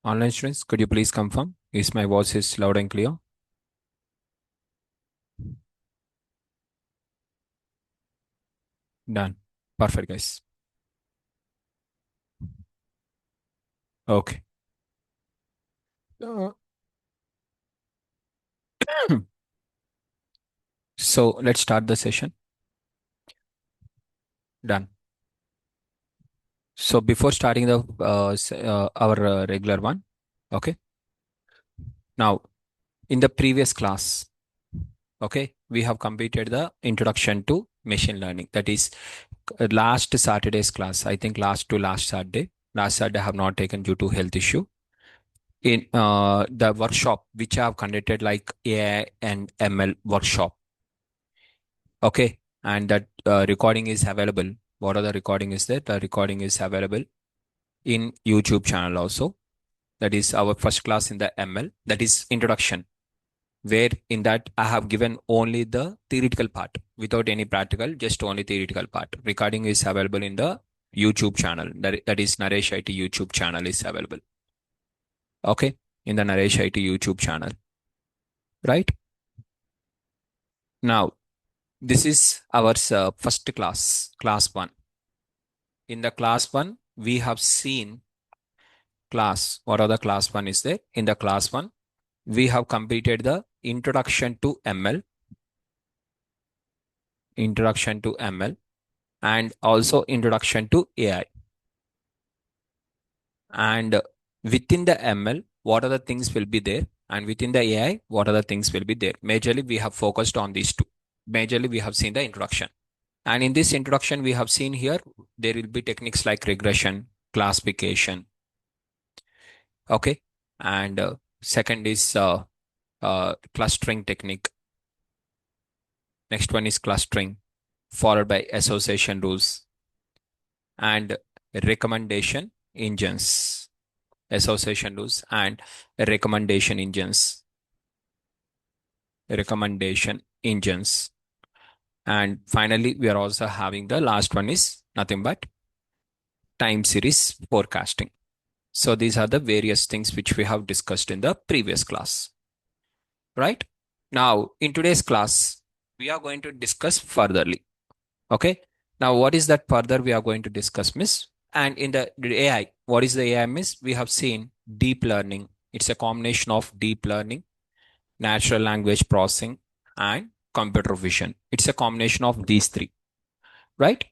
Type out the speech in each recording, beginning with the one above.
Online students, could you please confirm? Is my voice is loud and clear? Done. Perfect, guys. Okay. Uh, so let's start the session. Done. So before starting the our regular one, okay. Now in the previous class, okay, we have completed the introduction to machine learning. That is last Saturday's class. I think last to last Saturday. Last Saturday I have not taken due to health issue. In the workshop which I have conducted like AI and ML workshop. Okay. And that recording is available. What are the recording is there? The recording is available in YouTube channel also. That is our first class in the ML. That is introduction, where in that I have given only the theoretical part without any practical, just only theoretical part. Recording is available in the YouTube channel. That is Naresh IT YouTube channel is available. Okay. In the Naresh IT YouTube channel. Right. Now, this is our first class, class one. In the class one, we have seen class. What are the class one is there? In the class one, we have completed the introduction to ML, and also introduction to AI. And within the ML, what are the things will be there? And within the AI, what are the things will be there? Majorly, we have focused on these two. Majorly, we have seen the introduction. And in this introduction, we have seen here, there will be techniques like regression, classification. Okay. And second is clustering technique. Next one is clustering, followed by association rules and recommendation engines. Association rules and recommendation engines. Recommendation engines. And finally, we are also having the last one is nothing but time series forecasting. So these are the various things which we have discussed in the previous class. Right? Now, in today's class, we are going to discuss furtherly. Okay. Now, what is that further we are going to discuss, miss? And in the AI, what is the AI, miss? We have seen deep learning. It's a combination of deep learning, natural language processing, and computer vision. It's a combination of these three, right?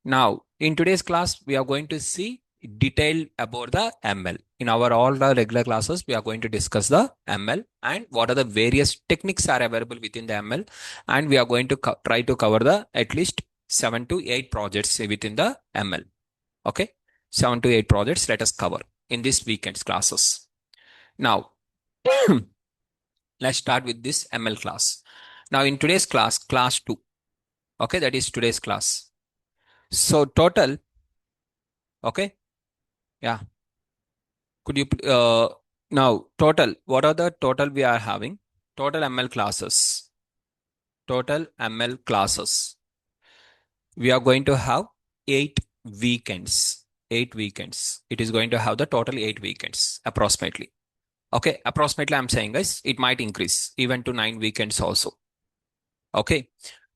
Now, in today's class, we are going to see detail about the ML. In our all the regular classes, we are going to discuss the ML and what are the various techniques are available within the ML. And we are going to try to cover the at least 7 to 8 projects within the ML. Okay. 7 to 8 projects let us cover in this weekend's classes. Now, let's start with this ML class. Now, in today's class, class 2. Okay. That is today's class. So total, okay. Yeah. Could you now total? What are the total we are having? Total ML classes. Total ML classes. We are going to have 8 weekends. 8 weekends. It is going to have the total 8 weekends approximately. Okay, approximately I'm saying guys, it might increase even to 9 weekends also. Okay,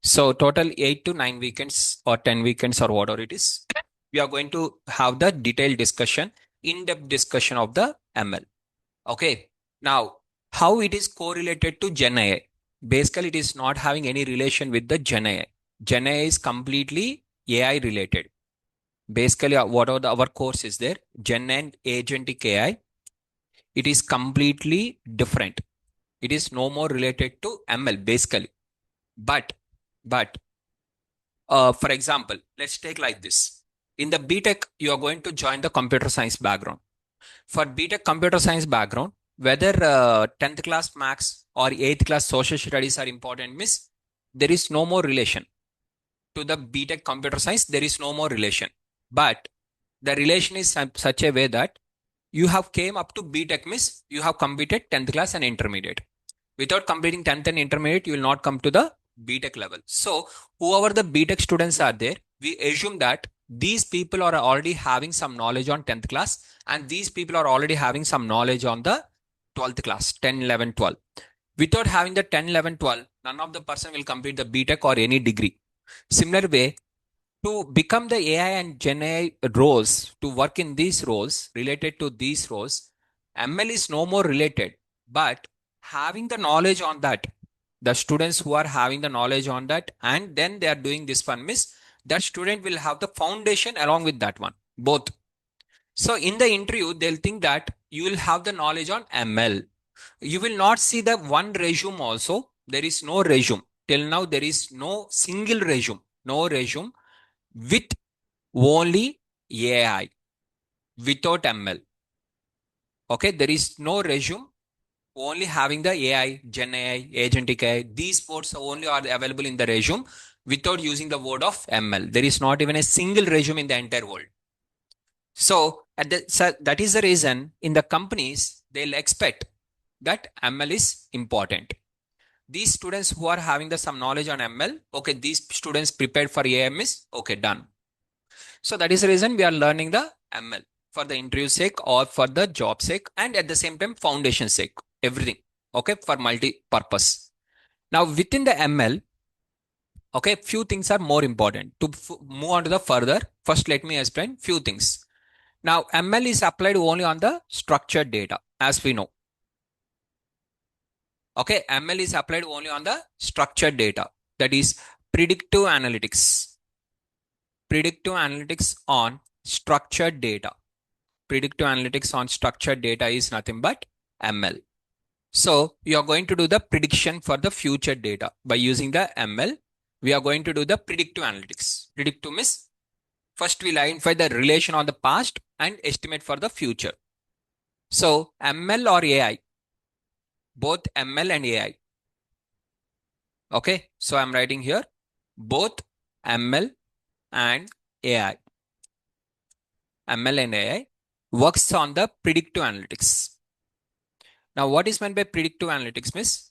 so total 8 to 9 weekends or 10 weekends or whatever it is. We are going to have the detailed discussion, in-depth discussion of the ML. Okay. Now, how it is correlated to Gen AI? Basically, it is not having any relation with the Gen AI. Gen AI is completely AI related. Basically, what are our course is there? Gen and agentic AI. It is completely different. It is no more related to ML basically. But, for example, let's take like this. In the BTech, you are going to join the computer science background. For BTech computer science background, whether 10th class maths or 8th class social studies are important, miss, there is no more relation. To the BTech computer science, there is no more relation. But the relation is such a way that you have came up to BTech, miss, you have completed 10th class and intermediate. Without completing 10th and intermediate, you will not come to the BTech level. So whoever the BTech students are there, we assume that these people are already having some knowledge on 10th class, and these people are already having some knowledge on the 12th class, 10, 11, 12. Without having the 10, 11, 12, none of the person will complete the BTech or any degree. Similar way, to become the AI and Gen AI roles, to work in these roles, related to these roles, ML is no more related, but having the knowledge on that, the students who are having the knowledge on that, and then they are doing this one, miss, that student will have the foundation along with that one, both. So in the interview, they'll think that you will have the knowledge on ML. You will not see the one resume also. There is no resume. Till now, there is no single resume. No resume with only AI, without ML. Okay, there is no resume, only having the AI, Gen AI, Agentic AI. These words only are available in the resume without using the word of ML. There is not even a single resume in the entire world. So that is the reason in the companies, they'll expect that ML is important. These students who are having the some knowledge on ML, okay, these students prepared for AM is okay, done. So that is the reason we are learning the ML for the interview sake or for the job sake, and at the same time foundation sake, everything. Okay, for multi-purpose. Now within the ML, okay, few things are more important. To move on to the further, first let me explain few things. Now ML is applied only on the structured data, as we know. Okay, ML is applied only on the structured data, that is predictive analytics. Predictive analytics on structured data. Predictive analytics on structured data is nothing but ML. So you are going to do the prediction for the future data by using the ML. We are going to do the predictive analytics. Predictive means first we'll identify the relation on the past and estimate for the future. So ML or AI, both ML and AI. Okay, so I'm writing here both ML and AI. ML and AI works on the predictive analytics. Now, what is meant by predictive analytics, miss?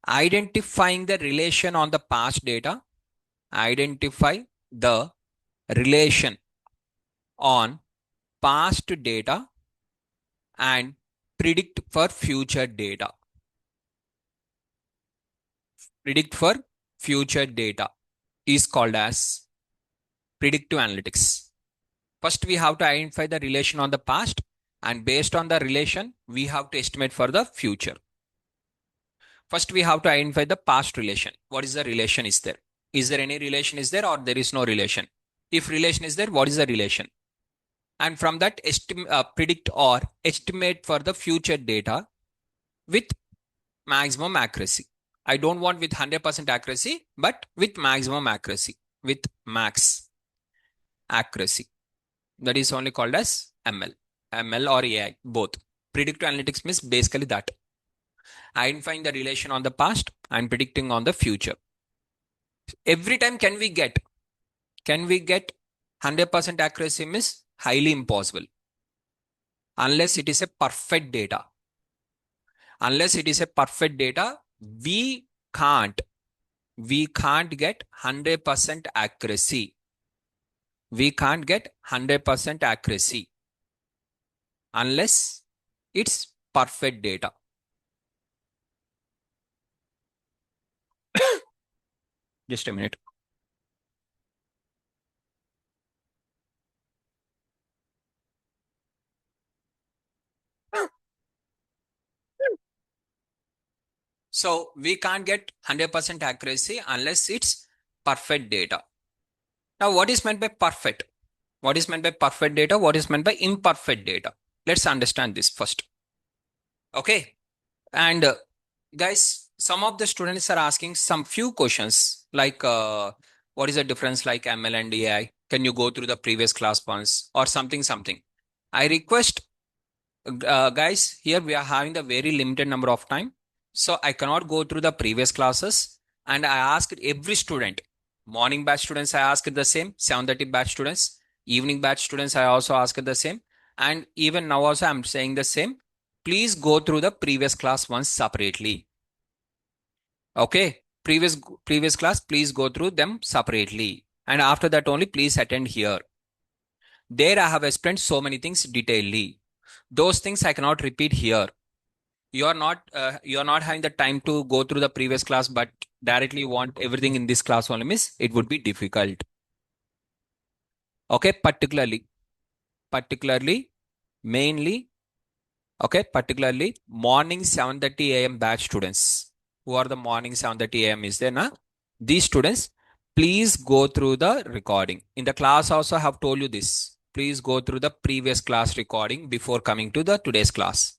Identifying the relation on the past data, identify the relation on past data and predict for future data. Predict for future data is called as predictive analytics. First, we have to identify the relation on the past, and based on the relation, we have to estimate for the future. First, we have to identify the past relation. What is the relation is there? Is there any relation is there, or there is no relation? If relation is there, what is the relation? And from that, predict or estimate for the future data with maximum accuracy. I don't want with 100% accuracy, but with maximum accuracy, with max accuracy. That is only called as ML. ML or AI, both. Predictive analytics means basically that. Identifying the relation on the past and predicting on the future. Every time can we get 100% accuracy means highly impossible. Unless it is a perfect data. Unless it is a perfect data, we can't get 100% accuracy. We can't get 100% accuracy unless it's perfect data. Just a minute. So we can't get 100% accuracy unless it's perfect data. Now, what is meant by perfect? What is meant by perfect data? What is meant by imperfect data? Let's understand this first. Okay. And guys, some of the students are asking some few questions like what is the difference like ML and AI? Can you go through the previous class once or something? I request guys, here we are having the very limited number of time. So I cannot go through the previous classes, and I asked every student, morning batch students, I asked the same, 7:30 batch students, evening batch students, I also asked the same. And even now also I'm saying the same. Please go through the previous class once separately. Okay. Previous class, please go through them separately. And after that only, please attend here. There I have explained so many things detailedly. Those things I cannot repeat here. You are not having the time to go through the previous class, but directly you want everything in this class only, miss. It would be difficult. Okay, particularly, mainly, okay, particularly morning 7:30 a.m. batch students. Who are the morning 7:30 a.m. is there, na? These students, please go through the recording. In the class also I have told you this. Please go through the previous class recording before coming to the today's class.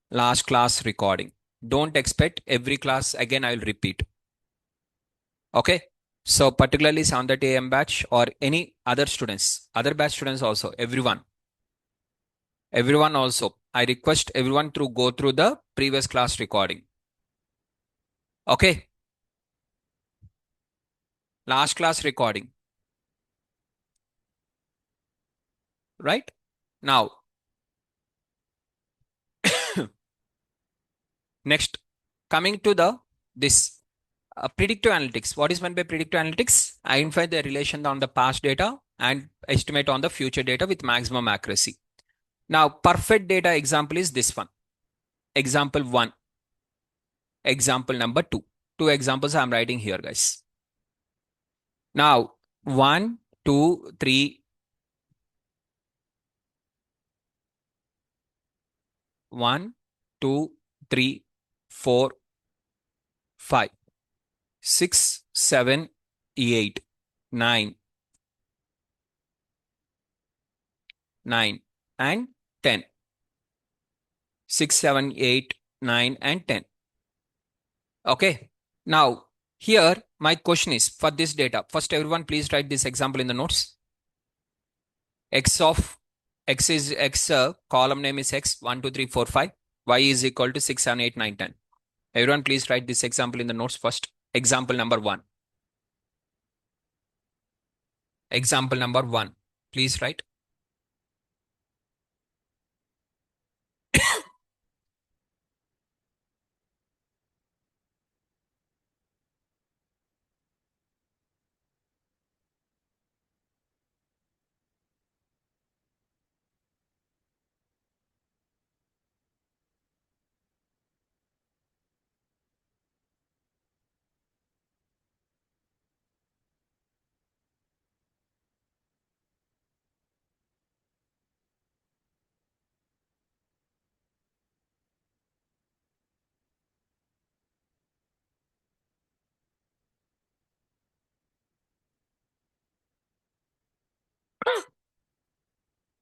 Last class recording. Don't expect every class again I will repeat. Okay. So particularly 7:30 a.m. batch or any other students, other batch students also, everyone also. I request everyone to go through the previous class recording. Okay. Last class recording. Right? Now, next, coming to the this predictive analytics. What is meant by predictive analytics? Identify the relation on the past data and estimate on the future data with maximum accuracy. Now, perfect data example is this one. Example 1. Example number 2. Two examples I'm writing here, guys. Now, 1, 2, 3. 1, 2, 3, 4, 5, 6, 7, 8, 9, 9, and 10. 6, 7, 8, 9, and 10. Okay. Now, here my question is for this data. First, everyone, please write this example in the notes. X of X is X, column name is X, 1, 2, 3, 4, 5. Y is equal to 6, 7, 8, 9, 10. Everyone, please write this example in the notes first. Example number 1. Example number 1. Please write.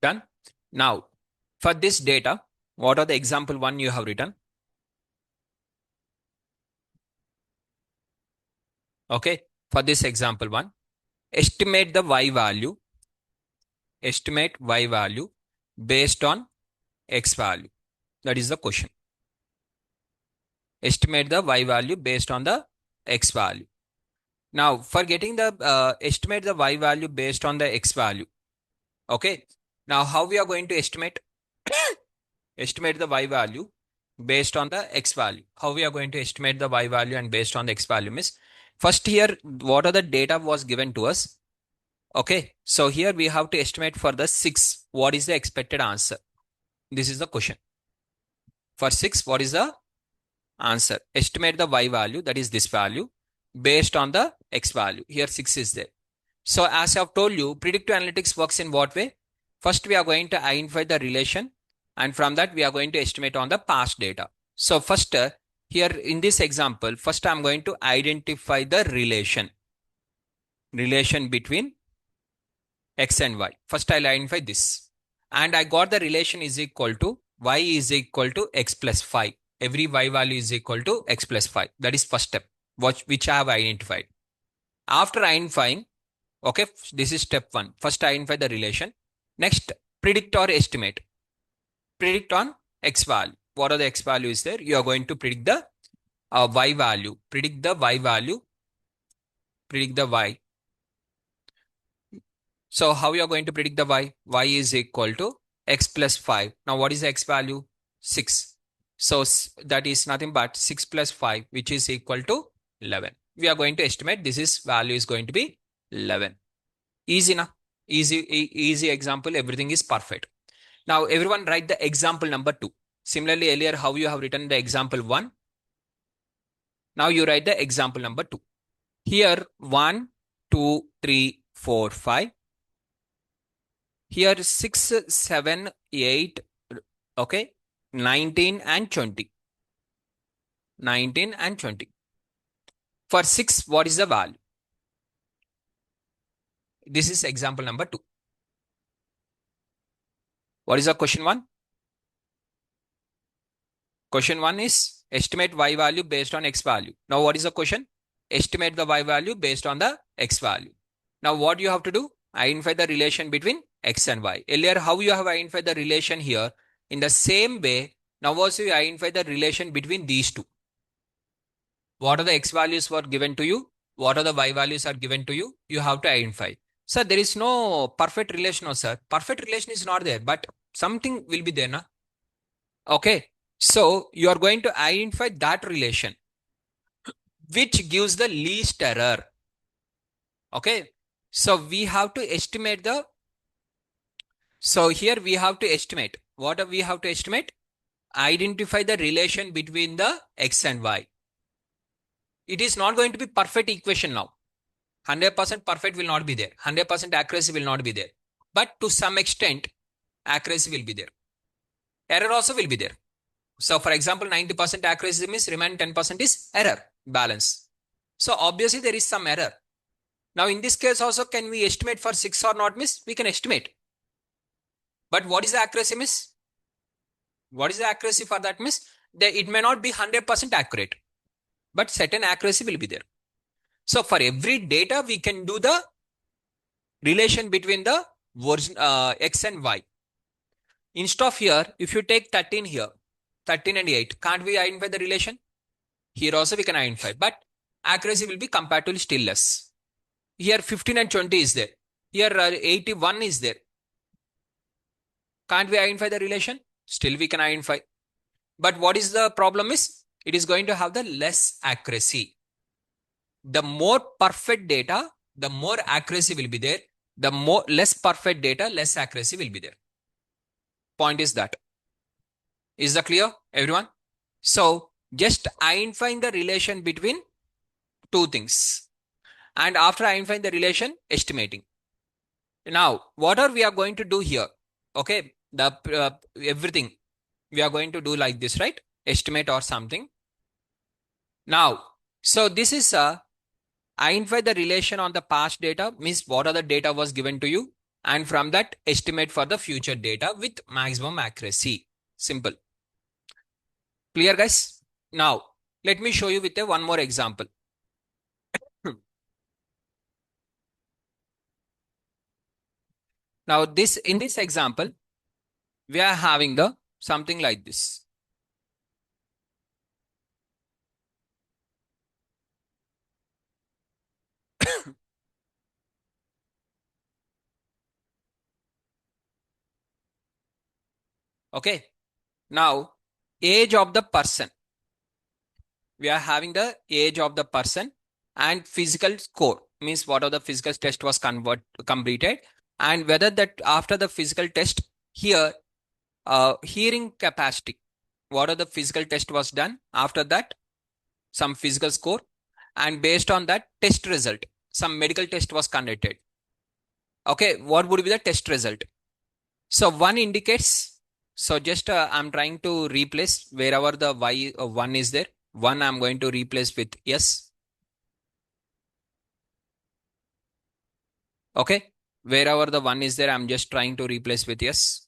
Done. Now, for this data, what are the example 1 you have written? Okay. For this example 1, estimate the Y value. Estimate Y value based on X value. That is the question. Estimate the Y value based on the X value. Now, for getting the estimate the Y value based on the X value. Okay. Now, how we are going to estimate? Estimate the Y value based on the X value. How we are going to estimate the Y value and based on the X value is first here, what are the data was given to us? Okay. So here we have to estimate for the 6. What is the expected answer? This is the question. For 6, what is the answer? Estimate the Y value, that is this value, based on the X value. Here 6 is there. So as I've told you, predictive analytics works in what way? First, we are going to identify the relation, and from that, we are going to estimate on the past data. So first, here in this example, first I'm going to identify the relation between X and Y. First, I'll identify this. And I got the relation is equal to Y is equal to X plus 5. Every Y value is equal to X plus 5. That is first step, which I have identified. After identifying, okay, this is step 1. First, identify the relation. Next, predict or estimate. Predict on X value. What are the X values there? You are going to predict the Y value. Predict the Y value. Predict the Y. So how you are going to predict the Y? Y is equal to X plus 5. Now what is the X value? 6. So that is nothing but 6 plus 5, which is equal to 11. We are going to estimate this is value is going to be 11. Easy na? Easy example. Everything is perfect. Now everyone write the example number 2. Similarly, earlier how you have written the example 1. Now you write the example number 2. Here 1, 2, 3, 4, 5. Here 6, 7, 8. Okay. 19 and 20. 19 and 20. For 6, what is the value? This is example number 2. What is the question 1? Question 1 is estimate y value based on x value. Now what is the question? Estimate the y value based on the x value. Now what you have to do? Identify the relation between x and y. Earlier how you have identified the relation here, in the same way, now also you identify the relation between these two. What are the x values were given to you? What are the y values are given to you? You have to identify. Sir, there is no perfect relation, no sir. Perfect relation is not there, but something will be there, na? Okay. So you are going to identify that relation which gives the least error. Okay. So we have to estimate the, so here we have to estimate. What do we have to estimate? Identify the relation between the x and y. It is not going to be perfect equation now. 100% perfect will not be there. 100% accuracy will not be there. But to some extent, accuracy will be there. Error also will be there. So for example, 90% accuracy means remaining 10% is error balance. So obviously there is some error. Now in this case also, can we estimate for 6 or not miss? We can estimate. But what is the accuracy miss? What is the accuracy for that miss? It may not be 100% accurate, but certain accuracy will be there. So for every data, we can do the relation between the version, x and y. Instead of here, if you take 13 here, 13 and 8, can't we identify the relation? Here also we can identify, but accuracy will be comparatively still less. Here 15 and 20 is there. Here 81 is there. Can't we identify the relation? Still we can identify. But what is the problem is, it is going to have the less accuracy. The more perfect data, the more accuracy will be there. The more less perfect data, less accuracy will be there. Point is that. Is that clear, everyone? So just identifying the relation between two things. And after identifying the relation, estimating. Now, what are we are going to do here? Okay, the everything we are going to do like this, right? Estimate or something. Now, so this is identify the relation on the past data, means what are the data was given to you, and from that estimate for the future data with maximum accuracy. Simple. Clear, guys? Now, let me show you with one more example. Now, in this example, we are having the something like this. Okay. Now, age of the person. We are having the age of the person and physical score, means what are the physical test was completed, and whether that after the physical test here, hearing capacity, what are the physical test was done, after that some physical score, and based on that test result, some medical test was conducted. Okay, what would be the test result? So one indicates, so just I'm trying to replace wherever the y one is there, one I'm going to replace with yes. Okay, wherever the one is there, I'm just trying to replace with yes.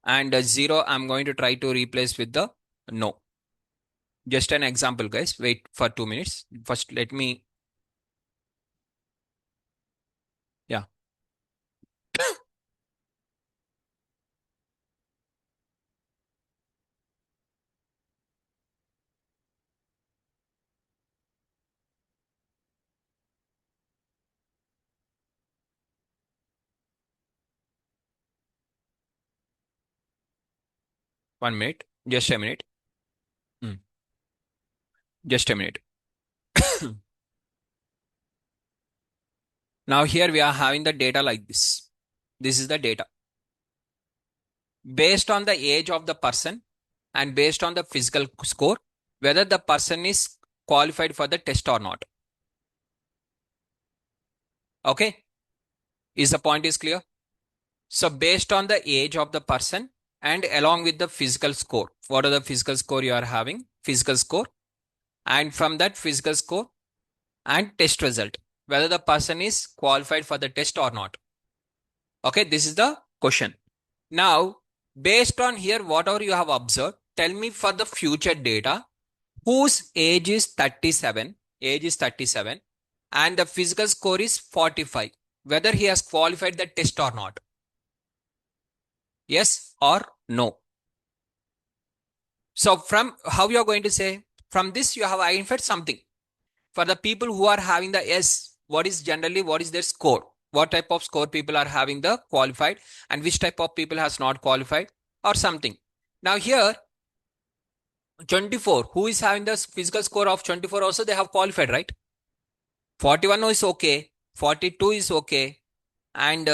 And 0, I'm going to try to replace with the no. Just an example, guys. Wait for 2 minutes. First, let me, yeah, 1 minute. Just a minute. Hmm. Just a minute. Now here we are having the data like this. This is the data. Based on the age of the person and based on the physical score, whether the person is qualified for the test or not. Okay? Is the point is clear? So based on the age of the person and along with the physical score, what are the physical score you are having? Physical score. And from that physical score and test result, whether the person is qualified for the test or not. Okay, this is the question. Now, based on here, whatever you have observed, tell me for the future data, whose age is 37, and the physical score is 45, whether he has qualified the test or not. Yes or no? So from how you are going to say, from this you have identified something. For the people who are having the S, what is their score? What type of score people are having the qualified and which type of people has not qualified or something. Now here 24, who is having the physical score of 24 also they have qualified, right? 41 is okay, 42 is okay, and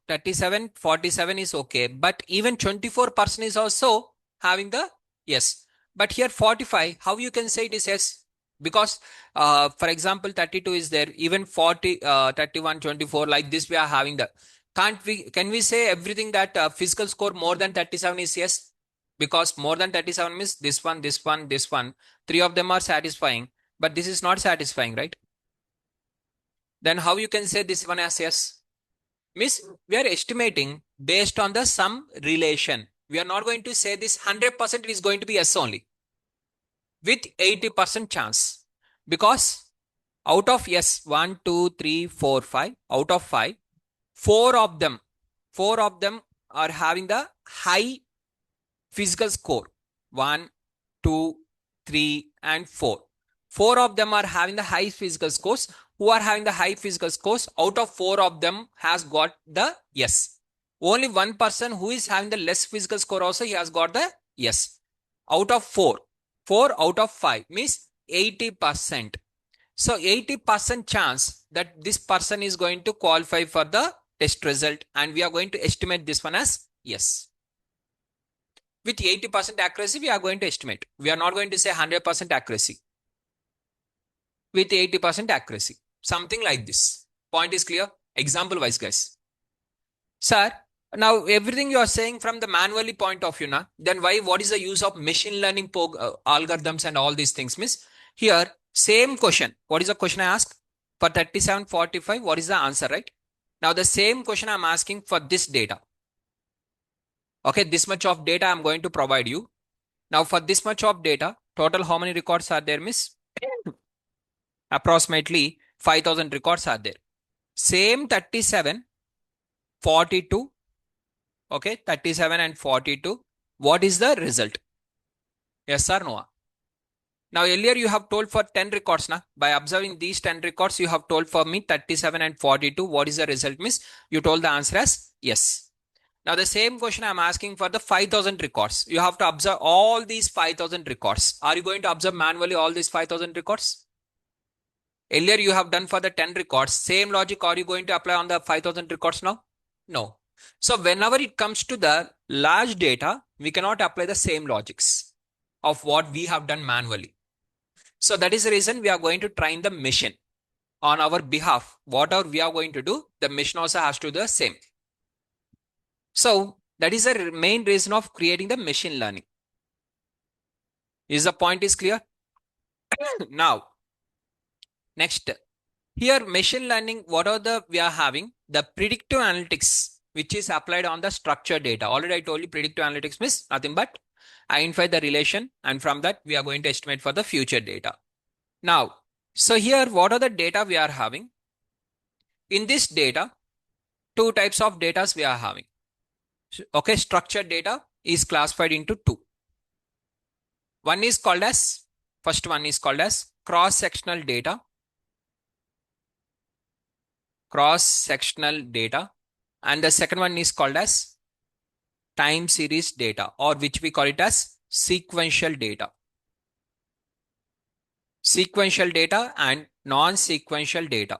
37, 47 is okay. But even 24% is also having the yes. But here 45, how you can say it is yes? Because for example 32 is there, even 40, 31, 24, like this we are having the, can we say everything that physical score more than 37 is yes? Because more than 37 means this one, this one, this one, three of them are satisfying, but this is not satisfying, right? Then how you can say this one as yes? Means we are estimating based on the some relation. We are not going to say this 100% is going to be yes only with 80% chance, because out of yes 1 2 3 4 5, out of 5, four of them are having the high physical score. 1 2 3 and 4, four of them are having the high physical scores. Who are having the high physical scores? Out of four of them has got the yes. Only one person who is having the less physical score also, he has got the yes. Out of four, out of five means 80%. So 80% chance that this person is going to qualify for the test result, and we are going to estimate this one as yes. With 80% accuracy, we are going to estimate. We are not going to say 100% accuracy. With 80% accuracy. Something like this. Point is clear? Example wise, guys. Sir, now everything you are saying from the manually point of view, na, then why, what is the use of machine learning algorithms and all these things? Miss, here, same question. What is the question I ask? For 3745, what is the answer, right? Now the same question I'm asking for this data. Okay, this much of data I'm going to provide you. Now for this much of data, total how many records are there, miss? Approximately 5000 records are there. Same 37, 42, okay, 37 and 42. What is the result? Yes or no? Now earlier you have told for 10 records, na? By observing these 10 records, you have told for me 37 and 42. What is the result, miss? You told the answer as yes. Now the same question I'm asking for the 5000 records. You have to observe all these 5000 records. Are you going to observe manually all these 5000 records? Earlier you have done for the 10 records. Same logic are you going to apply on the 5000 records now? No. So whenever it comes to the large data, we cannot apply the same logics of what we have done manually. So that is the reason we are going to train the machine on our behalf. Whatever we are going to do, the machine also has to do the same. So that is the main reason of creating the machine learning. Is the point is clear? Now, next, here machine learning, what are the we are having? The predictive analytics, which is applied on the structured data. Already I told you predictive analytics means nothing but identify the relation, and from that we are going to estimate for the future data. Now, so here what are the data we are having? In this data, two types of data we are having. Okay, structured data is classified into two. One is called as, first one is called as cross-sectional data. Cross-sectional data. And the second one is called as time series data, or which we call it as sequential data. sequential data and non-sequential data.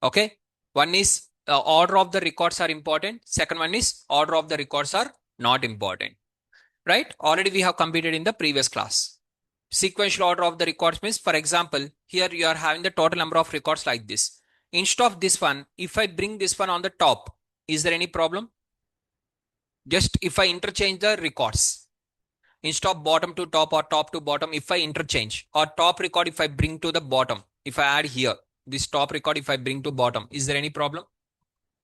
Okay. One is order of the records are important. Second one is order of the records are not important. Right? Already we have completed in the previous class. Sequential order of the records means, for example, here you are having the total number of records like this. Instead of this one, if I bring this one on the top, is there any problem? Just if I interchange the records, instead of bottom to top or top to bottom, if I interchange, or top record if I bring to the bottom, if I add here, this top record if I bring to bottom, is there any problem?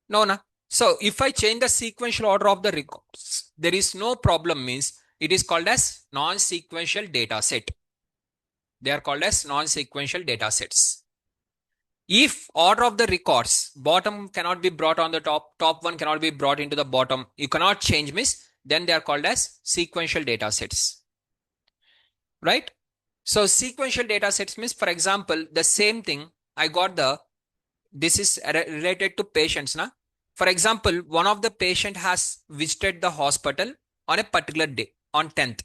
No, no. So if I change the sequential order of the records, there is no problem, means it is called as non-sequential data set. They are called as non-sequential data sets. If order of the records, bottom cannot be brought on the top, top one cannot be brought into the bottom, you cannot change, means then they are called as sequential data sets. Right? So sequential data sets means, for example, the same thing, I got the, this is related to patients. Na? For example, one of the patient has visited the hospital on a particular day, on 10th.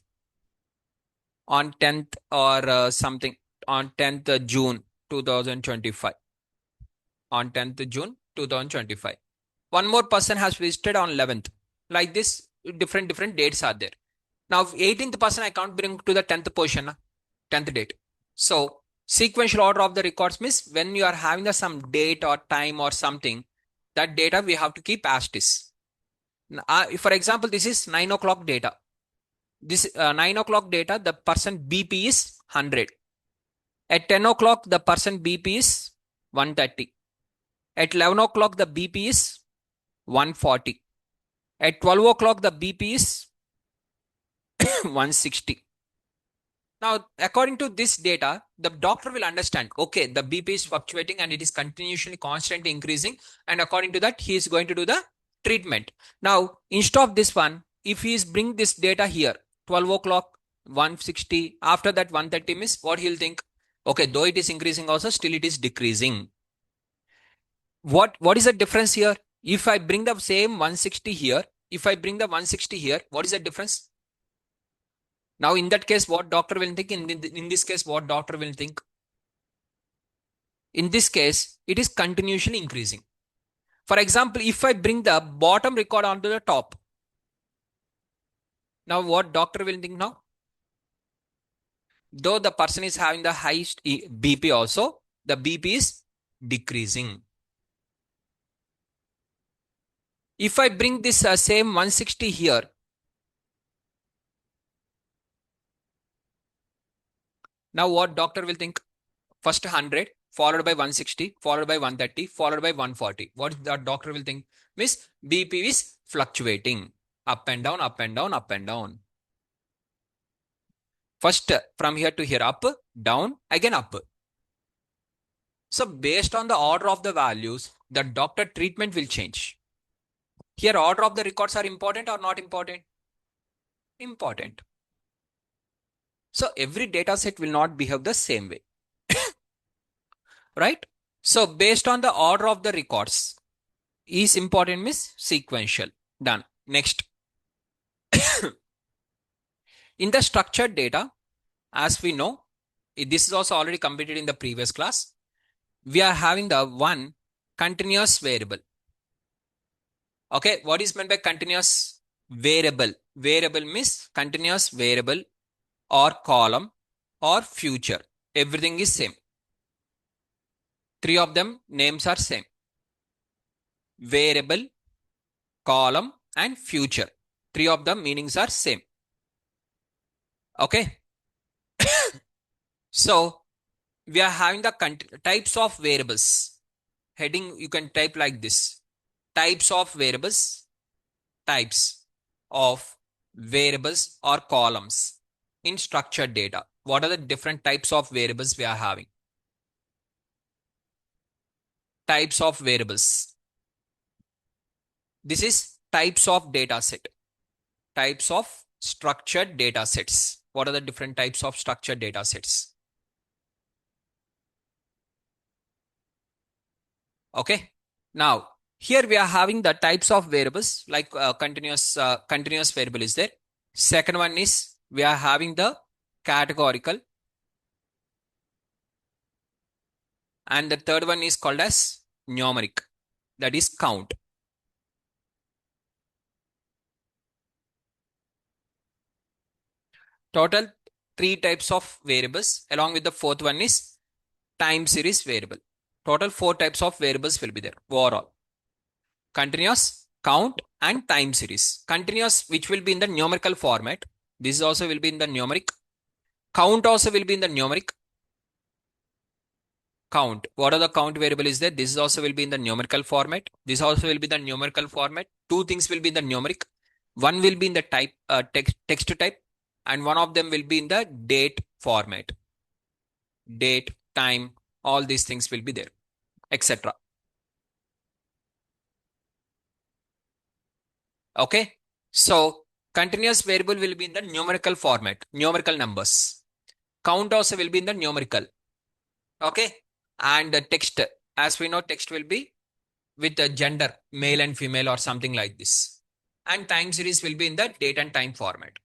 On 10th or something, on 10th June 2025. On 10th June 2025. One more person has visited on 11th. Like this, different dates are there. Now, 18th person I can't bring to the 10th position, 10th date. So, sequential order of the records means when you are having some date or time or something, that data we have to keep as it is. For example, this is 9 o'clock data. This 9 o'clock data, the person BP is 100. At 10 o'clock, the person BP is 130. At 11 o'clock, the BP is 140. At 12 o'clock, the BP is 160. Now, according to this data, the doctor will understand, okay, the BP is fluctuating and it is continuously constantly increasing. And according to that, he is going to do the treatment. Now, instead of this one, if he is bring this data here, 12 o'clock, 160, after that 130 means what he'll think? Okay, though it is increasing also, still it is decreasing. What is the difference here? If I bring the same 160 here, if I bring the 160 here, what is the difference? Now, in that case, what doctor will think? In this case, what doctor will think? In this case, it is continuously increasing. For example, if I bring the bottom record onto the top, now what doctor will think now? Though the person is having the highest BP also, the BP is decreasing. If I bring this same 160 here, now what doctor will think? First 100, followed by 160, followed by 130, followed by 140. What the doctor will think? Means BP is fluctuating up and down, up and down, up and down. First from here to here, up, down, again up. So based on the order of the values, the doctor treatment will change. Here order of the records are important or not important? Important. So every data set will not behave the same way. Right? So based on the order of the records is important, means sequential. Done. Next. In the structured data, as we know, this is also already completed in the previous class. We are having the one continuous variable. Okay, what is meant by continuous variable? Variable means continuous variable or column or future. Everything is same. Three of them names are same. Variable, column and future. Three of them meanings are same. Okay. So we are having the types of variables. Heading you can type like this. Types of variables. Types of variables or columns in structured data. What are the different types of variables we are having? Types of variables. This is types of data set. Types of structured data sets. What are the different types of structured data sets? Okay. Now, here we are having the types of variables like continuous variable is there. Second one is we are having the categorical. And the third one is called as numeric, that is count. Total three types of variables, along with the fourth one is time series variable. Total four types of variables will be there overall: continuous, count, and time series. Continuous, which will be in the numerical format. This also will be in the numeric. Count also will be in the numeric. Count. What are the count variable is there? This is also will be in the numerical format. This also will be the numerical format. Two things will be in the numeric. One will be in the type text type, and one of them will be in the date format. Date, time, all these things will be there, etc. Okay. So continuous variable will be in the numerical format, numerical numbers. Count also will be in the numerical. Okay. And the text, as we know, text will be with the gender, male and female or something like this. And time series will be in the date and time format.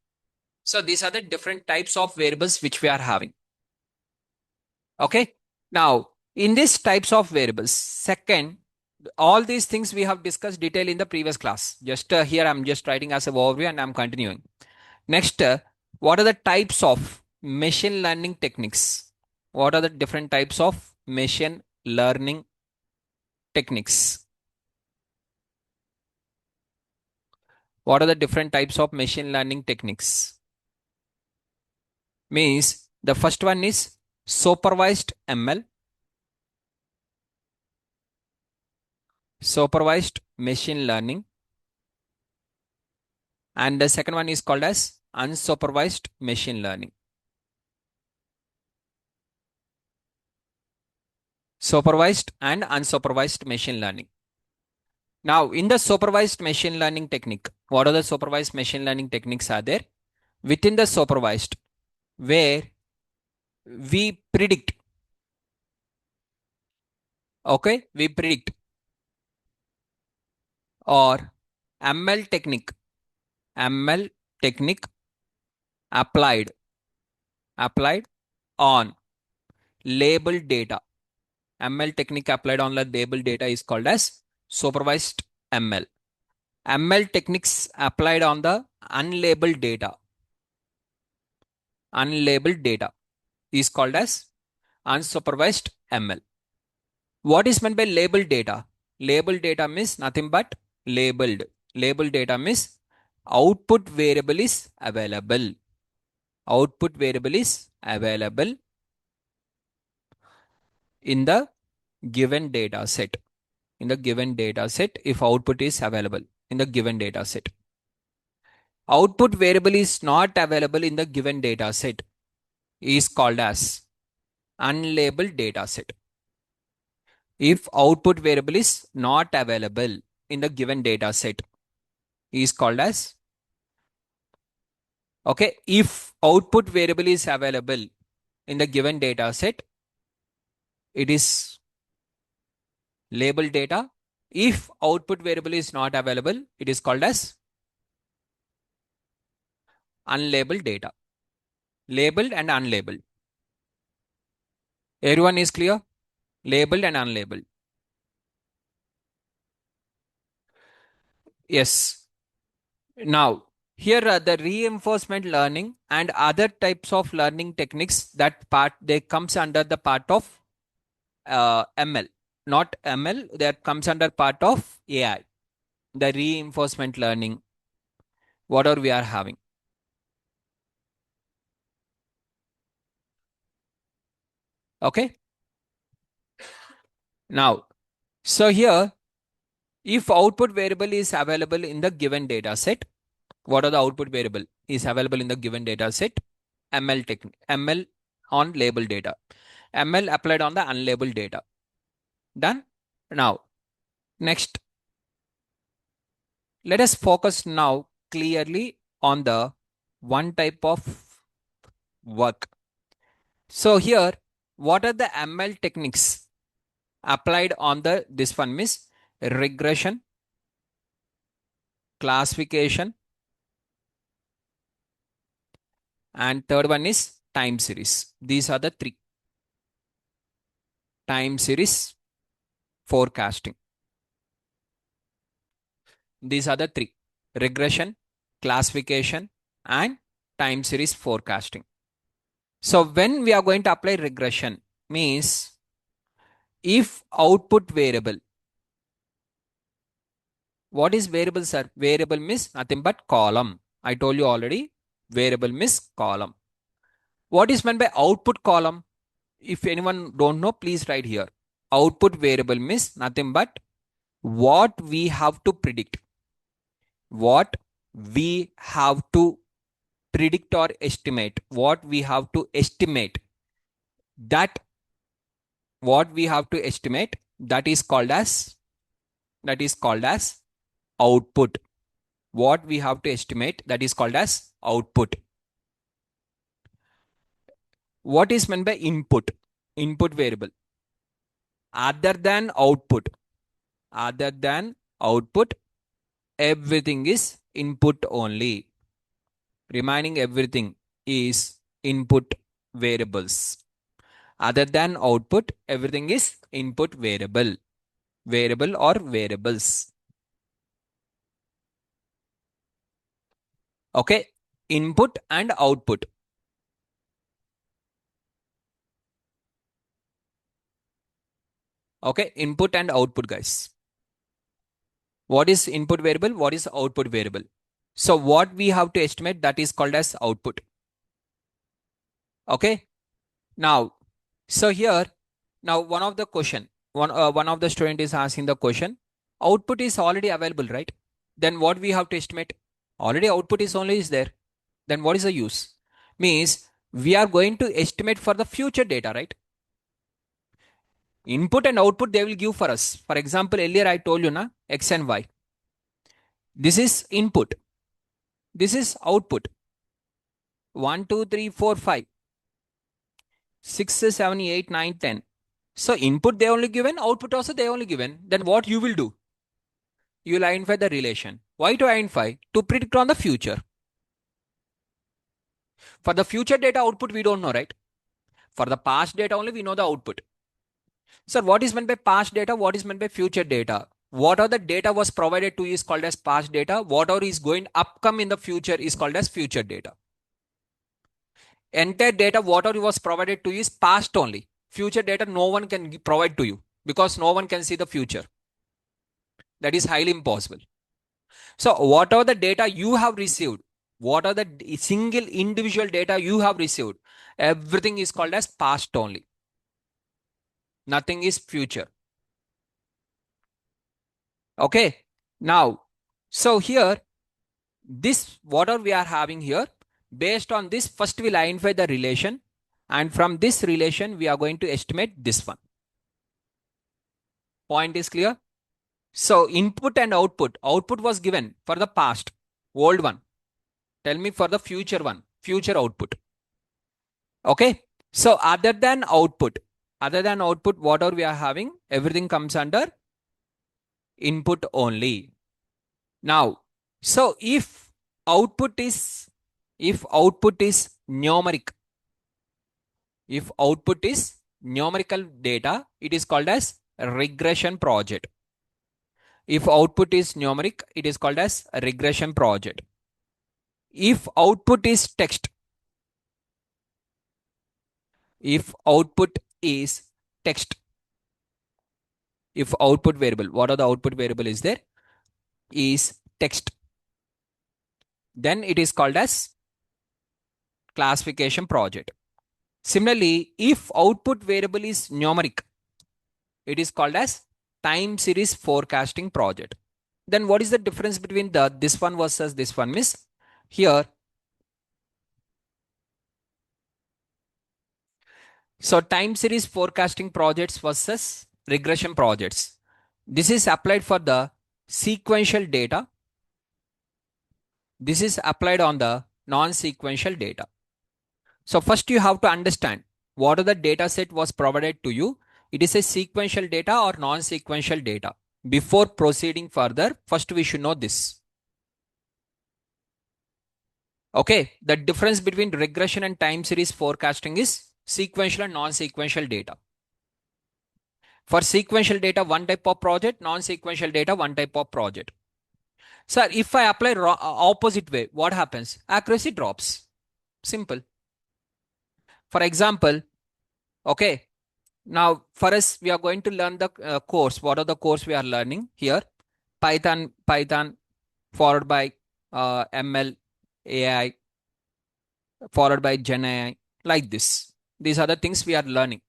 So these are the different types of variables which we are having. Okay. Now, in these types of variables, second, all these things we have discussed detail in the previous class. Just here I'm just writing as an overview and I'm continuing. Next, what are the types of machine learning techniques? What are the different types of machine learning techniques? What are the different types of machine learning techniques? Means the first one is supervised ML, supervised machine learning, and the second one is called as unsupervised machine learning. Supervised and unsupervised machine learning. Now, in the supervised machine learning technique, what are the supervised machine learning techniques are there? Within the supervised, where we predict, okay, we predict, or ML technique, ML technique applied on labeled data. ML technique applied on the labeled data is called as supervised ML. ML techniques applied on the unlabeled data is called as unsupervised ML. What is meant by labeled data? Labeled data means nothing but labeled. Labeled data means output variable is available. Output variable is available in the given data set. In the given data set, if output is available in the given data set. Output variable is not available in the given data set is called as unlabeled data set. If output variable is not available in the given data set is called as, okay, if output variable is available in the given data set, it is labeled data. If output variable is not available, it is called as unlabeled data. Labeled and unlabeled. Everyone is clear? Labeled and unlabeled. Yes. Now, here are the reinforcement learning and other types of learning techniques that part they comes under the part of ML, not ML, that comes under part of AI. The reinforcement learning, whatever we are having. Okay. Now, so here, if output variable is available in the given data set, what are the output variable is available in the given data set? ML technique, ML on label data, ML applied on the unlabeled data. Done. Now, next, let us focus now clearly on the one type of work. So here, what are the ML techniques applied on the this one means regression, classification, and third one is time series. These are the three. time series forecasting. These are the three: regression, classification, and time series forecasting. So when we are going to apply regression, means if output variable, what is variable, sir? Variable means nothing but column. I told you already, variable means column. What is meant by output column? If anyone don't know, please write here. Output variable means nothing but what we have to predict. What we have to predict or estimate. What we have to estimate. That what we have to estimate, that is called as output. What we have to estimate, that is called as output. What is meant by input? Input variable. Other than output, everything is input only. Remaining everything is input variables. Other than output, everything is input variable. Variable or variables. Okay. Input and output. Okay. Input and output, guys. What is input variable? What is output variable? So what we have to estimate, that is called as output. Okay. Now, so here, now one of the question, one of the student is asking the question, output is already available, right? Then what we have to estimate? Already output is only is there. Then what is the use? Means we are going to estimate for the future data, right? Input and output they will give for us. For example, earlier I told you na X and Y. This is input. This is output. 1, 2, 3, 4, 5. 6, 7, 8, 9, 10. So input they only given, output also they only given. Then what you will do? You will identify the relation. Why to identify? To predict on the future. For the future data output we don't know, right? For the past data only we know the output. Sir, what is meant by past data? What is meant by future data? What are the data was provided to you is called as past data. Whatever is going upcome in the future is called as future data. Entire data, whatever was provided to you is past only. Future data no one can provide to you because no one can see the future. That is highly impossible. So whatever the data you have received, what are the single individual data you have received, everything is called as past only. Nothing is future. Okay. Now, so here, this whatever we are having here, based on this, first we'll identify the relation. And from this relation, we are going to estimate this one. Point is clear? So input and output. Output was given for the past, old one. Tell me for the future one, future output. Okay. So other than output, whatever we are having, everything comes under input only. Now, so if output is numeric, if output is numerical data, it is called as a regression project. If output is numeric, it is called as a regression project. If output is text, if output is text, if output variable, what are the output variable is there? Is text. Then it is called as classification project. Similarly, if output variable is numeric, it is called as time series forecasting project. Then what is the difference between this one versus this one? Miss, here, so time series forecasting projects versus regression projects. This is applied for the sequential data. This is applied on the non-sequential data. So first you have to understand what are the data set was provided to you. It is a sequential data or non-sequential data. Before proceeding further, first we should know this. Okay, the difference between regression and time series forecasting is sequential and non-sequential data. For sequential data, one type of project, non-sequential data, one type of project. Sir, if I apply opposite way, what happens? Accuracy drops. Simple. For example, okay, now for us, we are going to learn the course. What are the course we are learning here? Python, followed by ML, AI, followed by Gen AI, like this. These are the things we are learning.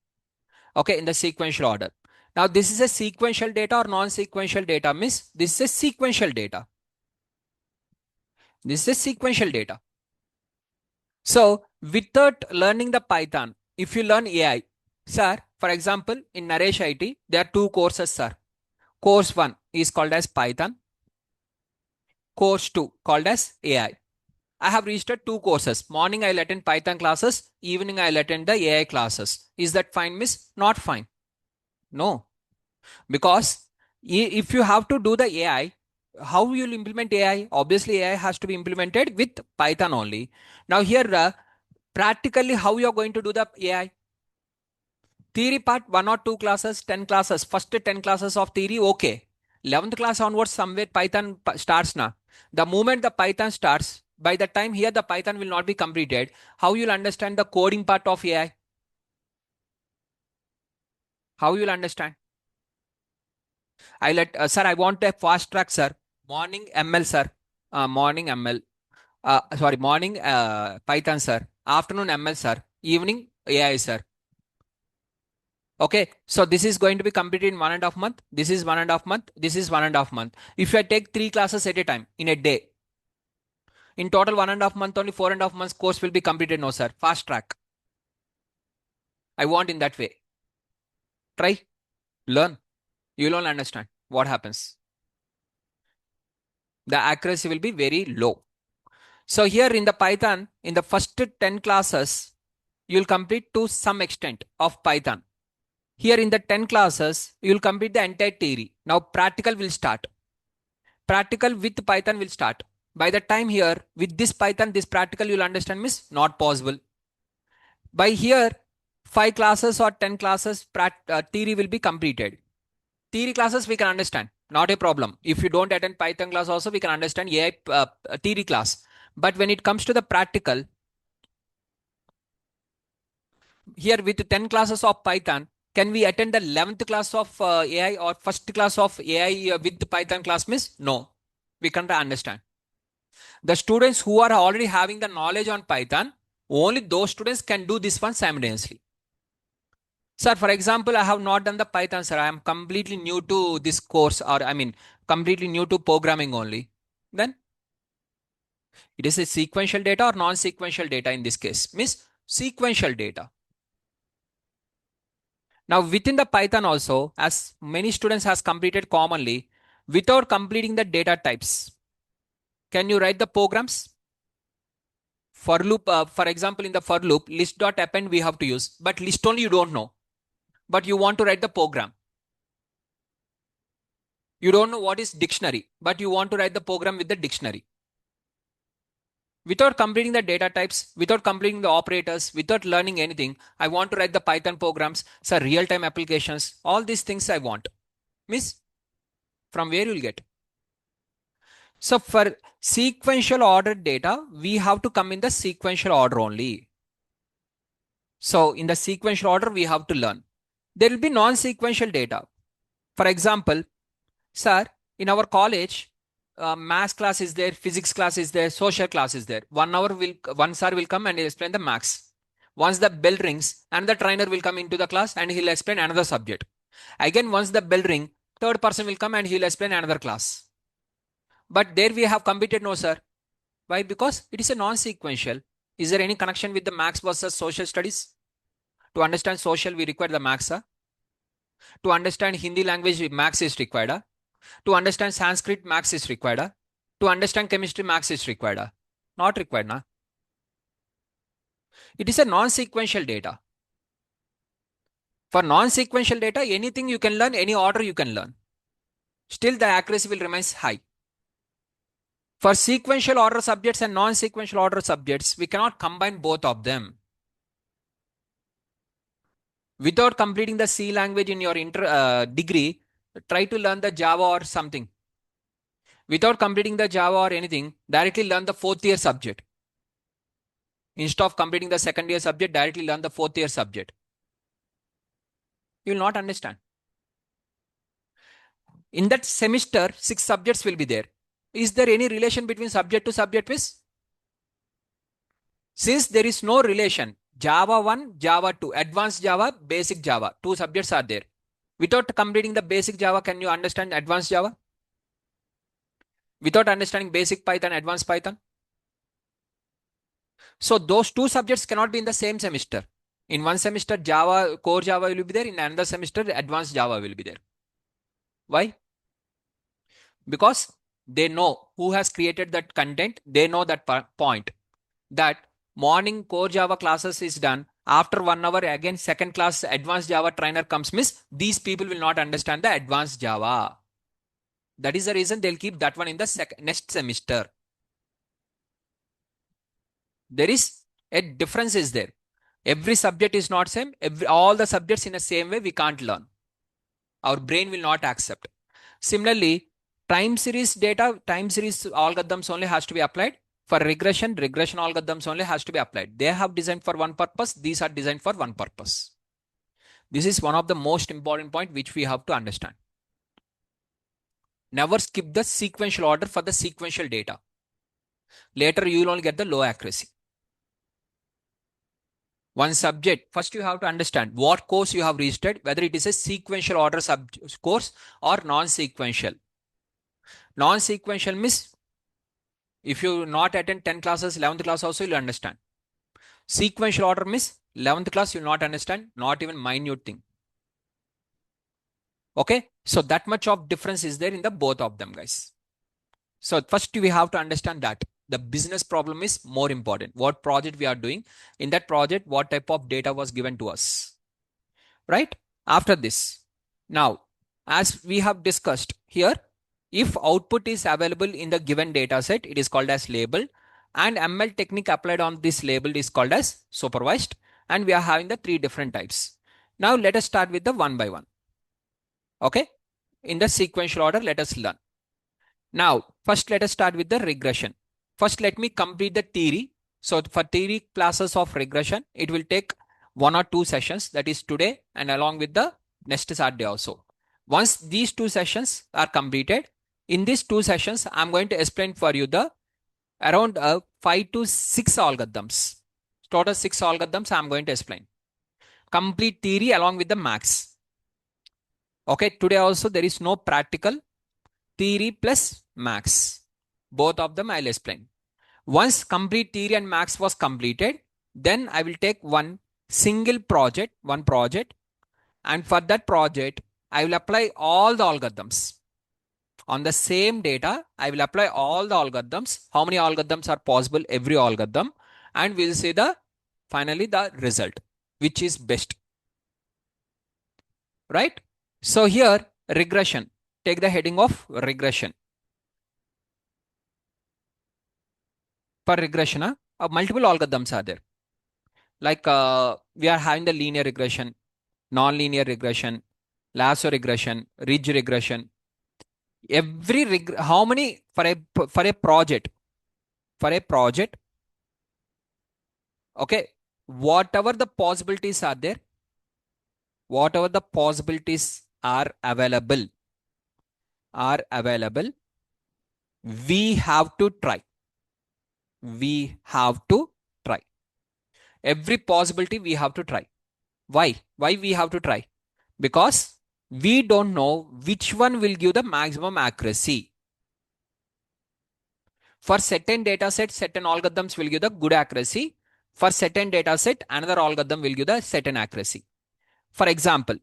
Okay, in the sequential order. Now, this is a sequential data or non-sequential data, miss? This is a sequential data. This is a sequential data. So, without learning the Python, if you learn AI, sir, for example, in Naresh IT, there are two courses, sir. Course 1 is called as Python. Course 2 called as AI. I have registered two courses. Morning I'll attend Python classes. Evening I'll attend the AI classes. Is that fine, miss? Not fine. No. Because if you have to do the AI, how you will implement AI? Obviously, AI has to be implemented with Python only. Now here, practically how you are going to do the AI? Theory part, 1 or 2 classes, 10 classes. First 10 classes of theory, okay. 11th class onwards, somewhere Python starts now. The moment the Python starts, by the time here the Python will not be completed, how you'll understand the coding part of AI? How you'll understand? Sir, I want a fast track, sir. Morning ML, sir. Morning ML. Sorry, morning Python, sir. Afternoon ML, sir. Evening AI, sir. Okay, so this is going to be completed in 1.5 month. This is 1.5 month. This is 1.5 month. If I take 3 classes at a time in a day, in total 1.5 month, only 4.5 months course will be completed. No, sir. Fast track. I want in that way. Try, learn. You will understand what happens. The accuracy will be very low. So here in the Python, in the first 10 classes, you will complete to some extent of Python. Here in the 10 classes, you will complete the entire theory. Now practical will start. Practical with Python will start. By the time here, with this Python, this practical you will understand means not possible. By here, 5 classes or 10 classes theory will be completed. Theory classes we can understand, not a problem. If you don't attend Python class also, we can understand AI theory class. But when it comes to the practical, here with 10 classes of Python, can we attend the 11th class of AI or first class of AI with Python class, miss? No, we can't understand. The students who are already having the knowledge on Python, only those students can do this one simultaneously. Sir, for example, I have not done the Python, sir. I am completely new to this course, or I mean, completely new to programming only. Then it is a sequential data or non-sequential data in this case, miss sequential data. Now within the Python also, as many students has completed commonly, without completing the data types, can you write the programs? For loop, for example, in the for loop, list.append we have to use, but list only you don't know. But you want to write the program. You don't know what is dictionary, but you want to write the program with the dictionary. Without completing the data types, without completing the operators, without learning anything, I want to write the Python programs, so real-time applications, all these things I want. Miss, from where you'll get? So for sequential order data, we have to come in the sequential order only. So in the sequential order, we have to learn. There will be non-sequential data. For example, sir, in our college, maths class is there, physics class is there, social class is there. 1 hour one sir will come and he'll explain the maths. Once the bell rings, and the trainer will come into the class and he'll explain another subject. Again, once the bell ring, third person will come and he'll explain another class. But there we have completed, no, sir. Why? Because it is a non-sequential. Is there any connection with the maths versus social studies? To understand social, we require the maths. To understand Hindi language, maths is required. To understand Sanskrit, maths is required. To understand chemistry, maths is required. Not required, na? It is a non-sequential data. For non-sequential data, anything you can learn, any order you can learn. Still, the accuracy will remain high. For sequential order subjects and non-sequential order subjects, we cannot combine both of them. Without completing the C language in your degree, try to learn the Java or something. Without completing the Java or anything, directly learn the fourth year subject. Instead of completing the second year subject, directly learn the fourth year subject. You will not understand. In that semester, 6 subjects will be there. Is there any relation between subject to subject, miss? Since there is no relation, Java 1, Java 2, Advanced Java, Basic Java, 2 subjects are there. Without completing the Basic Java, can you understand Advanced Java? Without understanding Basic Python, Advanced Python? So those 2 subjects cannot be in the same semester. In one semester, Java, core Java will be there. In another semester, Advanced Java will be there. Why? Because they know who has created that content. They know that point that morning core Java classes is done. After 1 hour, again, second class advanced Java trainer comes, miss. These people will not understand the advanced Java. That is the reason they'll keep that one in the next semester. There is a difference is there. Every subject is not same. All the subjects in the same way we can't learn. Our brain will not accept. Similarly, time series data, time series algorithms only has to be applied. For regression, regression algorithms only has to be applied. They have designed for one purpose. These are designed for one purpose. This is one of the most important point which we have to understand. Never skip the sequential order for the sequential data. Later, you will only get the low accuracy. One subject, first you have to understand what course you have registered, whether it is a sequential order course or non-sequential. Non-sequential means if you not attend 10 classes, 11th class also you'll understand. Sequential order means 11th class you'll not understand, not even minute thing. Okay, so that much of difference is there in the both of them, guys. So first we have to understand that the business problem is more important. What project we are doing, in that project what type of data was given to us, right? After this, now as we have discussed here, if output is available in the given data set, it is called as label, and ML technique applied on this label is called as supervised, and we are having the 3 different types. Now let us start with the one by one. Okay, in the sequential order, let us learn. Now, first let us start with the regression. First, let me complete the theory. So for theory classes of regression, it will take 1 or 2 sessions, that is today and along with the next Saturday also. Once these 2 sessions are completed, in these 2 sessions, I'm going to explain for you the around 5 to 6 algorithms. Total 6 algorithms I'm going to explain. Complete theory along with the max. Okay, today also there is no practical, theory plus max. Both of them I'll explain. Once complete theory and max was completed, then I will take one project, and for that project, I will apply all the algorithms. On the same data, I will apply all the algorithms. How many algorithms are possible? Every algorithm. And we'll see finally the result, which is best. Right? So here, regression. Take the heading of regression. For regression, multiple algorithms are there. Like we are having the linear regression, non-linear regression, lasso regression, ridge regression. How many for a project? For a project, okay, whatever the possibilities are there, whatever the possibilities are available, we have to try. We have to try. Every possibility we have to try. Why? Why we have to try? Because we don't know which one will give the maximum accuracy. For certain data set, certain algorithms will give the good accuracy. For certain data set, another algorithm will give the certain accuracy. For example,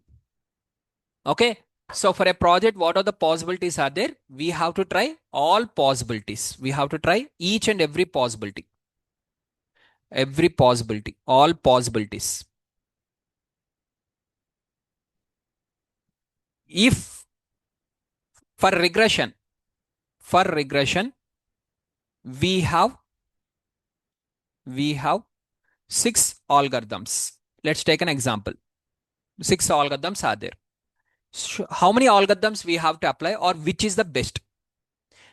okay, so for a project, what are the possibilities are there? We have to try all possibilities. We have to try each and every possibility. Every possibility, all possibilities. If for regression, we have 6 algorithms. Let's take an example. 6 algorithms are there. How many algorithms we have to apply, or which is the best?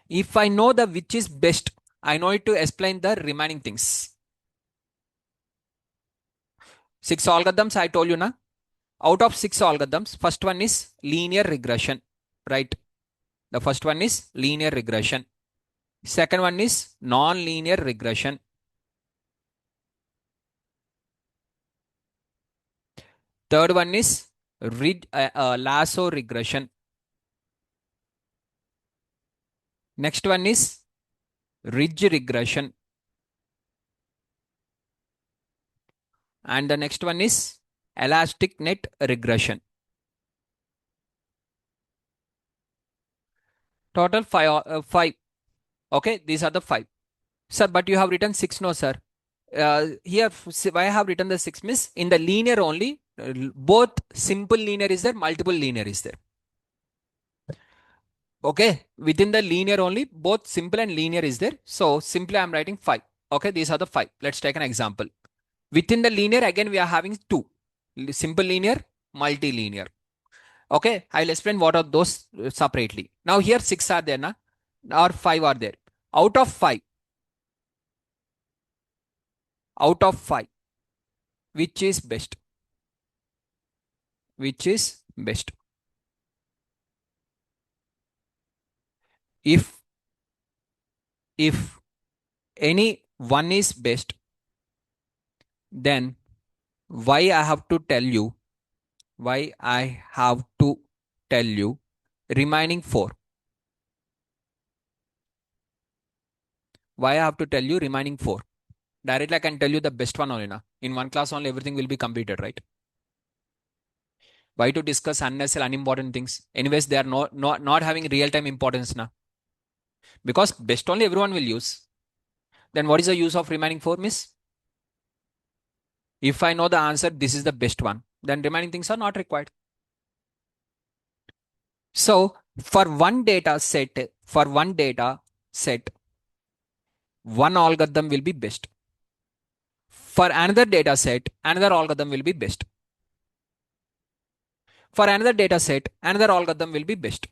If I know the which is best, I know it to explain the remaining things. 6 algorithms I told you na. Out of 6 algorithms, first one is linear regression, right? The first one is linear regression. Second one is non-linear regression. Third one is lasso regression. Next one is ridge regression. And the next one is elastic net regression. Total five. Okay, these are the 5. Sir, but you have written 6, no, sir. Here, why I have written the 6 means in the linear only, both simple linear is there, multiple linear is there. Okay, within the linear only, both simple and linear is there. So simply I'm writing 5. Okay, these are the 5. Let's take an example. Within the linear, again, we are having 2. Simple linear, multilinear. Okay, I'll explain what are those separately. Now here 6 are there, na? Or 5 are there. Out of 5, which is best? Which is best? If any one is best, then why I have to tell you remaining 4? Why I have to tell you remaining 4? Directly I can tell you the best one only, na. In one class only everything will be completed, right? Why to discuss unnecessary unimportant things? Anyways, they are not having real time importance now. Because best only everyone will use. Then what is the use of remaining 4, miss? If I know the answer, this is the best one, then remaining things are not required. So for one data set, one algorithm will be best. For another data set, another algorithm will be best. For another data set, another algorithm will be best.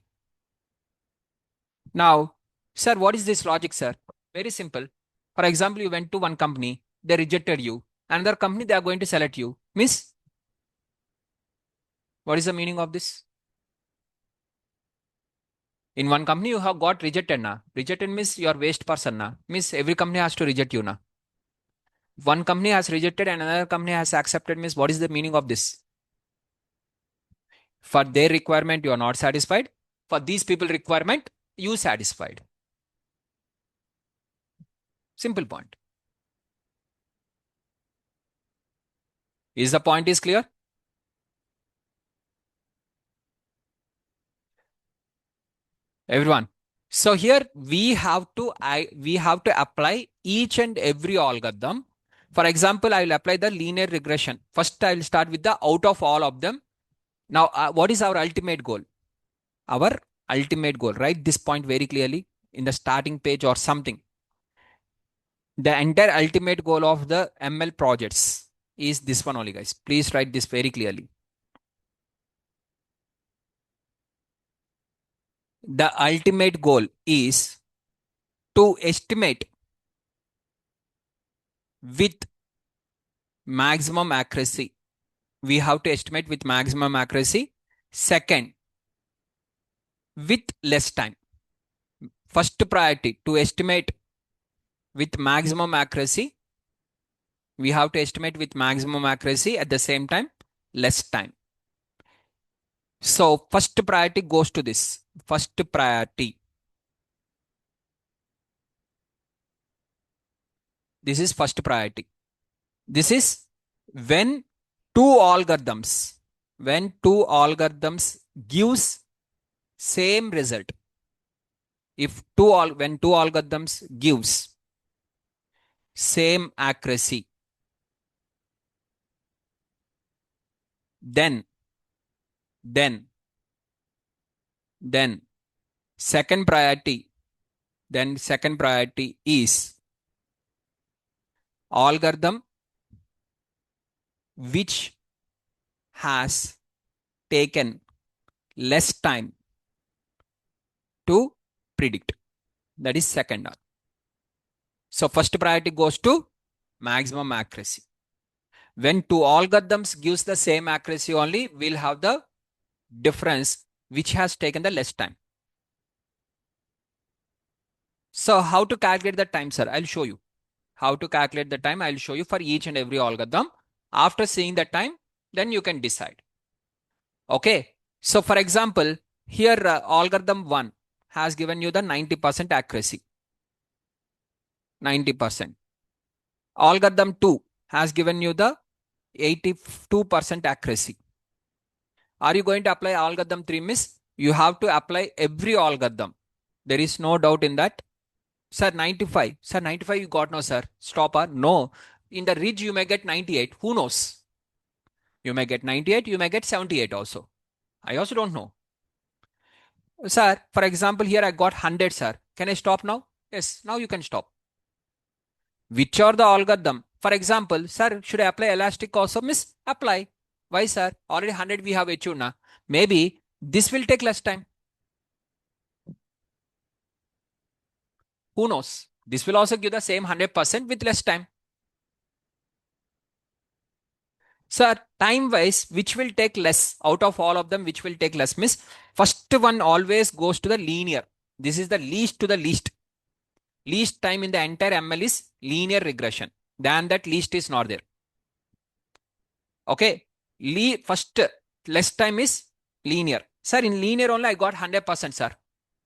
Now, sir, what is this logic, sir? Very simple. For example, you went to one company, they rejected you. Another company, they are going to select you. Miss, what is the meaning of this? In one company, you have got rejected na. Rejected means you are waste person na. Means every company has to reject you na. One company has rejected and another company has accepted means what is the meaning of this? For their requirement, you are not satisfied. For these people requirement, you satisfied. Simple point. Is the point is clear? Everyone. So here we have to apply each and every algorithm. For example, I will apply the linear regression. First, I will start with the out of all of them. Now, what is our ultimate goal? Our ultimate goal. Write this point very clearly in the starting page or something. The entire ultimate goal of the ML projects is this one only, guys. Please write this very clearly. The ultimate goal is to estimate with maximum accuracy. We have to estimate with maximum accuracy. Second, with less time. First priority to estimate with maximum accuracy. We have to estimate with maximum accuracy at the same time, less time. So first priority goes to this. First priority. This is first priority. This is when two algorithms gives same result. When two algorithms gives same accuracy, then second priority is algorithm which has taken less time to predict. That is second one. So first priority goes to maximum accuracy. When two algorithms gives the same accuracy only, we'll have the difference which has taken the less time. So how to calculate the time, sir? I'll show you. How to calculate the time, I'll show you for each and every algorithm. After seeing the time, then you can decide. Okay. So for example, here algorithm 1 has given you the 90% accuracy. 90%. Algorithm 2 has given you the 82% accuracy. Are you going to apply algorithm 3, miss? You have to apply every algorithm. There is no doubt in that. Sir, 95. Sir, 95 you got no, sir. Stopper. No. In the ridge, you may get 98. Who knows? You may get 98. You may get 78 also. I also don't know. Sir, for example, here I got 100, sir. Can I stop now? Yes. Now you can stop. Which are the algorithm? For example, sir, should I apply elastic also? Miss, apply. Why, sir? Already 100 we have achieved now. Maybe this will take less time. Who knows? This will also give the same 100% with less time. Sir, time wise, which will take less out of all of them, which will take less? Miss, first one always goes to the linear. This is the least to the least. Least time in the entire ML is linear regression. Than that, least is not there. Okay. First, less time is linear. Sir, in linear only I got 100%, sir.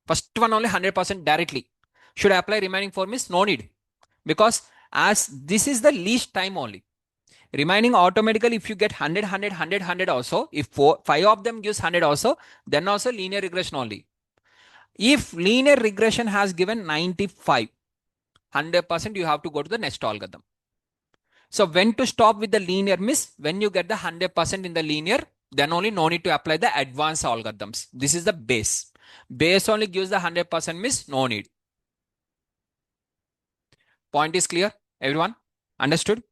First one only 100% directly. Should I apply remaining 4, miss? No need. Because as this is the least time only. Remaining automatically, if you get 100, 100, 100, 100 also, if 5 of them gives 100 also, then also linear regression only. If linear regression has given 95, 100%, you have to go to the next algorithm. So when to stop with the linear, miss? When you get the 100% in the linear, then only no need to apply the advanced algorithms. This is the base. Base only gives the 100%, miss? No need. Point is clear, everyone? Understood?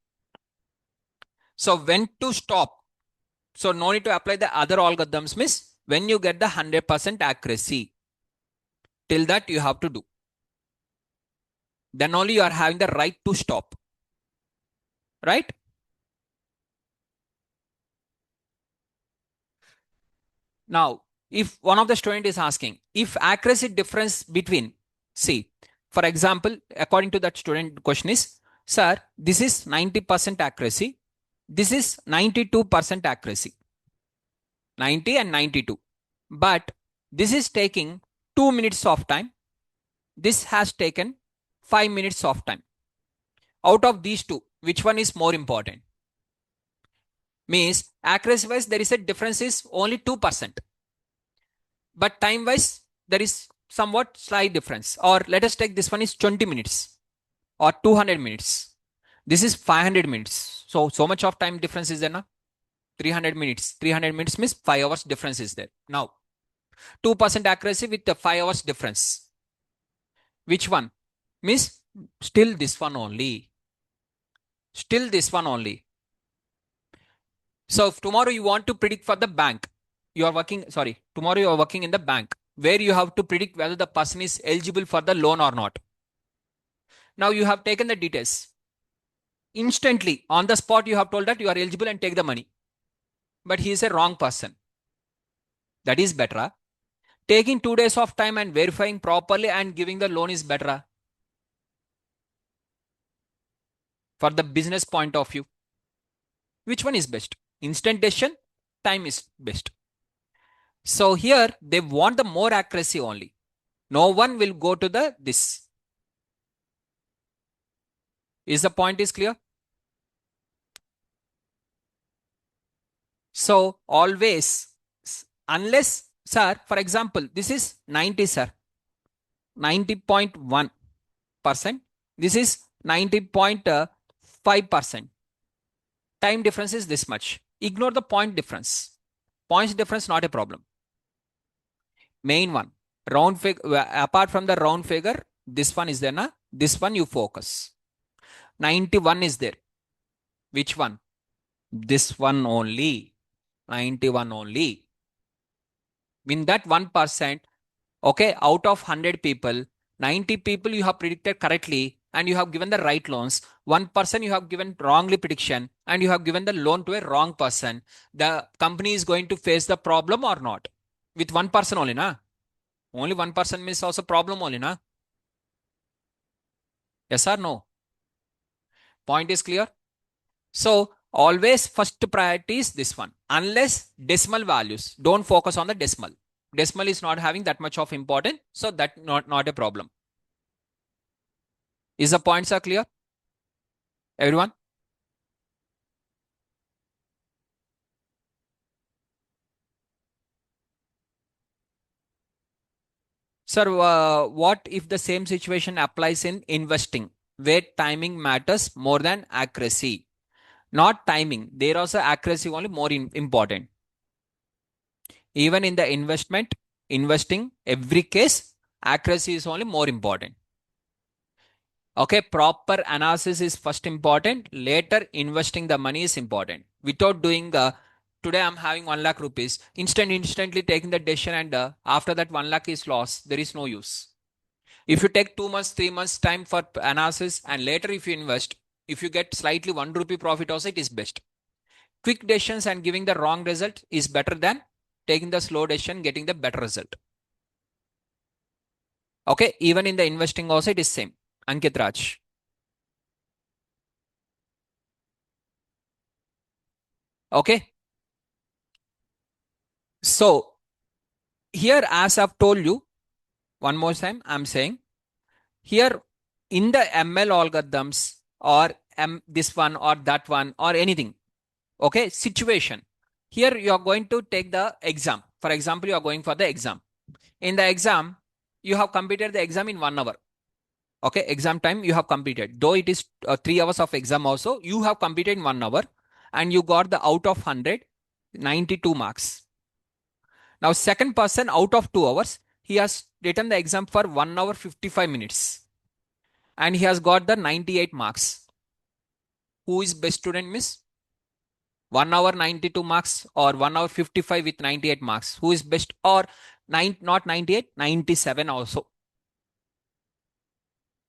So when to stop? So no need to apply the other algorithms, miss? When you get the 100% accuracy, till that you have to do. Then only you are having the right to stop. Right? Now, if one of the student is asking, if accuracy difference between, see, for example, according to that student question is, sir, this is 90% accuracy. This is 92% accuracy. 90 and 92. But this is taking 2 minutes of time. This has taken 5 minutes of time. Out of these two, which one is more important? Means accuracy wise, there is a difference is only 2%. But time wise, there is somewhat slight difference. Or let us take this one is 20 minutes or 200 minutes. This is 500 minutes. So much of time difference is there now. 300 minutes. 300 minutes means 5 hours difference is there. Now, 2% accuracy with the 5 hours difference. Which one? Means still this one only. Still this one only. So if tomorrow you want to predict for the bank, you are working, tomorrow you are working in the bank where you have to predict whether the person is eligible for the loan or not. Now you have taken the details. Instantly, on the spot, you have told that you are eligible and take the money. But he is a wrong person. That is better. Taking 2 days of time and verifying properly and giving the loan is better. For the business point of view. Which one is best? Instant decision, time is best. So here they want the more accuracy only. No one will go to the this. Is the point is clear? So always, unless, sir, for example, this is 90, sir. 90.1%. This is 90.5%. Time difference is this much. Ignore the point difference. Points difference not a problem. Main one. Round figure, apart from the round figure, this one is there, na? This one you focus. 91 is there. Which one? This one only. 91 only. In that 1%, okay, out of 100 people, 90 people you have predicted correctly and you have given the right loans. One person you have given wrongly prediction and you have given the loan to a wrong person. The company is going to face the problem or not? With one person only, na? Only one person means also problem only, na? Yes or no? Point is clear? So always first priority is this one. Unless decimal values, don't focus on the decimal. Decimal is not having that much of importance, so that not a problem. Is the points are clear, everyone? Sir, what if the same situation applies in investing, where timing matters more than accuracy? Not timing, there also accuracy only more important. Even in the investing, every case, accuracy is only more important. Okay, proper analysis is first important. Later, investing the money is important. Without doing, today I'm having 1 lakh rupees, instantly taking the decision, and after that 1 lakh is lost, there is no use. If you take 2 months, 3 months time for analysis, and later if you invest, if you get slightly 1 rupee profit also, it is best. Quick decisions and giving the wrong result is better than taking the slow decision, getting the better result. Okay, even in the investing also it is same. Ankit Raj. Okay, so here, as I've told you, one more time, I'm saying here in the ML algorithms or this one or that one or anything, okay, situation. Here you are going to take the exam. For example, you are going for the exam. In the exam, you have completed the exam in 1 hour. Okay, exam time you have completed. Though it is 3 hours of exam also, you have completed in 1 hour and you got the out of 100, 92 marks. Now, second person out of 2 hours, he has written the exam for 1 hour 55 minutes and he has got the 98 marks. Who is best student, miss? 1 hour 92 marks or 1 hour 55 with 98 marks? Who is best? Or not 98, 97 also.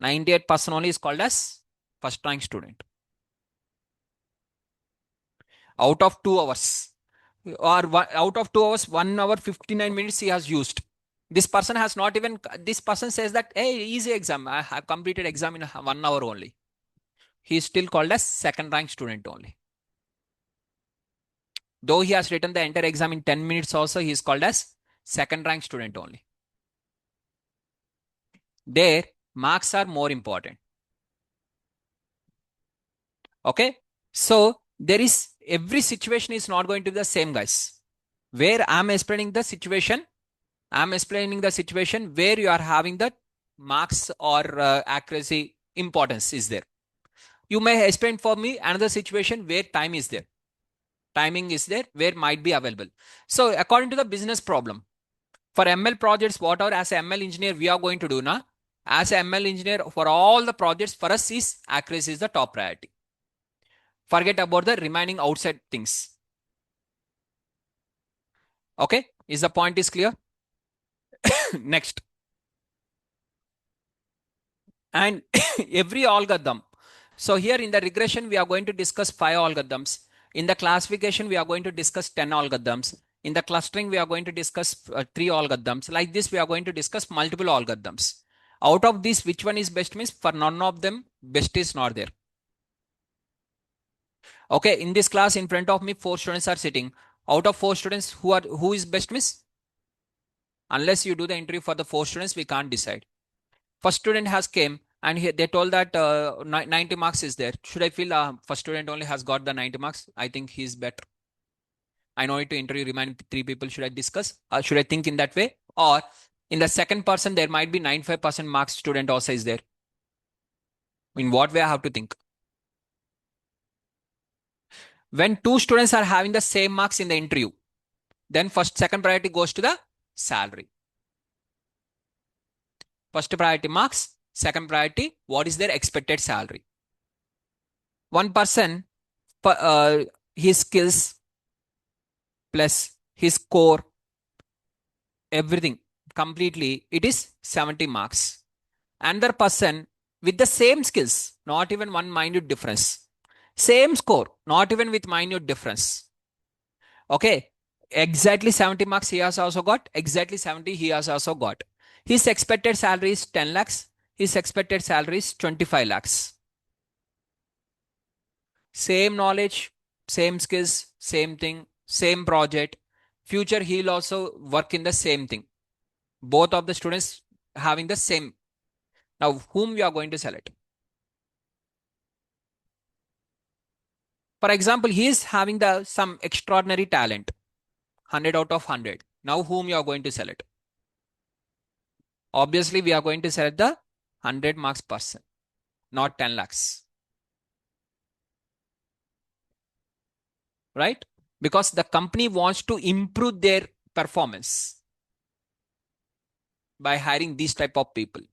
98% only is called as first rank student. Out of 2 hours or out of 2 hours, 1 hour 59 minutes he has used. This person has not even, this person says that, hey, easy exam. I have completed exam in 1 hour only. He is still called as second rank student only. Though he has written the entire exam in 10 minutes also, he is called as second rank student only. There, marks are more important. Okay. So there is, every situation is not going to be the same, guys. Where I'm explaining the situation, where you are having the marks or accuracy importance is there. You may explain for me another situation where time is there. Timing is there, where might be available. So according to the business problem, for ML projects, whatever as a ML engineer we are going to do now, as a ML engineer for all the projects, for us is accuracy is the top priority. Forget about the remaining outside things. Okay, is the point is clear? Next. And every algorithm. So here in the regression, we are going to discuss 5 algorithms. In the classification, we are going to discuss 10 algorithms. In the clustering, we are going to discuss 3 algorithms. Like this, we are going to discuss multiple algorithms. Out of this, which one is best means for none of them, best is not there. Okay, in this class, in front of me, 4 students are sitting. Out of 4 students, who is best miss? Unless you do the interview for the 4 students, we can't decide. First student has came and they told that 90 marks is there. Should I feel first student only has got the 90 marks? I think he's better. I know it to interview remaining 3 people. Should I discuss? Should I think in that way? Or in the second person, there might be 95% marks student also is there. In what way I have to think? When 2 students are having the same marks in the interview, then second priority goes to the salary. First priority marks, second priority, what is their expected salary? One person, his skills plus his score everything completely, it is 70 marks. Another person with the same skills, not even one minute difference, same score, not even with minute difference. Okay, exactly 70 marks he has also got, exactly 70 he has also got. His expected salary is 10 lakhs, his expected salary is 25 lakhs. Same knowledge, same skills, same thing, same project. Future he'll also work in the same thing. Both of the students having the same. Now, whom we are going to select? For example, he is having the some extraordinary talent, 100 out of 100. Now, whom you are going to select? Obviously, we are going to select the 100 marks person, not 10 lakhs, right? Because the company wants to improve their performance by hiring these type of people,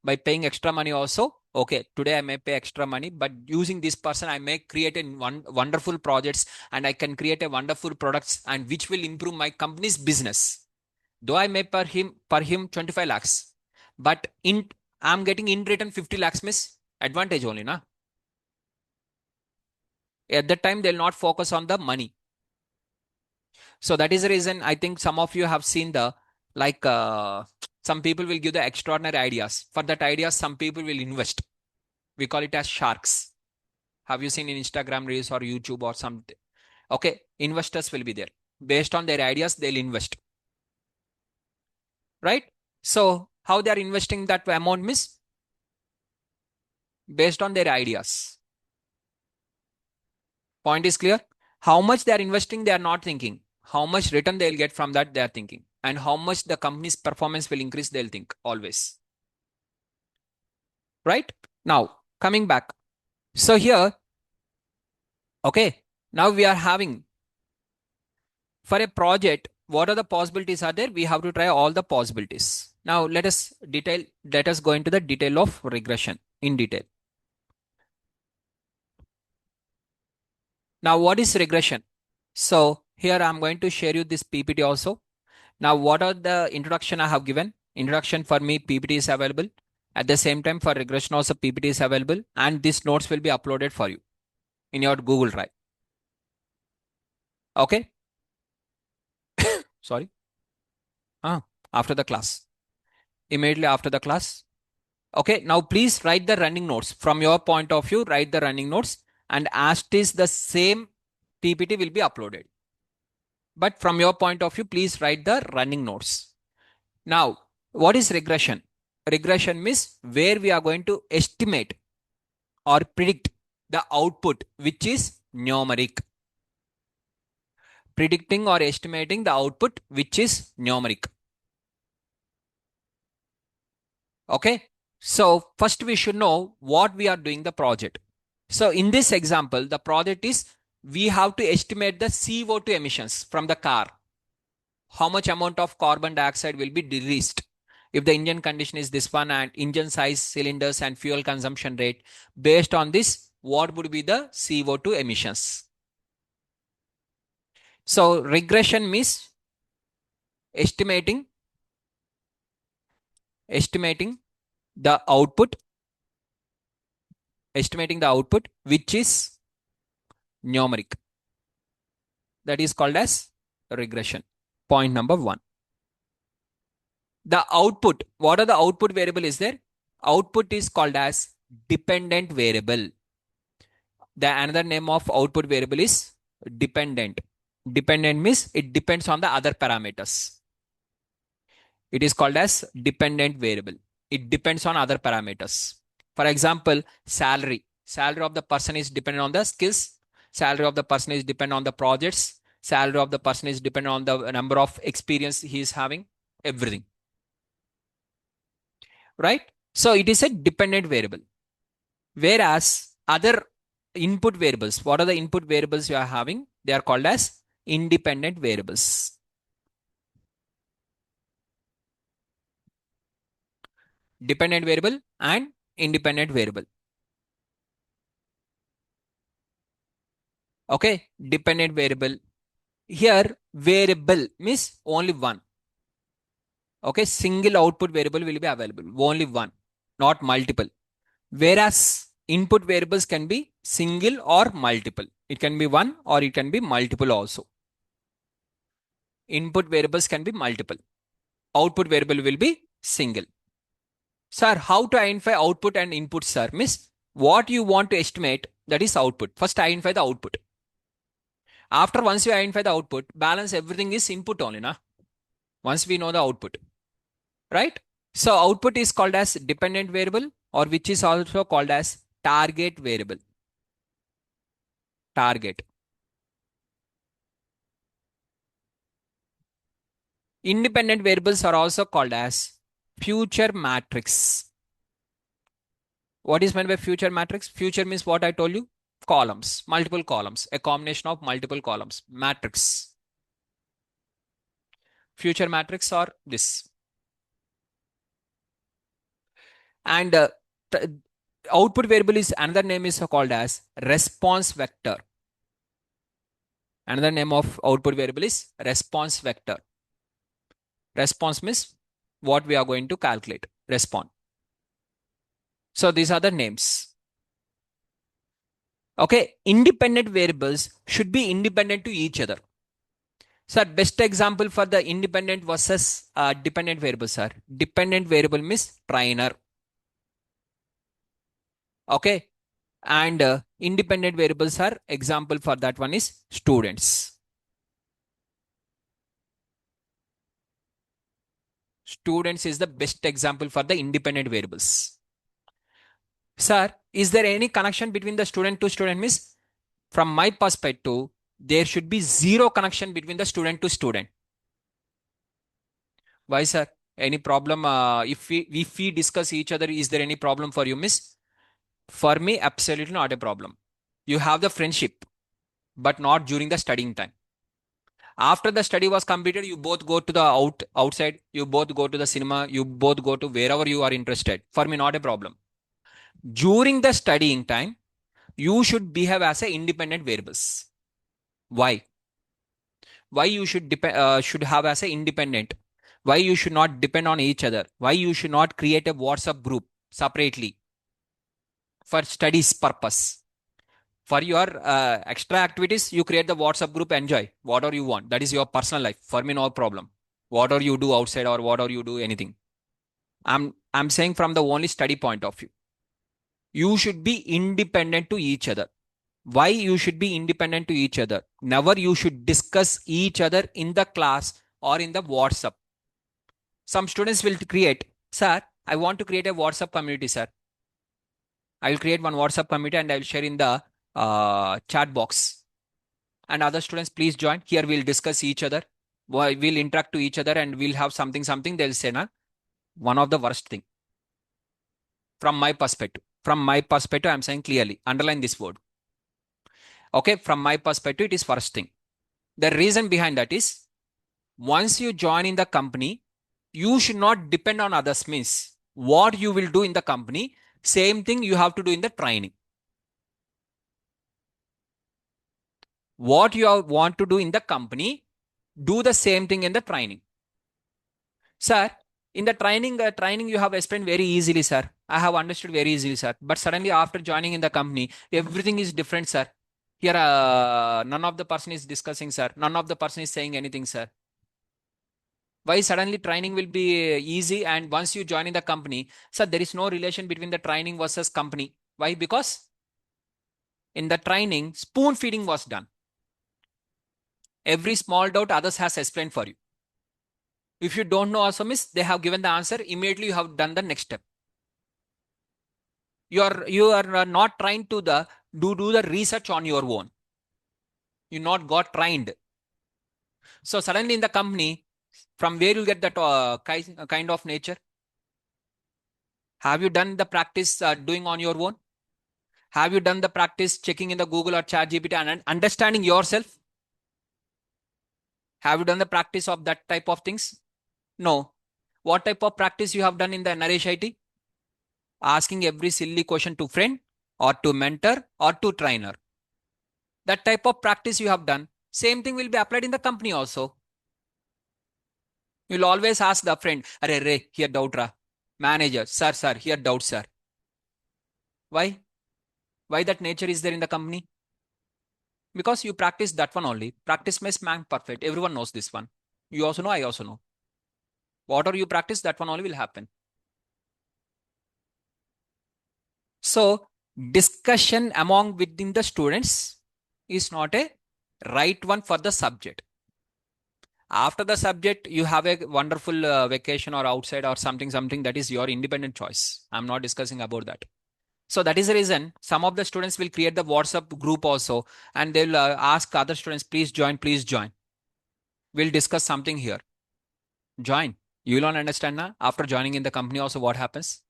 by paying extra money also. Okay, today I may pay extra money, but using this person I may create a wonderful projects, and I can create a wonderful products and which will improve my company's business. Though I may per him 25 lakhs, but in I'm getting in return 50 lakhs miss advantage only na. At that time they'll not focus on the money. So that is the reason I think some of you have seen the, like, some people will give the extraordinary ideas. For that ideas, some people will invest. We call it as sharks. Have you seen in Instagram reels or YouTube or something? Okay, investors will be there. Based on their ideas, they'll invest. Right? So how they are investing that amount, miss? Based on their ideas. Point is clear? How much they are investing, they are not thinking. How much return they'll get from that, they are thinking. And how much the company's performance will increase, they'll think always. Right? Now, coming back. So here, okay, now we are having, for a project, what are the possibilities are there? We have to try all the possibilities. Now let us go into the detail of regression in detail. Now, what is regression? So here I'm going to share you this PPT also. Now, what are the introduction I have given? Introduction for me, PPT is available. At the same time, for regression also PPT is available, and these notes will be uploaded for you in your Google Drive. Okay. Sorry. After the class. Immediately after the class. Okay. Now, please write the running notes. From your point of view, write the running notes, and as it is the same PPT will be uploaded. But from your point of view, please write the running notes. Now, what is regression? Regression means where we are going to estimate or predict the output which is numeric. Predicting or estimating the output which is numeric. Okay. So first we should know what we are doing the project. So in this example, the project is we have to estimate the CO2 emissions from the car. How much amount of carbon dioxide will be released if the engine condition is this one, and engine size, cylinders, and fuel consumption rate. Based on this, what would be the CO2 emissions? So regression means estimating the output, which is numeric. That is called as regression. Point number one. The output, what are the output variable is there? Output is called as dependent variable. The another name of output variable is dependent. Dependent means it depends on the other parameters. It is called as dependent variable. It depends on other parameters. For example, salary. Salary of the person is dependent on the skills. Salary of the person is dependent on the projects. Salary of the person is dependent on the number of experience he is having. Everything. Right? So it is a dependent variable. Whereas other input variables, what are the input variables you are having? They are called as independent variables. Dependent variable and independent variable. Okay, dependent variable. Here variable means only one. Okay, single output variable will be available, only one, not multiple. Whereas input variables can be single or multiple. It can be one or it can be multiple also. Input variables can be multiple. Output variable will be single. Sir, how to identify output and input, sir? Miss, what you want to estimate, that is output. First identify the output. After once you identify the output, balance everything is input only, na? Once we know the output, right? So output is called as dependent variable, or which is also called as target variable. Target. Independent variables are also called as future matrix. What is meant by future matrix? Future means what I told you? Columns, multiple columns, a combination of multiple columns. Matrix. Future matrix or this. And output variable is another name is called as response vector. Another name of output variable is response vector. Response means what we are going to calculate. Respond. So these are the names. Okay, independent variables should be independent to each other. Sir, best example for the independent versus dependent variable, sir. Dependent variable means trainer. Okay, and independent variables are example for that one is students. Students is the best example for the independent variables. Sir, is there any connection between the student to student? Means from my perspective, there should be zero connection between the student to student. Why, sir? Any problem? If we discuss each other, is there any problem for you, miss? For me, absolutely not a problem. You have the friendship, but not during the studying time. After the study was completed, you both go to the outside, you both go to the cinema, you both go to wherever you are interested. For me, not a problem. During the studying time, you should behave as a independent variables. Why? Why you should have as a independent? Why you should not depend on each other? Why you should not create a WhatsApp group separately for studies purpose? For your extra activities, you create the WhatsApp group, enjoy whatever you want. That is your personal life. For me, no problem. Whatever you do outside or whatever you do, anything. I'm saying from the only study point of view. You should be independent to each other. Why you should be independent to each other? Never you should discuss each other in the class or in the WhatsApp. Some students will create, sir, I want to create a WhatsApp community, sir. I will create one WhatsApp community and I will share in the chat box. And other students, please join. Here we'll discuss each other. We'll interact to each other and we'll have something. They'll say, na, one of the worst thing. From my perspective. From my perspective, I'm saying clearly. Underline this word. Okay, from my perspective, it is first thing. The reason behind that is, once you join in the company, you should not depend on others. Means what you will do in the company, same thing you have to do in the training. What you want to do in the company, do the same thing in the training. Sir, in the training you have explained very easily, sir. I have understood very easily, sir. But suddenly after joining in the company, everything is different, sir. Here, none of the person is discussing, sir. None of the person is saying anything, sir. Why suddenly training will be easy and once you join in the company, sir, there is no relation between the training versus company. Why? Because in the training, spoon feeding was done. Every small doubt others has explained for you. If you don't know also, miss, they have given the answer. Immediately you have done the next step. You are not trying to do the research on your own. You not got trained. So suddenly in the company, from where you get that kind of nature? Have you done the practice doing on your own? Have you done the practice checking in the Google or Chat GPT and understanding yourself? Have you done the practice of that type of things? No. What type of practice you have done in the Naresh IT? Asking every silly question to friend or to mentor or to trainer. That type of practice you have done. Same thing will be applied in the company also. You'll always ask the friend, "Arey, Ray, here doubt ra." Manager, sir, here doubt, sir. Why? Why that nature is there in the company? Because you practice that one only. Practice makes man perfect. Everyone knows this one. You also know, I also know. Whatever you practice, that one only will happen. So, discussion among within the students is not a right one for the subject. After the subject, you have a wonderful vacation or outside or something that is your independent choice. I'm not discussing about that. So that is the reason some of the students will create the WhatsApp group also, and they'll ask other students, please join, please join. We'll discuss something here. Join. You don't understand now? After joining in the company also what happens?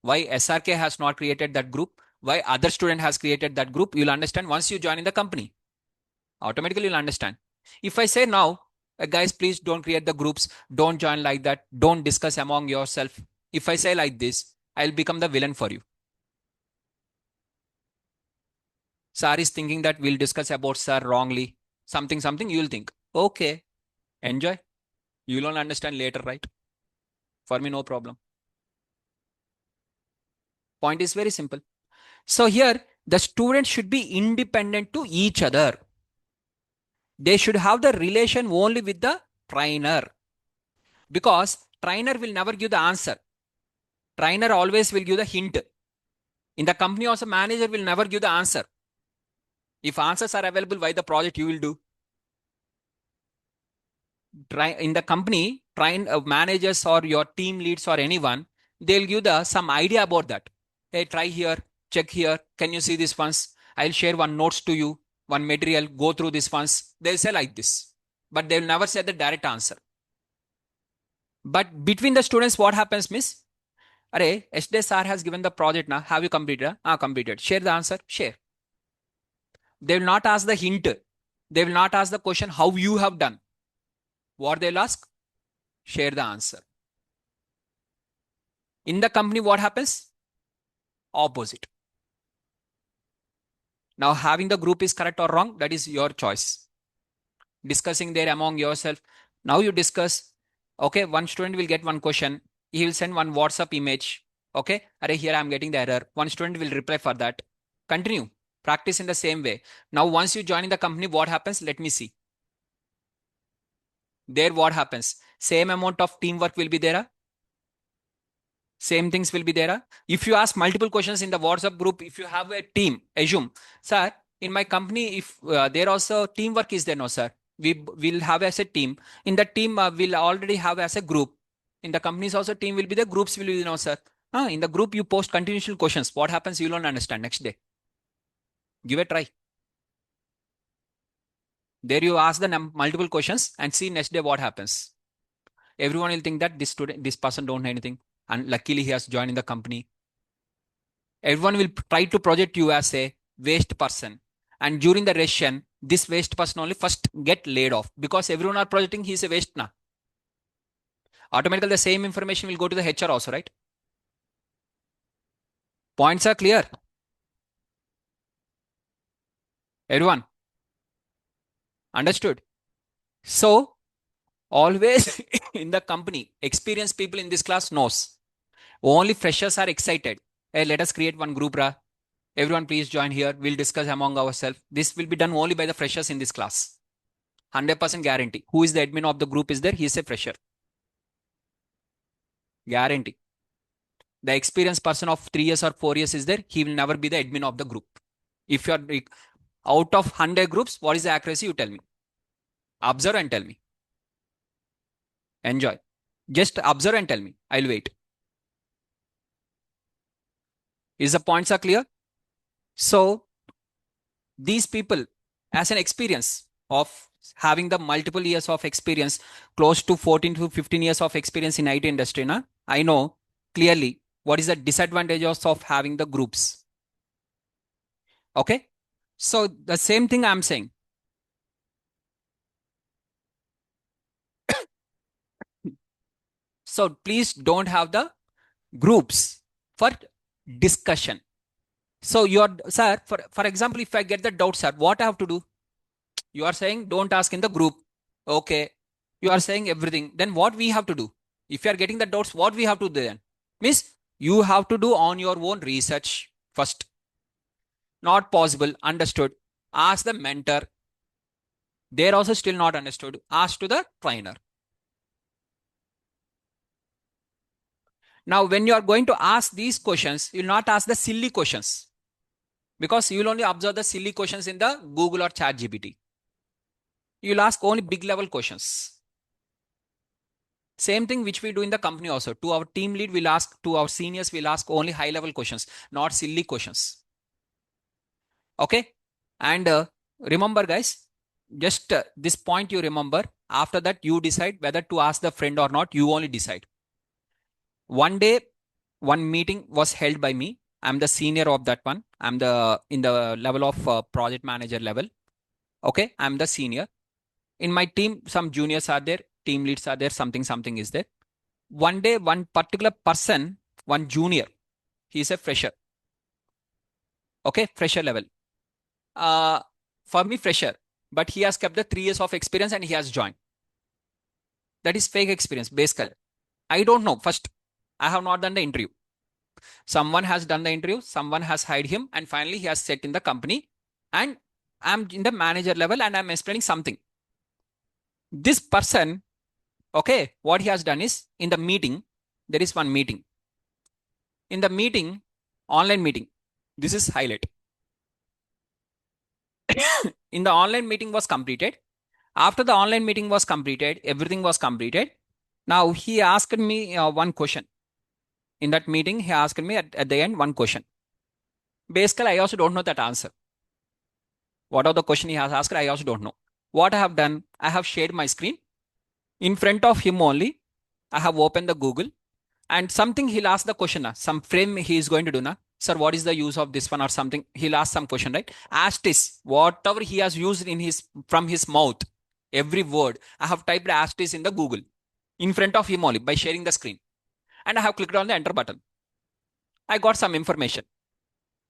Why SRK has not created that group? Why other student has created that group? You'll understand once you join in the company. Automatically you'll understand. If I say now, guys, please don't create the groups, don't join like that, don't discuss among yourself. If I say like this, I'll become the villain for you. Sir is thinking that we'll discuss about sir wrongly. Something, you'll think. Okay, enjoy. You will understand later, right? For me, no problem. Point is very simple. So here, the students should be independent to each other. They should have the relation only with the trainer. Because trainer will never give the answer. Trainer always will give the hint. In the company also, manager will never give the answer. If answers are available, why the project you will do? In the company, managers or your team leads or anyone, they'll give some idea about that. Hey, try here, check here. Can you see this once? I'll share one notes to you, one material, go through this once. They'll say like this, but they'll never say the direct answer. But between the students, what happens, miss? Array, SD sir has given the project now. Have you completed? Completed. Share the answer. Share. They will not ask the hint. They will not ask the question how you have done. What they'll ask? Share the answer. In the company, what happens? Opposite. Now, having the group is correct or wrong, that is your choice. Discussing there among yourself. Now you discuss. Okay, one student will get one question. He will send one WhatsApp image. Okay, here I'm getting the error. One student will reply for that. Continue. Practice in the same way. Now, once you join in the company, what happens? Let me see. There, what happens? Same amount of teamwork will be there. Same things will be there. If you ask multiple questions in the WhatsApp group, if you have a team, assume, sir, in my company, if there also teamwork is there, no, sir. We will have as a team. In the team, we'll already have as a group. In the companies also, team will be the groups will be, no, sir. In the group, you post continuous questions. What happens? You don't understand next day. Give a try. There you ask the multiple questions and see next day what happens. Everyone will think that this person don't know anything. And luckily he has joined in the company. Everyone will try to project you as a waste person. And during the recession, this waste person only first get laid off because everyone are projecting he is a waste now. Automatically the same information will go to the HR also, right? Points are clear. Everyone understood? So always in the company, experienced people in this class knows. Only freshers are excited. Hey, let us create one group, ra. Everyone please join here. We'll discuss among ourselves. This will be done only by the freshers in this class. 100% guarantee. Who is the admin of the group is there? He is a fresher. Guarantee. The experienced person of 3 years or 4 years is there. He will never be the admin of the group. If you are out of 100 groups, what is the accuracy? You tell me. Observe and tell me. Enjoy. Just observe and tell me. I'll wait. Is the points are clear? So these people, as an experience of having the multiple years of experience, close to 14 to 15 years of experience in IT industry, na, I know clearly what is the disadvantages of having the groups. Okay. So the same thing I'm saying. So please don't have the groups for discussion. So sir, for example, if I get the doubt, sir, what I have to do? You are saying don't ask in the group. Okay. You are saying everything. Then what we have to do? If you are getting the doubts, what we have to do then? Means you have to do on your own research first. Not possible. Understood. Ask the mentor. They're also still not understood. Ask to the trainer. Now, when you are going to ask these questions, you'll not ask the silly questions because you will only observe the silly questions in the Google or Chat GPT. You'll ask only big level questions. Same thing which we do in the company also. To our team lead, we'll ask, to our seniors, we'll ask only high level questions, not silly questions. Okay. And remember, guys, just this point you remember. After that, you decide whether to ask the friend or not. You only decide. One day, one meeting was held by me. I'm the senior of that one. I'm the in the level of project manager level. Okay. I'm the senior. In my team, some juniors are there, team leads are there, something is there. One day, one particular person, one junior, he's a fresher. Okay, fresher level. Uh, for me, fresher, but he has kept the 3 years of experience and he has joined. That is fake experience, basically. I don't know. First, I have not done the interview. Someone has done the interview, someone has hired him, and finally he has set in the company. And I'm in the manager level and I'm explaining something. This person, okay, what he has done is in the meeting, there is one meeting. In the meeting, online meeting, this is highlight. In the online meeting was completed. After the online meeting was completed, everything was completed. Now he asked me one question. In that meeting, he asked me at the end one question. Basically, I also don't know that answer. What are the question he has asked? I also don't know. What I have done, I have shared my screen. In front of him only, I have opened the Google and something he'll ask the question. Some frame he is going to do now. Sir, what is the use of this one or something? He'll ask some question, right? Asterisk, whatever he has used in his from his mouth, every word, I have typed asterisk in the Google in front of him only by sharing the screen. And I have clicked on the enter button. I got some information.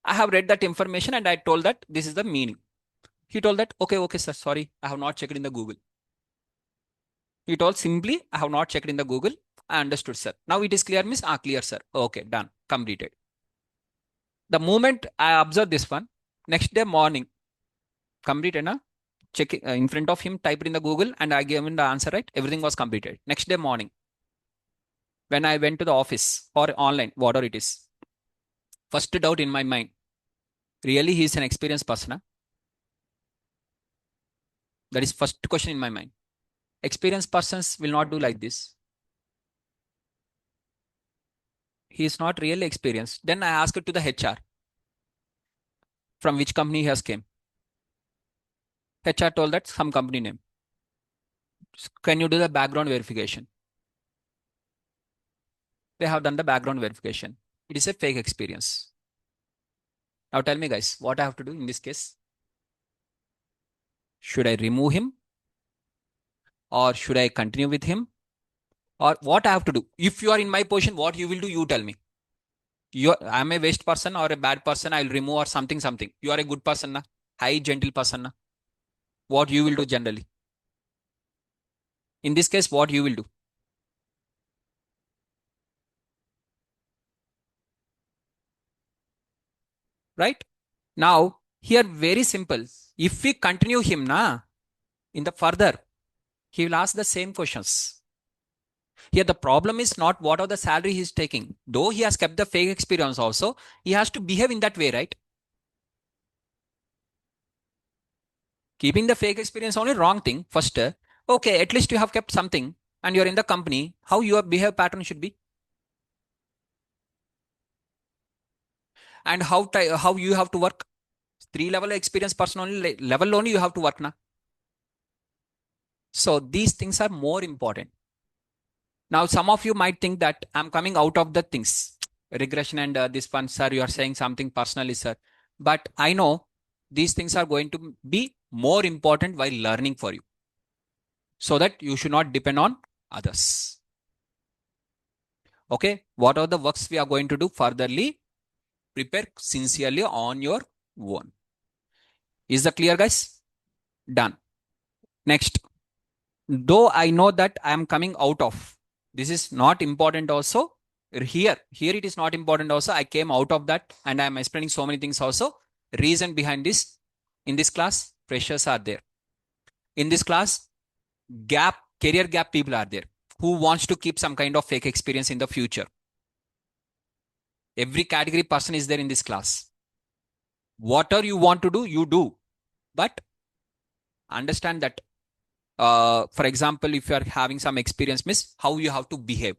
I have read that information and I told that this is the meaning. He told that, okay, sir, sorry, I have not checked in the Google. He told simply, I have not checked in the Google. I understood, sir. Now it is clear, miss. Clear, sir. Okay, done. Completed. The moment I observed this one, next day morning, completed, na? Check in front of him, typed in the Google, and I gave him the answer, right? Everything was completed. Next day morning, when I went to the office or online, whatever it is, first doubt in my mind, really he is an experienced person. Huh? That is first question in my mind. Experienced persons will not do like this. He is not really experienced. Then I asked it to the HR from which company he has came. HR told that some company name. Can you do the background verification? They have done the background verification. It is a fake experience. Now tell me, guys, what I have to do in this case? Should I remove him? Or should I continue with him? Or what I have to do? If you are in my position, what you will do, you tell me. I'm a waste person or a bad person, I'll remove or something. You are a good person, na? High, gentle person. Na? What you will do generally? In this case, what you will do? Right? Now, here very simple. If we continue him, na, in the further, he will ask the same questions. Here, the problem is not what are the salary he is taking. Though he has kept the fake experience also, he has to behave in that way, right? Keeping the fake experience only wrong thing. First, okay, at least you have kept something and you're in the company. How your behave pattern should be and how you have to work. 3 level experience person only level only you have to work now. So these things are more important. Now, some of you might think that I'm coming out of the things, regression and this one, sir, you are saying something personally, sir. But I know these things are going to be more important while learning for you so that you should not depend on others. Okay. What are the works we are going to do furtherly? Prepare sincerely on your own. Is that clear, guys? Done. Next, though I know that I am coming out of, this is not important also. Here it is not important also. I came out of that and I am explaining so many things also. Reason behind this, in this class, freshers are there. In this class, career gap people are there who wants to keep some kind of fake experience in the future. Every category person is there in this class. Whatever you want to do, you do. But understand that, for example, if you are having some experience, miss, how you have to behave.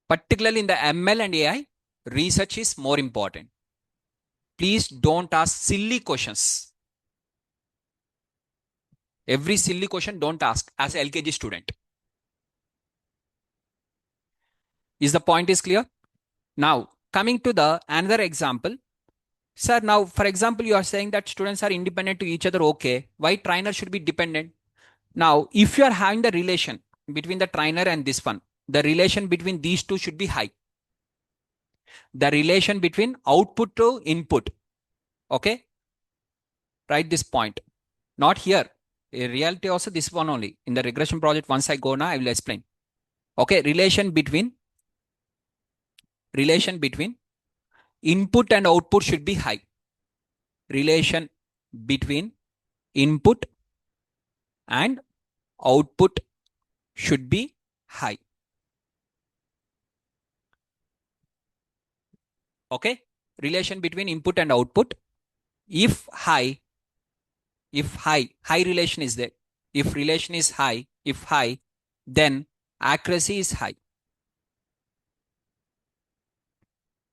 Particularly in the ML and AI, research is more important. Please don't ask silly questions. Every silly question don't ask as a LKG student. Is the point is clear? Now, coming to the another example. Sir, now, for example, you are saying that students are independent to each other. Okay. Why trainer should be dependent? Now, if you are having the relation between the trainer and this one, the relation between these two should be high. The relation between output to input. Okay. Write this point. Not here. In reality also this one only. In the regression project, once I go now, I will explain. Okay. Relation between input and output should be high. Relation between input and output should be high. Okay. Relation between input and output. If high relation is there. If relation is high, then accuracy is high.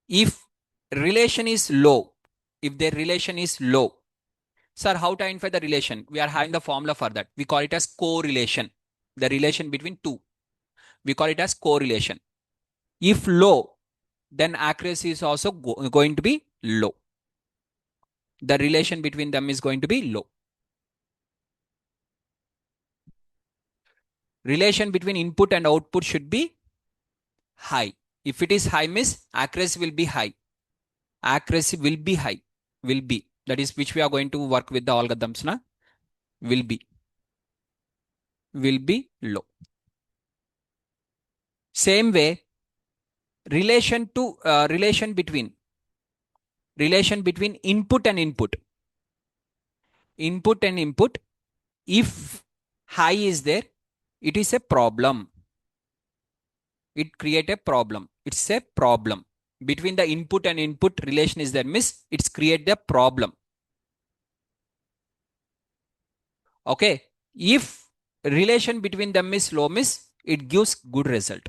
If relation is low, if the relation is low, sir, how to identify the relation? We are having the formula for that. We call it as correlation. The relation between two. We call it as correlation. If low, then accuracy is also going to be low. The relation between them is going to be low. Relation between input and output should be high. If it is high, means accuracy will be high. Accuracy will be high. Will be. That is which we are going to work with the algorithms. Na? Will be low. Same way, relation between input and input. Input and input. If high is there, it is a problem. It create a problem. It's a problem. Between the input and input relation is there, miss, it's create a problem. Okay. If relation between them is low, miss, it gives good result.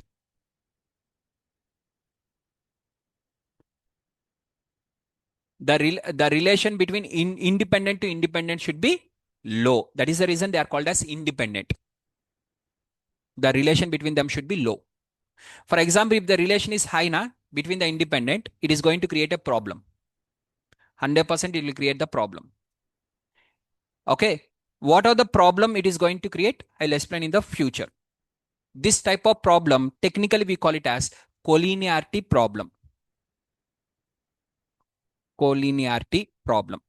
The relation between independent to independent should be low. That is the reason they are called as independent. The relation between them should be low. For example, if the relation is high between the independent, it is going to create a problem. 100% it will create the problem. Okay. What are the problem it is going to create? I'll explain in the future. This type of problem, technically we call it as collinearity problem. Collinearity problem.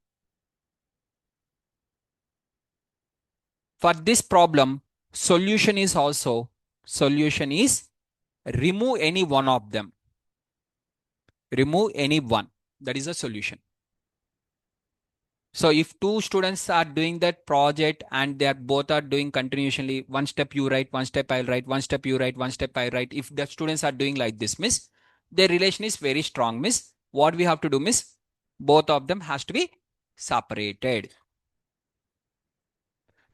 For this problem, solution is remove any one of them. Remove any one. That is a solution. So if two students are doing that project and they are both are doing continuously, one step you write, one step I'll write, one step you write, one step I write. If the students are doing like this, miss, their relation is very strong, miss. What we have to do, miss, both of them has to be separated.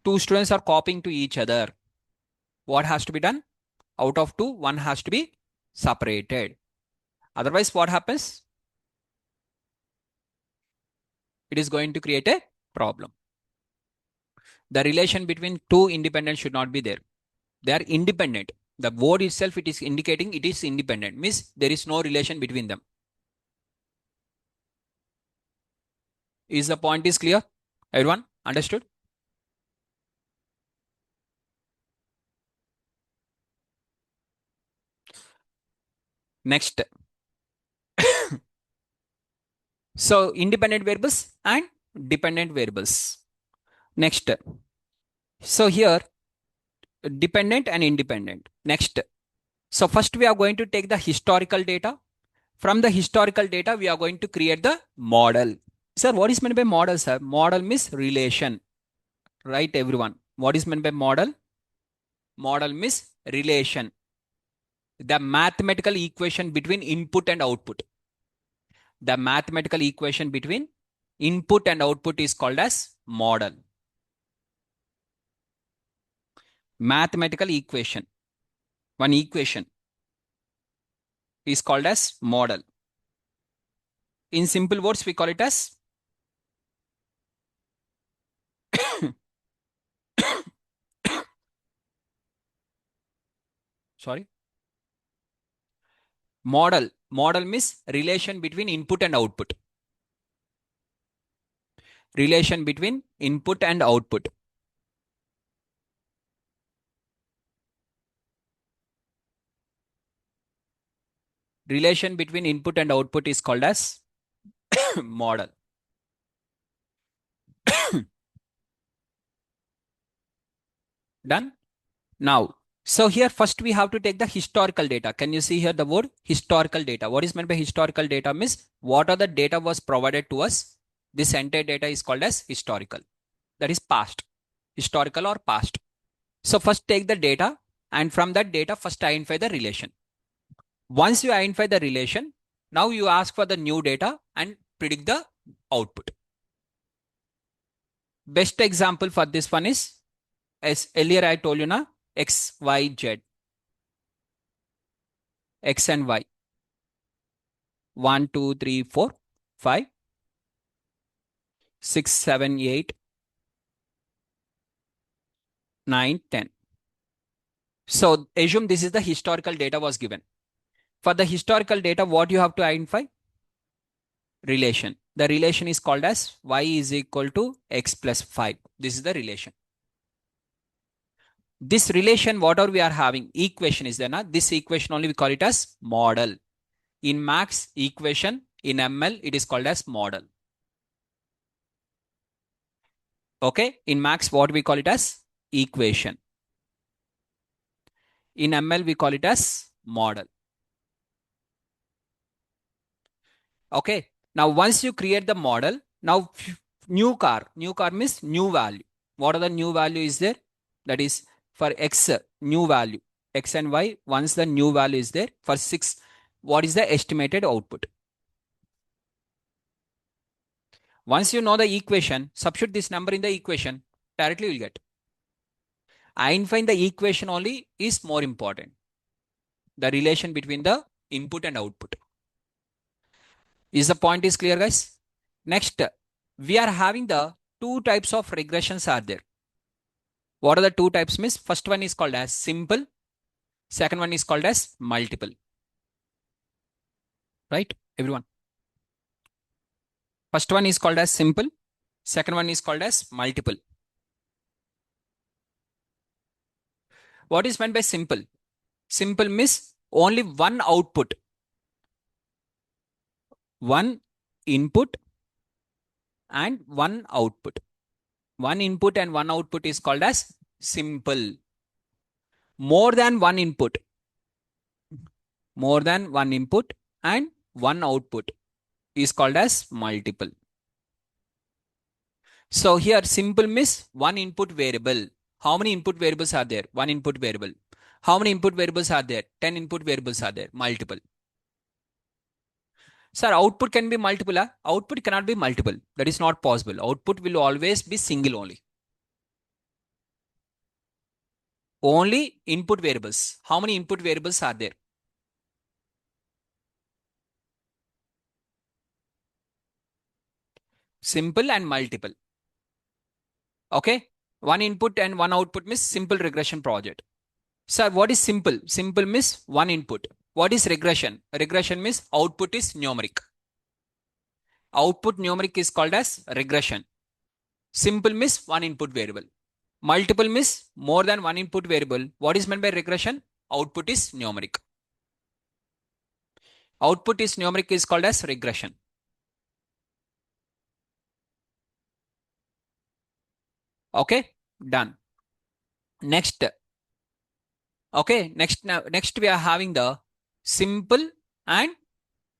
Two students are copying to each other. What has to be done? Out of two, one has to be separated. Otherwise, what happens? It is going to create a problem. The relation between two independent should not be there. They are independent. The word itself, it is indicating it is independent. Means there is no relation between them. Is the point is clear? Everyone understood? Next. So independent variables and dependent variables. Next. So here, dependent and independent. Next. So first we are going to take the historical data. From the historical data, we are going to create the model. Sir, what is meant by model, sir? Model means relation. Right, everyone? What is meant by model? Model means relation. The mathematical equation between input and output. The mathematical equation between input and output is called as model. Mathematical equation. One equation is called as model. In simple words, we call it as sorry, model. Model means relation between input and output. Relation between input and output. Relation between input and output is called as model. Done? Now, so here first we have to take the historical data. Can you see here the word historical data? What is meant by historical data means what are the data was provided to us? This entire data is called as historical. That is past. Historical or past. So first take the data and from that data first identify the relation. Once you identify the relation, now you ask for the new data and predict the output. Best example for this one is, as earlier I told you na, X, Y, Z. X and Y. 1, 2, 3, 4, 5, 6, 7, 8, 9, 10. So assume this is the historical data was given. For the historical data, what you have to identify? Relation. The relation is called as y is equal to x plus 5. This is the relation. This relation, whatever we are having, equation is there. Na? This equation only we call it as model. In Max equation, in ML, it is called as model. Okay. In Max, what we call it as equation. In ML, we call it as model. Okay. Now, once you create the model, now new car means new value. What are the new value is there? That is for X, new value, X and Y. Once the new value is there for 6, what is the estimated output? Once you know the equation, substitute this number in the equation, directly you will get. Identifying the equation only is more important. The relation between the input and output. Is the point is clear, guys? Next, we are having the two types of regressions are there. What are the two types? Means first one is called as simple. Second one is called as multiple. Right, everyone? First one is called as simple. Second one is called as multiple. What is meant by simple? Simple means only one output. One input and one output. One input and one output is called as simple. More than one input. More than one input and one output is called as multiple. So here simple means one input variable. How many input variables are there? One input variable. How many input variables are there? 10 input variables are there. Multiple. Sir, output can be multiple. Huh? Output cannot be multiple. That is not possible. Output will always be single only. Only input variables. How many input variables are there? Simple and multiple. Okay. One input and one output means simple regression project. Sir, what is simple? Simple means one input. What is regression? Regression means output is numeric. Output numeric is called as regression. Simple means one input variable. Multiple means more than one input variable. What is meant by regression? Output is numeric. Output is numeric is called as regression. Okay, done. Next, okay, next we are having the simple and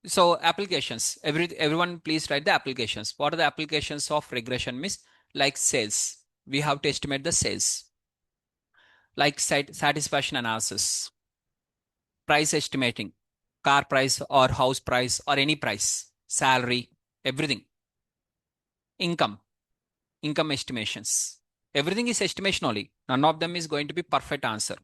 so applications. Everyone please write the applications. What are the applications of regression? Means like sales. We have to estimate the sales. Like satisfaction analysis, price estimating, car price or house price or any price, salary, everything, income, income estimations. Everything is estimation only. None of them is going to be perfect answer.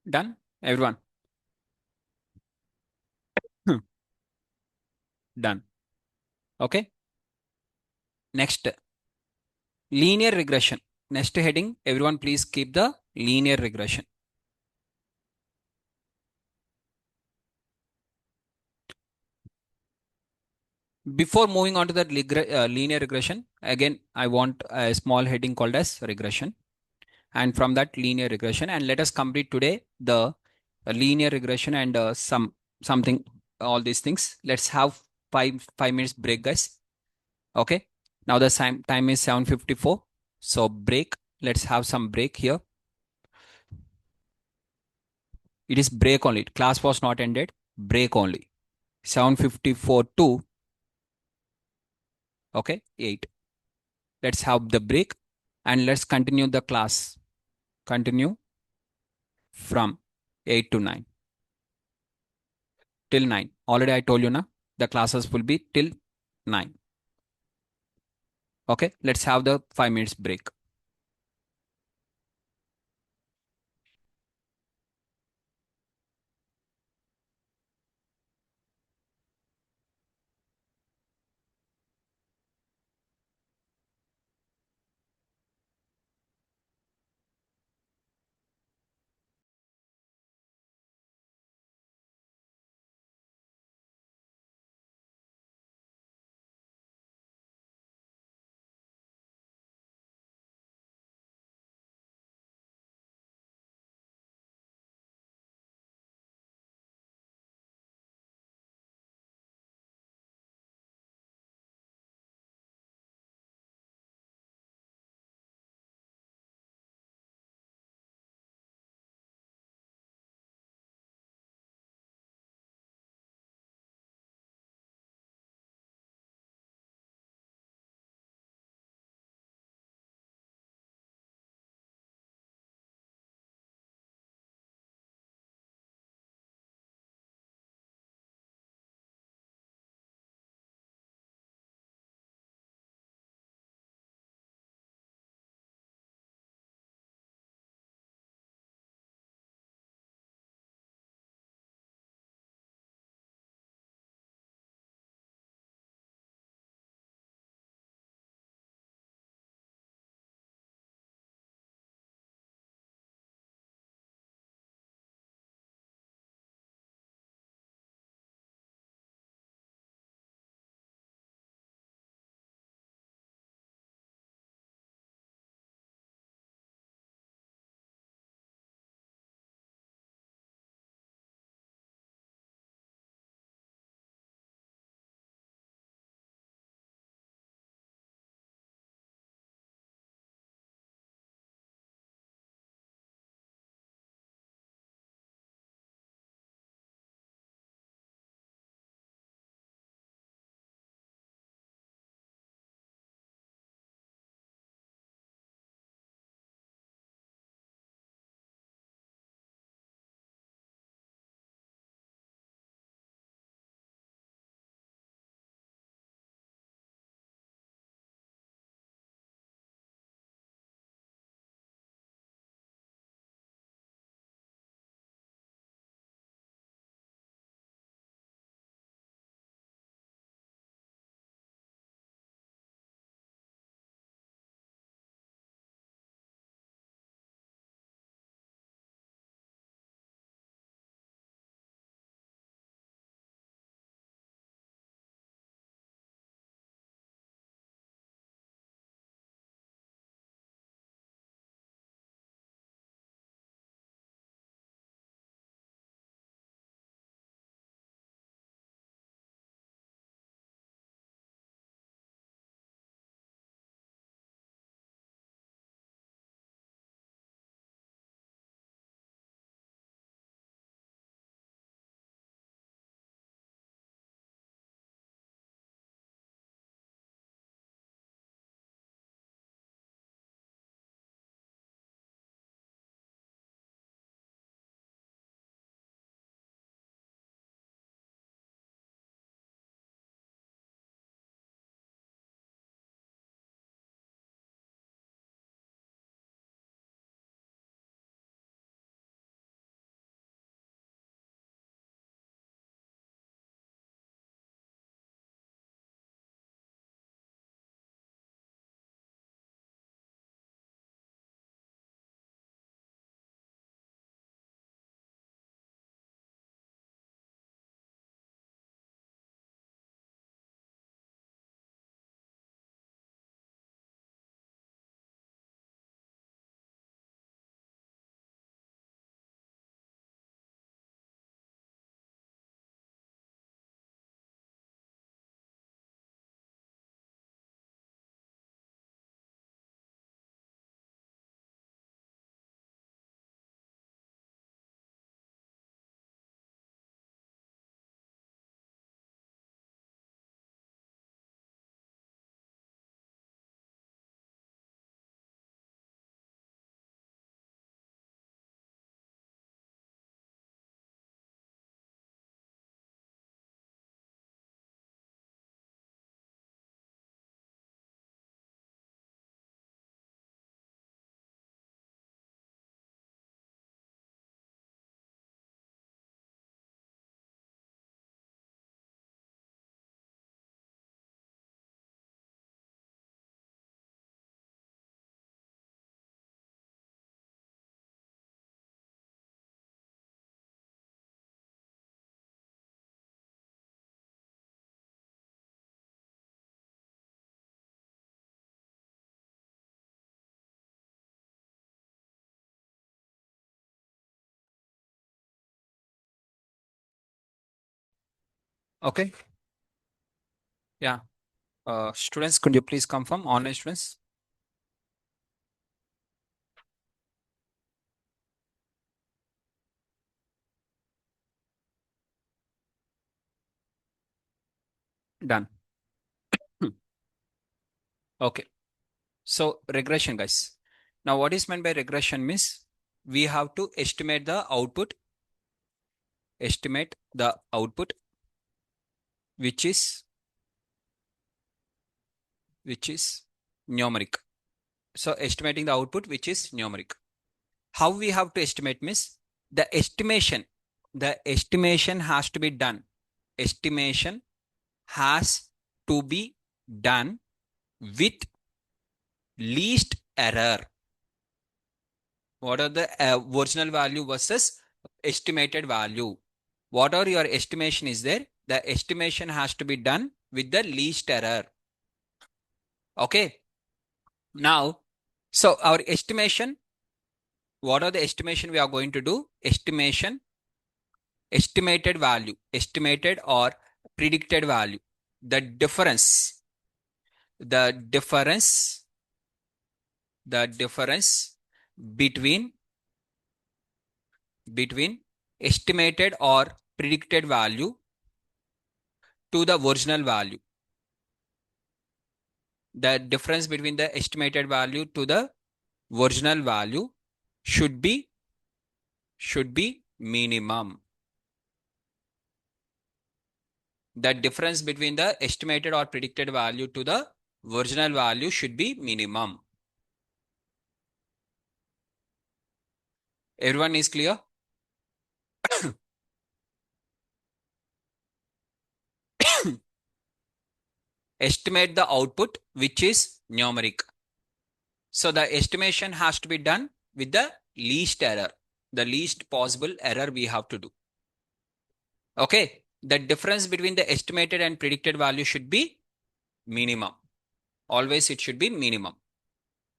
Done, everyone. Done. Okay. Next, linear regression. Next heading, everyone please keep the linear regression. Before moving on to the linear regression, again, I want a small heading called as regression. And from that linear regression, and let us complete today the linear regression and something, all these things. Let's have 5 minutes break, guys. Okay. Now the time is 7:54. So break. Let's have some break here. It is break only. Class was not ended. Break only. 7:54 to okay 8. Let's have the break and let's continue the class. Continue from 8 to 9 till 9. Already I told you now the classes will be till 9. Okay, let's have the 5 minutes break. Okay. Yeah. Students, could you please confirm? Online students? Done. Hmm. Okay. So regression, guys. Now, what is meant by regression means we have to estimate the output, which is numeric. So estimating the output, which is numeric. How we have to estimate means the estimation has to be done. Estimation has to be done with least error. What are the original value versus estimated value? Whatever your estimation is there, the estimation has to be done with the least error. Okay. Now, so our estimation, what are the estimation we are going to do? Estimation, estimated value, estimated or predicted value. The difference, the difference, the difference between estimated or predicted value to the original value. The difference between the estimated value to the original value should be minimum. The difference between the estimated or predicted value to the original value should be minimum. Everyone is clear? Estimate the output, which is numeric. So the estimation has to be done with the least error, the least possible error we have to do. Okay. The difference between the estimated and predicted value should be minimum. Always it should be minimum.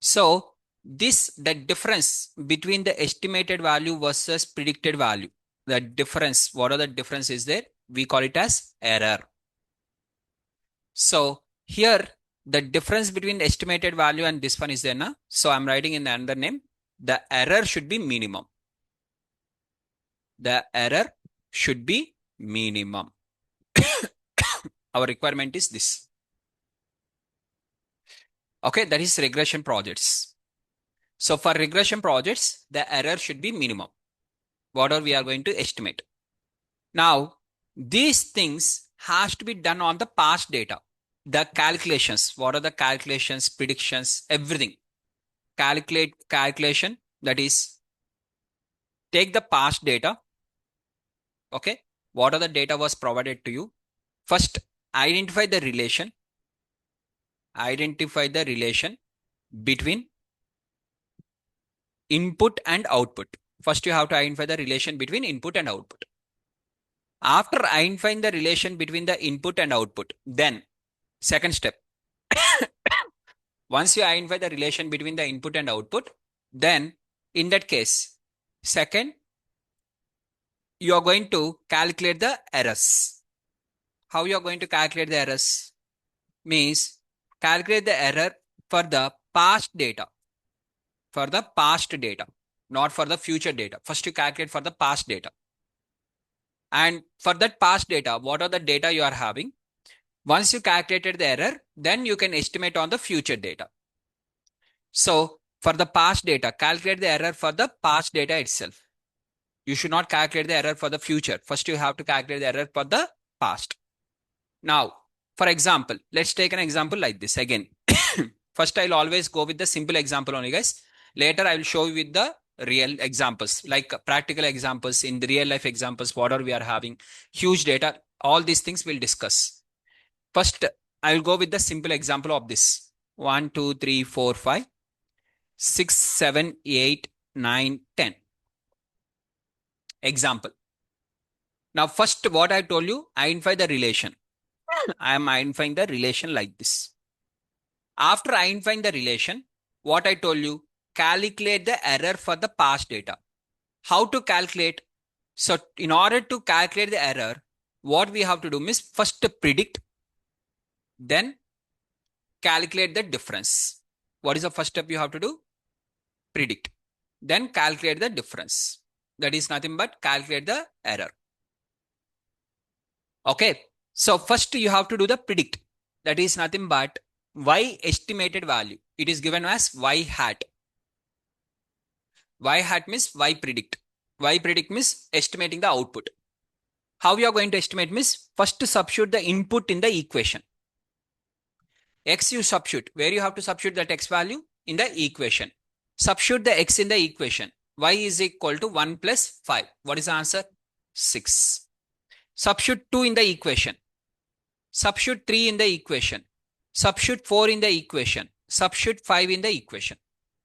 So the difference between the estimated value versus predicted value, the difference, what are the difference is there? We call it as error. So here the difference between the estimated value and this one is there now. So I'm writing in another name. The error should be minimum. The error should be minimum. Our requirement is this. Okay, that is regression projects. So for regression projects, the error should be minimum. Whatever we are going to estimate. Now, these things has to be done on the past data. The calculations, what are the calculations, predictions, everything. Calculation, that is, take the past data. Okay. What are the data was provided to you? First, identify the relation. Identify the relation between input and output. First, you have to identify the relation between input and output. After identifying the relation between the input and output, then second step, once you identify the relation between the input and output, then in that case, second, you are going to calculate the errors. How you are going to calculate the errors? Means calculate the error for the past data. For the past data, not for the future data. First you calculate for the past data. And for that past data, what are the data you are having? Once you calculated the error, then you can estimate on the future data. So for the past data, calculate the error for the past data itself. You should not calculate the error for the future. First, you have to calculate the error for the past. Now, for example, let's take an example like this again. First, I'll always go with the simple example only, guys. Later, I will show you with the real examples, like practical examples in the real life examples, whatever we are having, huge data, all these things we'll discuss. First, I will go with the simple example of this. 1, 2, 3, 4, 5, 6, 7, 8, 9, 10. Example. Now, first, what I told you, identify the relation. I am identifying the relation like this. After identifying the relation, what I told you, calculate the error for the past data. How to calculate? So, in order to calculate the error, what we have to do is first predict, then calculate the difference. What is the first step you have to do? Predict. Then calculate the difference. That is nothing but calculate the error. Okay. So first you have to do the predict. That is nothing but y estimated value. It is given as y hat. Y hat means y predict. Y predict means estimating the output. How we are going to estimate means first to substitute the input in the equation. X you substitute. Where you have to substitute that x value? In the equation. Substitute the x in the equation. Y is equal to 1 plus 5. What is the answer? 6. Substitute 2 in the equation. Substitute 3 in the equation. Substitute 4 in the equation. Substitute 5 in the equation.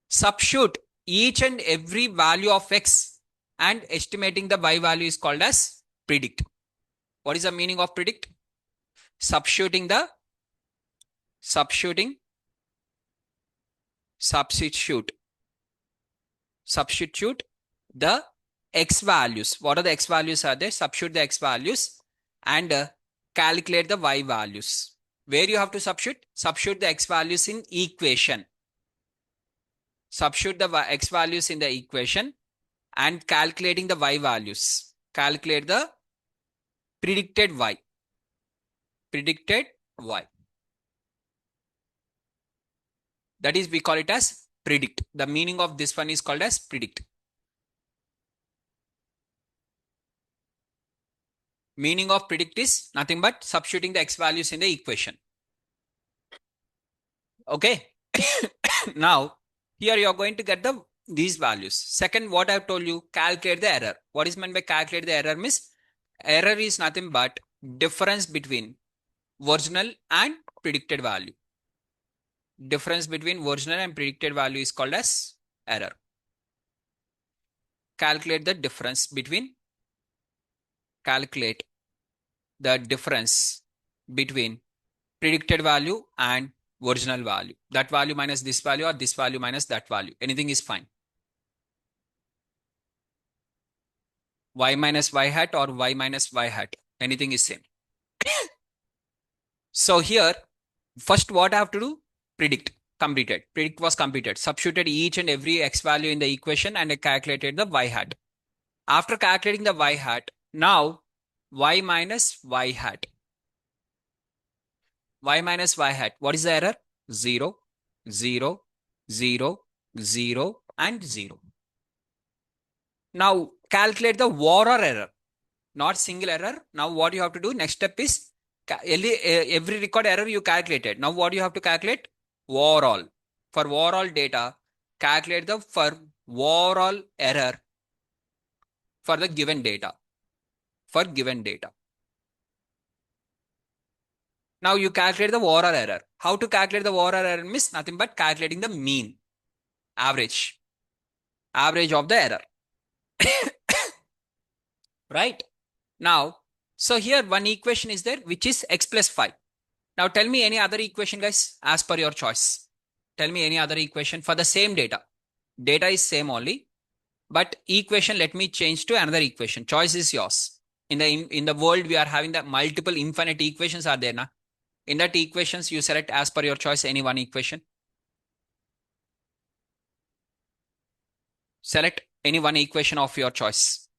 Substitute each and every value of x and estimating the y value is called as predict. What is the meaning of predict? Substitute the x values. What are the x values are there? Substitute the x values and calculate the y values. Where you have to substitute the x values in equation. Substitute the x values in the equation and calculating the y values. Calculate the predicted y. That is, we call it as predict. The meaning of this one is called as predict. Meaning of predict is nothing but substituting the x values in the equation. Okay. Now, here you are going to get these values. Second, what I have told you, calculate the error. What is meant by calculate the error means error is nothing but difference between original and predicted value. Difference between original and predicted value is called as error. Calculate the difference between predicted value and original value. That value minus this value or this value minus that value. Anything is fine. Y minus y hat or y minus y hat. Anything is same. So here, first what I have to do? Predict. Completed. Predict was completed. Substituted each and every x value in the equation and I calculated the y hat. After calculating the y hat, now y minus y hat. Y minus y hat. What is the error? 0, 0, 0, 0 and 0. Now calculate the overall error. Not single error. Now what you have to do? Next step is every record error you calculated. Now what you have to calculate? Overall. For overall data, calculate the overall error for the given data. Now you calculate the overall error. How to calculate the overall error means nothing but calculating the mean, average of the error. Right? Now, so here one equation is there which is x plus 5. Now tell me any other equation, guys, as per your choice. Tell me any other equation for the same data. Data is same only, but equation let me change to another equation. Choice is yours. In the world we are having the multiple infinite equations are there, na? In that equations you select as per your choice any one equation. Select any one equation of your choice.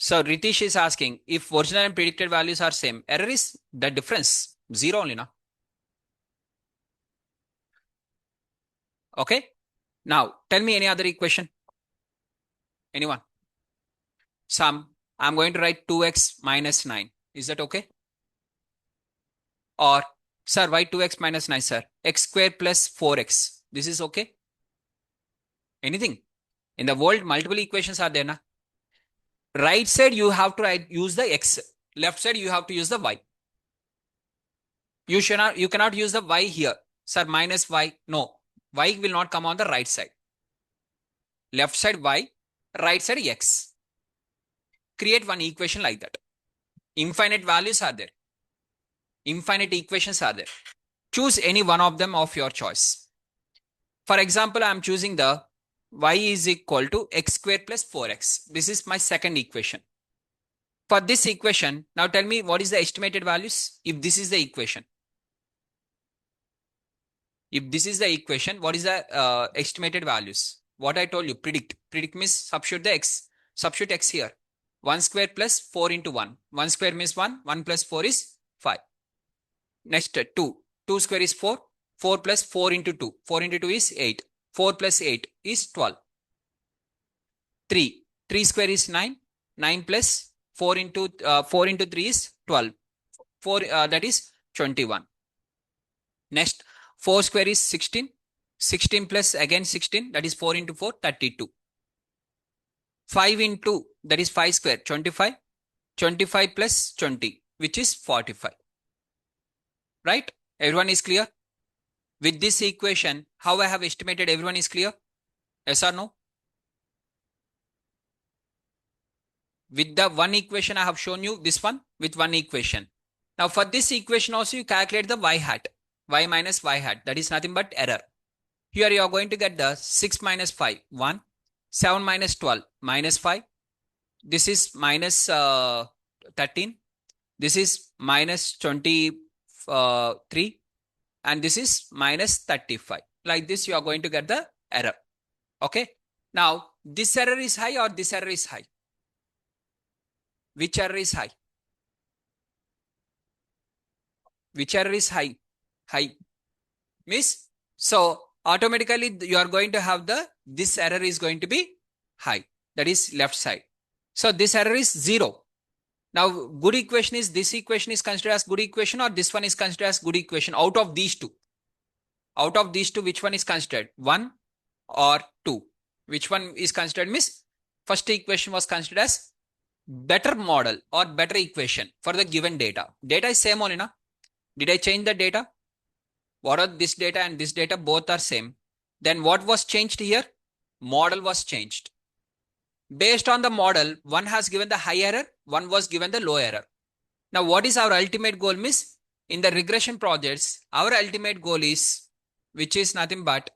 So Ritish is asking if original and predicted values are same. Error is the difference. 0 only, na? Okay. Now tell me any other equation. Anyone? I'm going to write 2x minus 9. Is that okay? Or, sir, why 2x minus 9, sir? X square plus 4x. This is okay? Anything? In the world, multiple equations are there, na? Right side, you have to use the x. Left side, you have to use the y. You cannot use the y here. Sir, minus y. No. Y will not come on the right side. Left side y, right side x. Create one equation like that. Infinite values are there. Infinite equations are there. Choose any one of them of your choice. For example, I am choosing the y is equal to x square plus 4x. This is my second equation. For this equation, now tell me what is the estimated values if this is the equation. If this is the equation, what is the estimated values? What I told you, predict. Predict means substitute the x. Substitute x here. 1 square plus 4 into 1. 1 square means 1. 1 plus 4 is 5. Next, 2. 2 square is 4. 4 plus 4 into 2. 4 into 2 is 8. 4 plus 8 is 12. 3. 3 square is 9. 9 plus 4 into 3 is 12. 4 that is 21. Next, 4 square is 16. 16 plus again 16, that is 4 into 4, 32. 5 into, that is 5 square, 25. 25 plus 20, which is 45. Right? Everyone is clear? With this equation, how I have estimated, everyone is clear? Yes or no? With the one equation, I have shown you this one with one equation. Now for this equation also, you calculate the y hat. Y minus y hat. That is nothing but error. Here you are going to get the 6 minus 5, 1. 7 minus 12, minus 5. This is minus 13. This is minus 23. And this is minus 35. Like this, you are going to get the error. Okay. Now, this error is high or this error is high? Which error is high? Which error is high? High. Means, so automatically you are going to have this error is going to be high. That is left side. So this error is 0. Now, good equation is, this equation is considered as good equation or this one is considered as good equation out of these two? Out of these two, which one is considered? 1 or 2? Which one is considered? Means first equation was considered as better model or better equation for the given data. Data is same only, na? Did I change the data? What are this data and this data? Both are same. Then what was changed here? Model was changed. Based on the model, one has given the high error, one was given the low error. Now, what is our ultimate goal? Means in the regression projects, our ultimate goal is, which is nothing but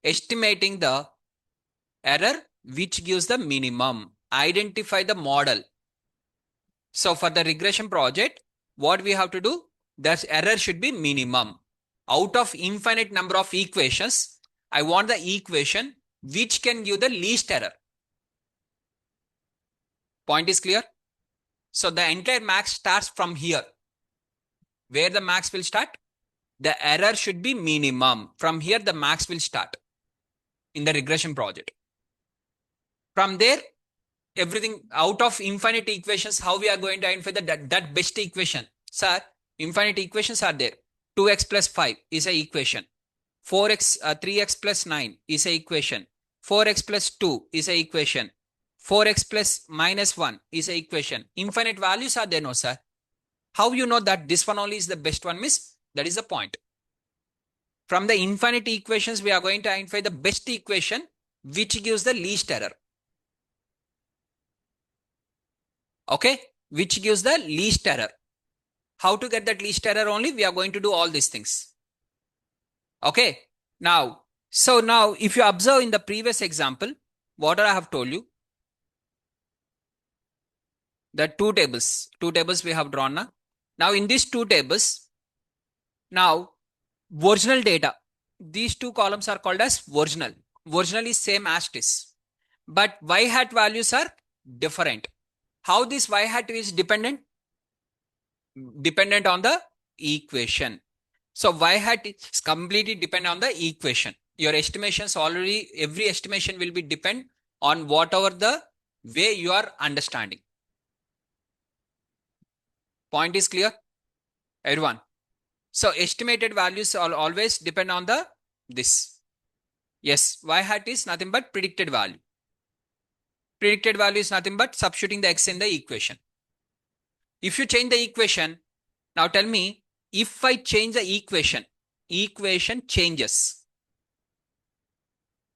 estimating the error which gives the minimum. Identify the model. So for the regression project, what we have to do? That error should be minimum. Out of infinite number of equations, I want the equation which can give the least error. Point is clear? So the entire max starts from here. Where the max will start? The error should be minimum. From here, the max will start in the regression project. From there, everything out of infinite equations, how we are going to identify that best equation? Sir, infinite equations are there. 2x plus 5 is an equation. 3x plus 9 is an equation. 4x plus 2 is an equation. 4x plus minus 1 is an equation. Infinite values are there, no sir. How you know that this one only is the best one? Miss, that is the point. From the infinite equations, we are going to identify the best equation which gives the least error. Okay, which gives the least error. How to get that least error only? We are going to do all these things. Okay, now, so now if you observe in the previous example, what I have told you, the two tables we have drawn now. Now in these two tables, now original data, these two columns are called as original. Original is same as it is, but y hat values are different. How this y hat is dependent? Dependent on the equation. So y hat is completely dependent on the equation. Your estimations already, every estimation will be depend on whatever the way you are understanding. Point is clear, everyone? So estimated values always depend on this. Yes, y hat is nothing but predicted value. Predicted value is nothing but substituting the x in the equation. If you change the equation, now tell me, if I change the equation changes.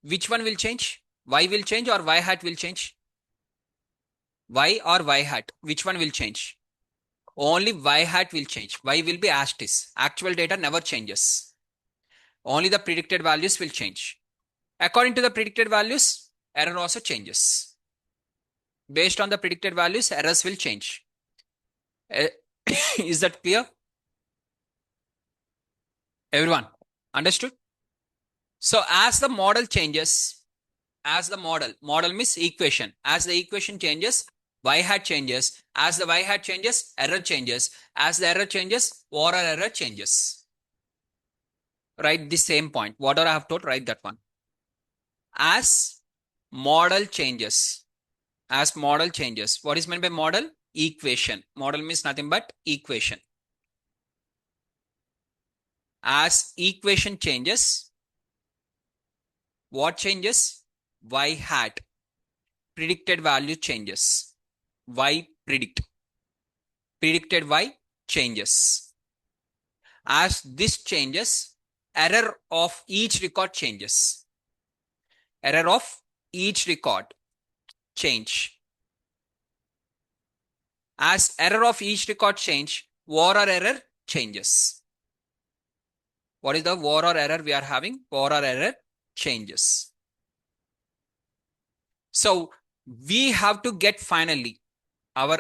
Which one will change? Y will change or y hat will change? Y or y hat, which one will change? Only y hat will change. Y will be as it is. Actual data never changes. Only the predicted values will change. According to the predicted values, error also changes. Based on the predicted values, errors will change. Is that clear? Everyone understood? So as the model changes, as the model means equation, as the equation changes, y hat changes. As the y hat changes, error changes. As the error changes, or error changes. Write the same point. Whatever I have told, write that one. As model changes, as model changes. What is meant by model? Equation. Model means nothing but equation. As equation changes, what changes? Y hat. Predicted value changes. Y predict. Predicted Y changes. As this changes, error of each record changes. Error of each record change. As error of each record change, war or error changes. What is the war or error we are having? War or error changes. So we have to get finally our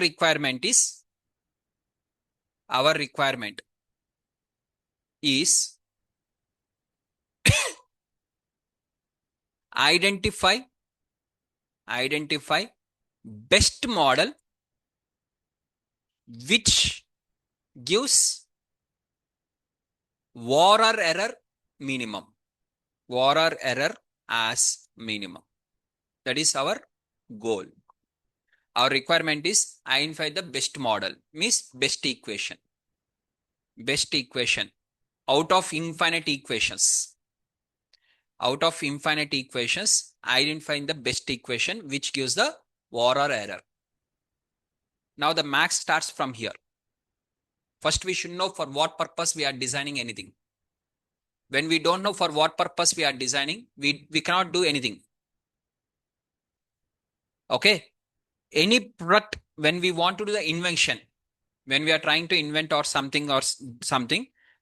requirement is identify best model which gives war or error minimum. War or error as minimum. That is our goal. Our requirement is identify the best model, means best equation. Best equation out of infinite equations. Out of infinite equations, identifying the best equation which gives the war or error. Now the max starts from here. First, we should know for what purpose we are designing anything. When we don't know for what purpose we are designing, we cannot do anything. Okay. Any product, when we want to do the invention, when we are trying to invent or something,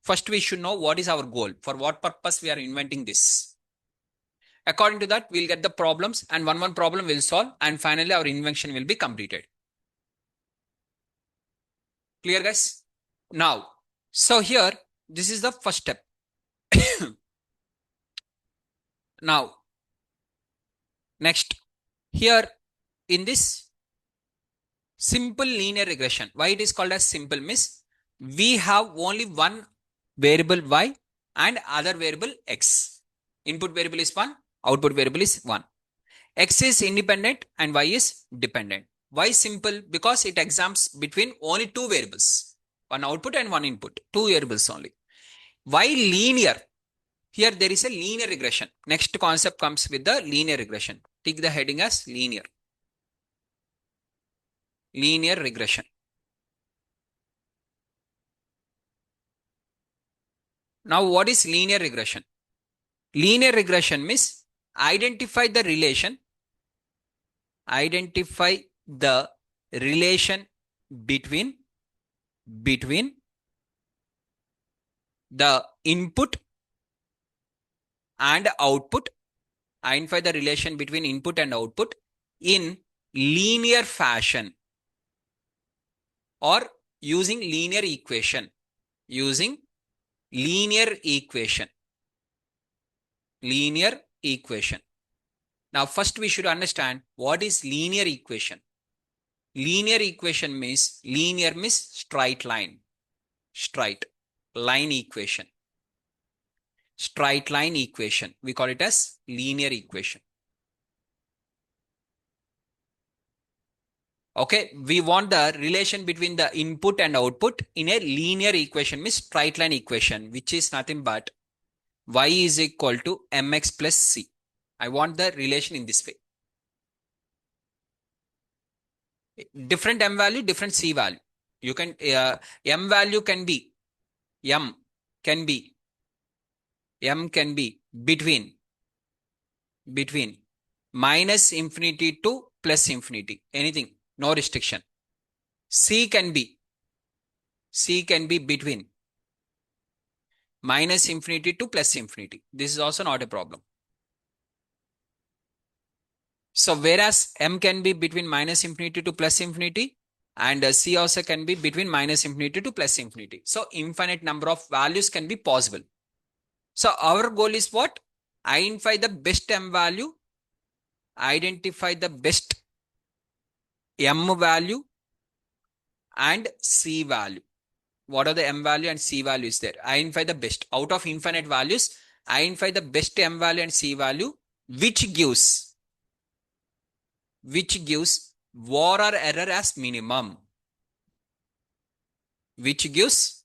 first we should know what is our goal, for what purpose we are inventing this. According to that, we'll get the problems, and one problem will solve, and finally our invention will be completed. Clear, guys? Now, so here, this is the first step. Now, next, here in this simple linear regression, why it is called as simple means we have only one variable y and other variable x. Input variable is 1, output variable is 1. X is independent and y is dependent. Why simple? Because it exams between only two variables, one output and one input, two variables only. Why linear? Here there is a linear regression. Next concept comes with the linear regression. Take the heading as linear. Linear regression. Now what is linear regression? Linear regression means identify the relation between the input and output. Identify the relation between input and output in linear fashion or using linear equation. Using linear equation. Linear equation. Now first we should understand what is linear equation. Linear equation means, linear means straight line. Straight line equation. Straight line equation. We call it as linear equation. Okay, we want the relation between the input and output in a linear equation, means straight line equation, which is nothing but y is equal to mx plus c. I want the relation in this way. Different m value, different c value. You can, m value can be, m can be between minus infinity to plus infinity. Anything, no restriction. C can be between minus infinity to plus infinity. This is also not a problem. So whereas m can be between minus infinity to plus infinity, and c also can be between minus infinity to plus infinity. So infinite number of values can be possible. So our goal is what? Identify the best m value, identify the best m value and c value. What are the m value and c value is there? Identify the best. Out of infinite values, identify the best m value and c value, which gives var or error as minimum. Which gives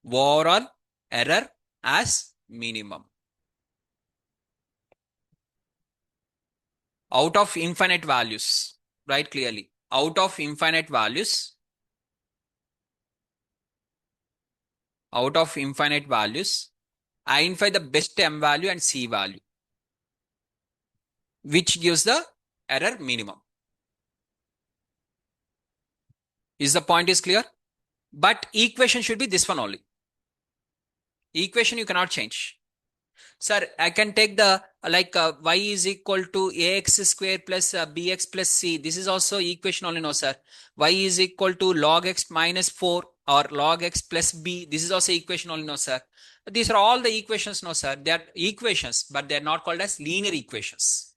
var or error as minimum. Out of infinite values, write clearly. Out of infinite values, identify the best m value and c value, which gives the error minimum. Is the point is clear? But equation should be this one only. Equation you cannot change. Sir, I can take the y is equal to ax square plus bx plus c. This is also equation only, no sir. Y is equal to log x minus 4 or log x plus b. This is also equation only, no sir. These are all the equations, no sir. They are equations, but they are not called as linear equations.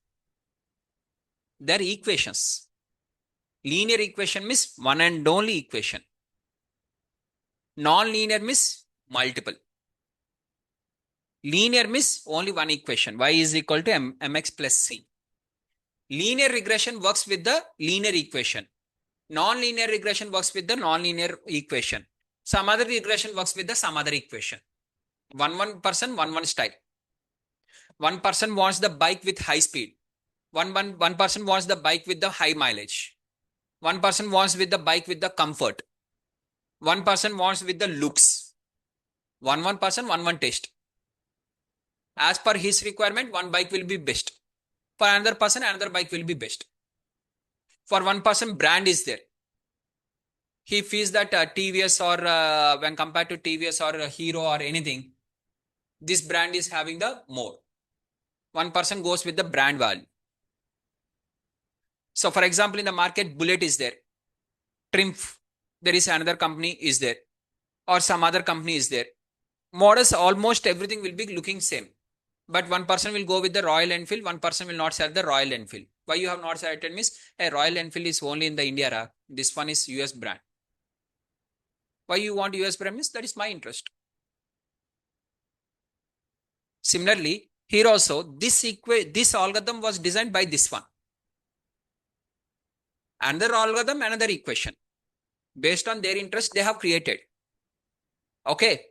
They are equations. Linear equation means one and only equation. Non-linear means multiple. Linear means only one equation. Y is equal to mx plus c. Linear regression works with the linear equation. Non-linear regression works with the non-linear equation. Some other regression works with the some other equation. One person, one style. One person wants the bike with high speed. One person wants the bike with the high mileage. One person wants with the bike with the comfort. One person wants with the looks. One person, one taste. As per his requirement, one bike will be best. For another person, another bike will be best. For one person, brand is there. He feels that TVS or when compared to TVS or Hero or anything, this brand is having the more. One person goes with the brand value. So for example, in the market, Bullet is there. Triumph, there is another company is there. Or some other company is there. Models, almost everything will be looking same. But one person will go with the Royal Enfield, one person will not select the Royal Enfield. Why you have not selected means a Royal Enfield is only in the India. This one is US brand. Why you want US brand means that is my interest. Similarly, here also this algorithm was designed by this one. Another algorithm, another equation. Based on their interest, they have created. Okay.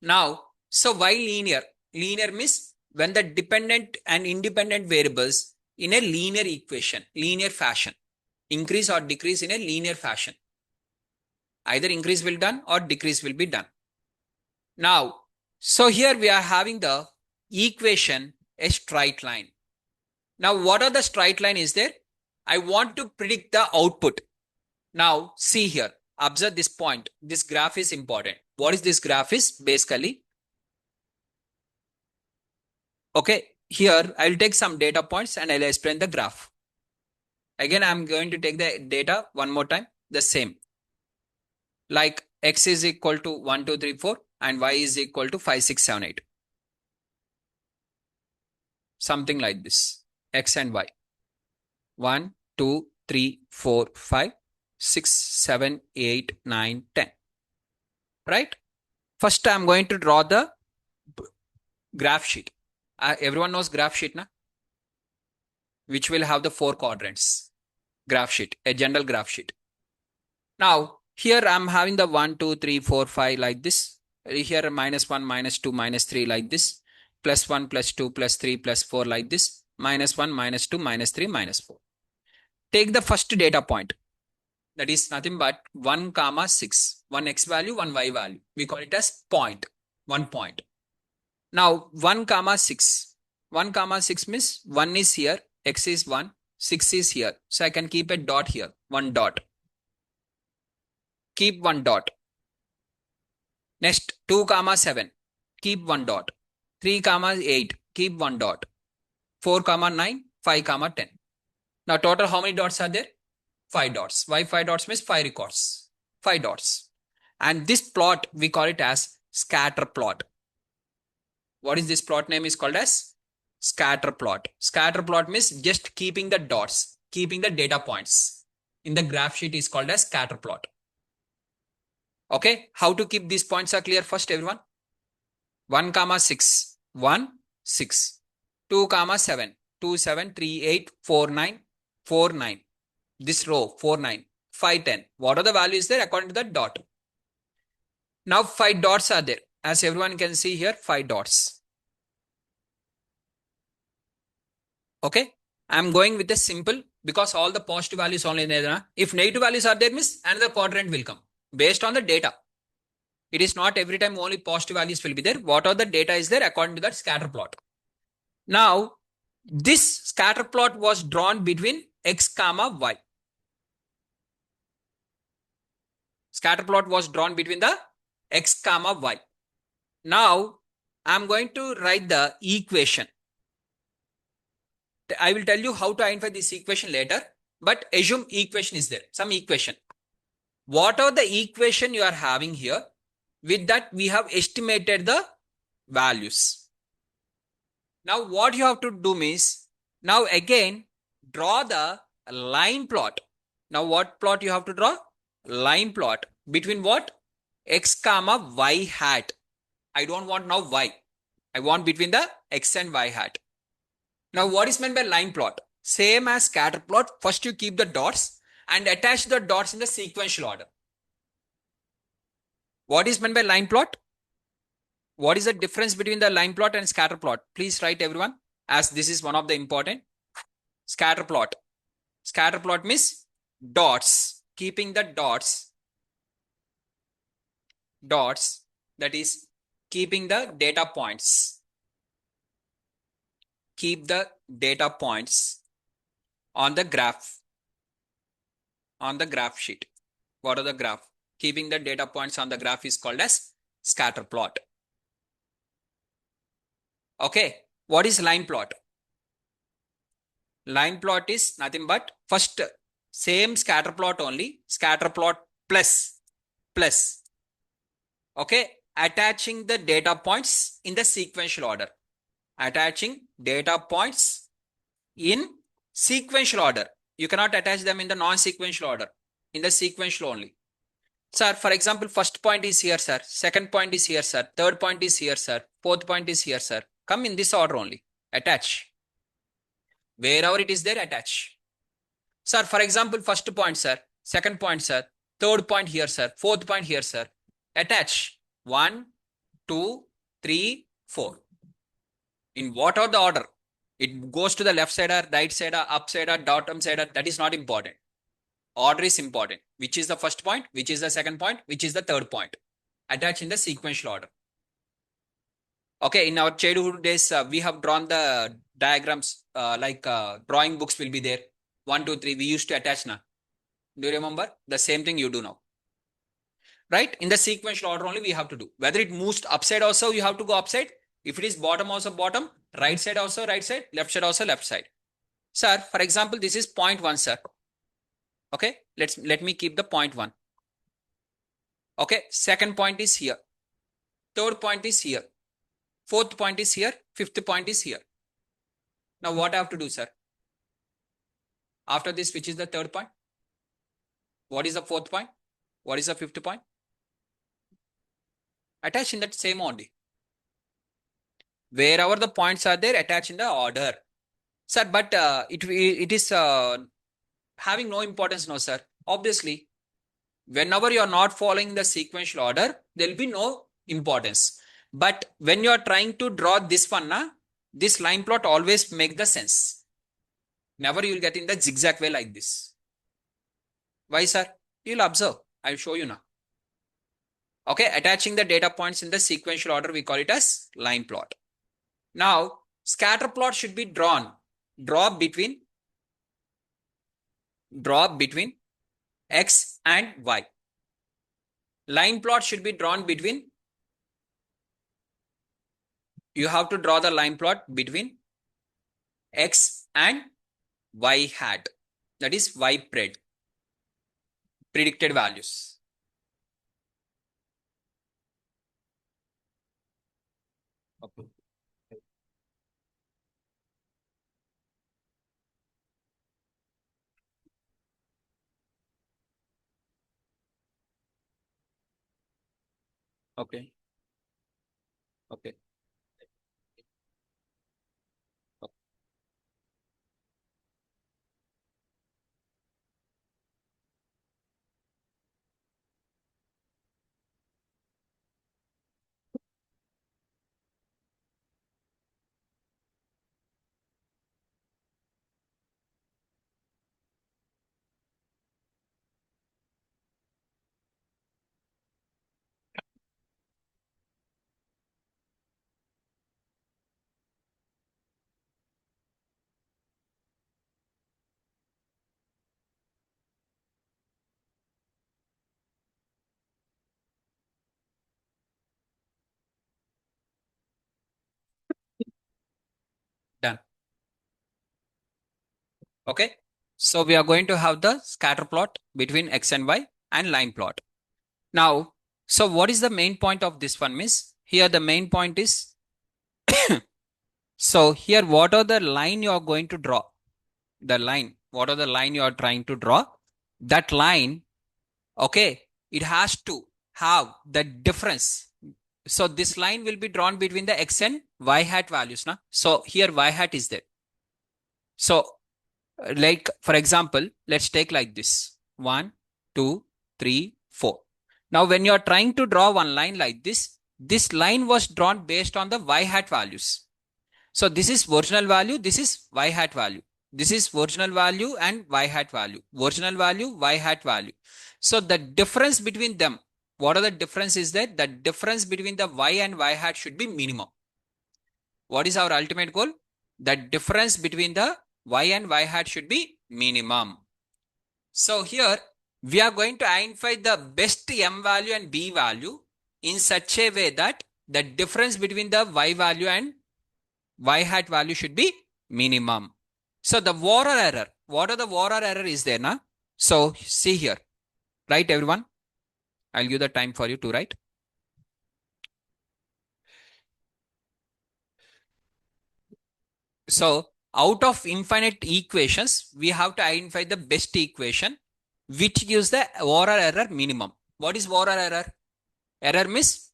Now, so why linear? Linear means when the dependent and independent variables in a linear equation, linear fashion, increase or decrease in a linear fashion. Either increase will be done or decrease will be done. Now, so here we are having the equation a straight line. Now, what are the straight line is there? I want to predict the output. Now, see here. Observe this point. This graph is important. What is this graph is? Basically, okay, here I'll take some data points and I'll explain the graph. Again, I'm going to take the data one more time. The same. Like x is equal to 1, 2, 3, 4 and y is equal to 5, 6, 7, 8. Something like this. X and y. 1, 2, 3, 4, 5, 6, 7, 8, 9, 10. Right? First, I'm going to draw the graph sheet. Everyone knows graph sheet, na? Which will have the 4 quadrants. Graph sheet, a general graph sheet. Now, here I'm having the 1, 2, 3, 4, 5 like this. Here minus 1, minus 2, minus 3 like this. Plus 1, plus 2, plus 3, plus 4 like this. Minus 1, minus 2, minus 3, minus 4. Take the first data point. That is nothing but 1, comma 6. One x value, one y value. We call it as point. 1 point. Now 1, comma 6. 1, comma 6 means 1 is here. X is 1. 6 is here. So I can keep a dot here. 1 dot. Keep 1 dot. Next, 2 comma 7, keep 1 dot. 3 comma 8, keep 1 dot. 4 comma 9, 5 comma 10. Now total how many dots are there? 5 dots. Why 5 dots? Means 5 records. 5 dots. And this plot, we call it as scatter plot. What is this plot name is called as? Scatter plot. Scatter plot means just keeping the dots, keeping the data points. In the graph sheet is called as scatter plot. Okay, how to keep these points are clear first, everyone? 1 comma 6, 1, 6. 2 comma 7, 2, 7, 3, 8, 4, 9, 4, 9. This row, 4, 9, 5, 10. What are the values there according to the dot? Now 5 dots are there. As everyone can see here, 5 dots. Okay, I'm going with a simple because all the positive values only there. If negative values are there, means another quadrant will come based on the data. It is not every time only positive values will be there. What are the data is there according to that scatter plot. Now, this scatter plot was drawn between x comma y. Scatter plot was drawn between the x comma y. Now, I'm going to write the equation. I will tell you how to identify this equation later, but assume equation is there, some equation. What are the equation you are having here? With that, we have estimated the values. Now, what you have to do means, now again, draw the line plot. Now, what plot you have to draw? Line plot between what? X comma y hat. I don't want now y. I want between the x and y hat. Now, what is meant by line plot? Same as scatter plot. First, you keep the dots and attach the dots in the sequential order. What is meant by line plot? What is the difference between the line plot and scatter plot? Please write everyone, as this is one of the important. Scatter plot. Scatter plot means dots, keeping the dots, that is keeping the data points. Keep the data points on the graph, sheet. What are the graph? Keeping the data points on the graph is called as scatter plot. Okay, what is line plot? Line plot is nothing but first same scatter plot only, scatter plot plus. Okay, attaching the data points in the sequential order. Attaching data points in sequential order. You cannot attach them in the non-sequential order, in the sequential only. Sir, for example, first point is here, sir. Second point is here, sir. Third point is here, sir. Fourth point is here, sir. Come in this order only. Attach. Wherever it is there, attach. Sir, for example, first point, sir. Second point, sir. Third point here, sir. Fourth point here, sir. Attach. 1, 2, 3, 4. In what are the order? It goes to the left side or right side or up side or bottom side or that is not important. Order is important. Which is the first point? Which is the second point? Which is the third point? Attach in the sequential order. Okay, in our childhood days, we have drawn the diagrams drawing books will be there. 1, 2, 3. We used to attach now. Do you remember? The same thing you do now. Right? In the sequential order only we have to do. Whether it moves upside also, you have to go upside. If it is bottom also bottom, right side also right side, left side also left side. Sir, for example, this is 0.1, sir. Okay, let me keep the 0.1. Okay, second point is here. Third point is here. Fourth point is here. Fifth point is here. Now what I have to do, sir? After this, which is the third point? What is the fourth point? What is the fifth point? Attach in that same order. Wherever the points are there, attach in the order. Sir, but it is having no importance now, sir. Obviously, whenever you are not following the sequential order, there will be no importance. But when you are trying to draw this one, this line plot always make the sense. Never you will get in the zigzag way like this. Why, sir? You will observe. I will show you now. Okay, attaching the data points in the sequential order, we call it as line plot. Now, scatter plot should be drawn. Draw between x and y. Line plot should be drawn between You have to draw the line plot between x and y hat. That is y predicted values. Okay. Okay. Okay. Done. Okay. So we are going to have the scatter plot between x and y and line plot. Now, so what is the main point of this one, miss? Here the main point is, so here what are the line you are going to draw? The line, what are the line you are trying to draw? That line, okay, it has to have the difference. So this line will be drawn between the x and y hat values. Na? So here y hat is there. So like for example, let's take like this. 1, 2, 3, 4. Now when you are trying to draw one line like this line was drawn based on the y hat values. So this is original value, this is y hat value. This is original value and y hat value. Original value, y hat value. So the difference between them, what are the difference is that the difference between the y and y hat should be minimum. What is our ultimate goal? The difference between the y and y hat should be minimum. So here we are going to identify the best m value and b value in such a way that the difference between the y value and y hat value should be minimum. So the war or error, what are the war or error is there now? So see here, right everyone? I'll give the time for you to write. So out of infinite equations, we have to identify the best equation which gives the war or error minimum. What is war or error? Error means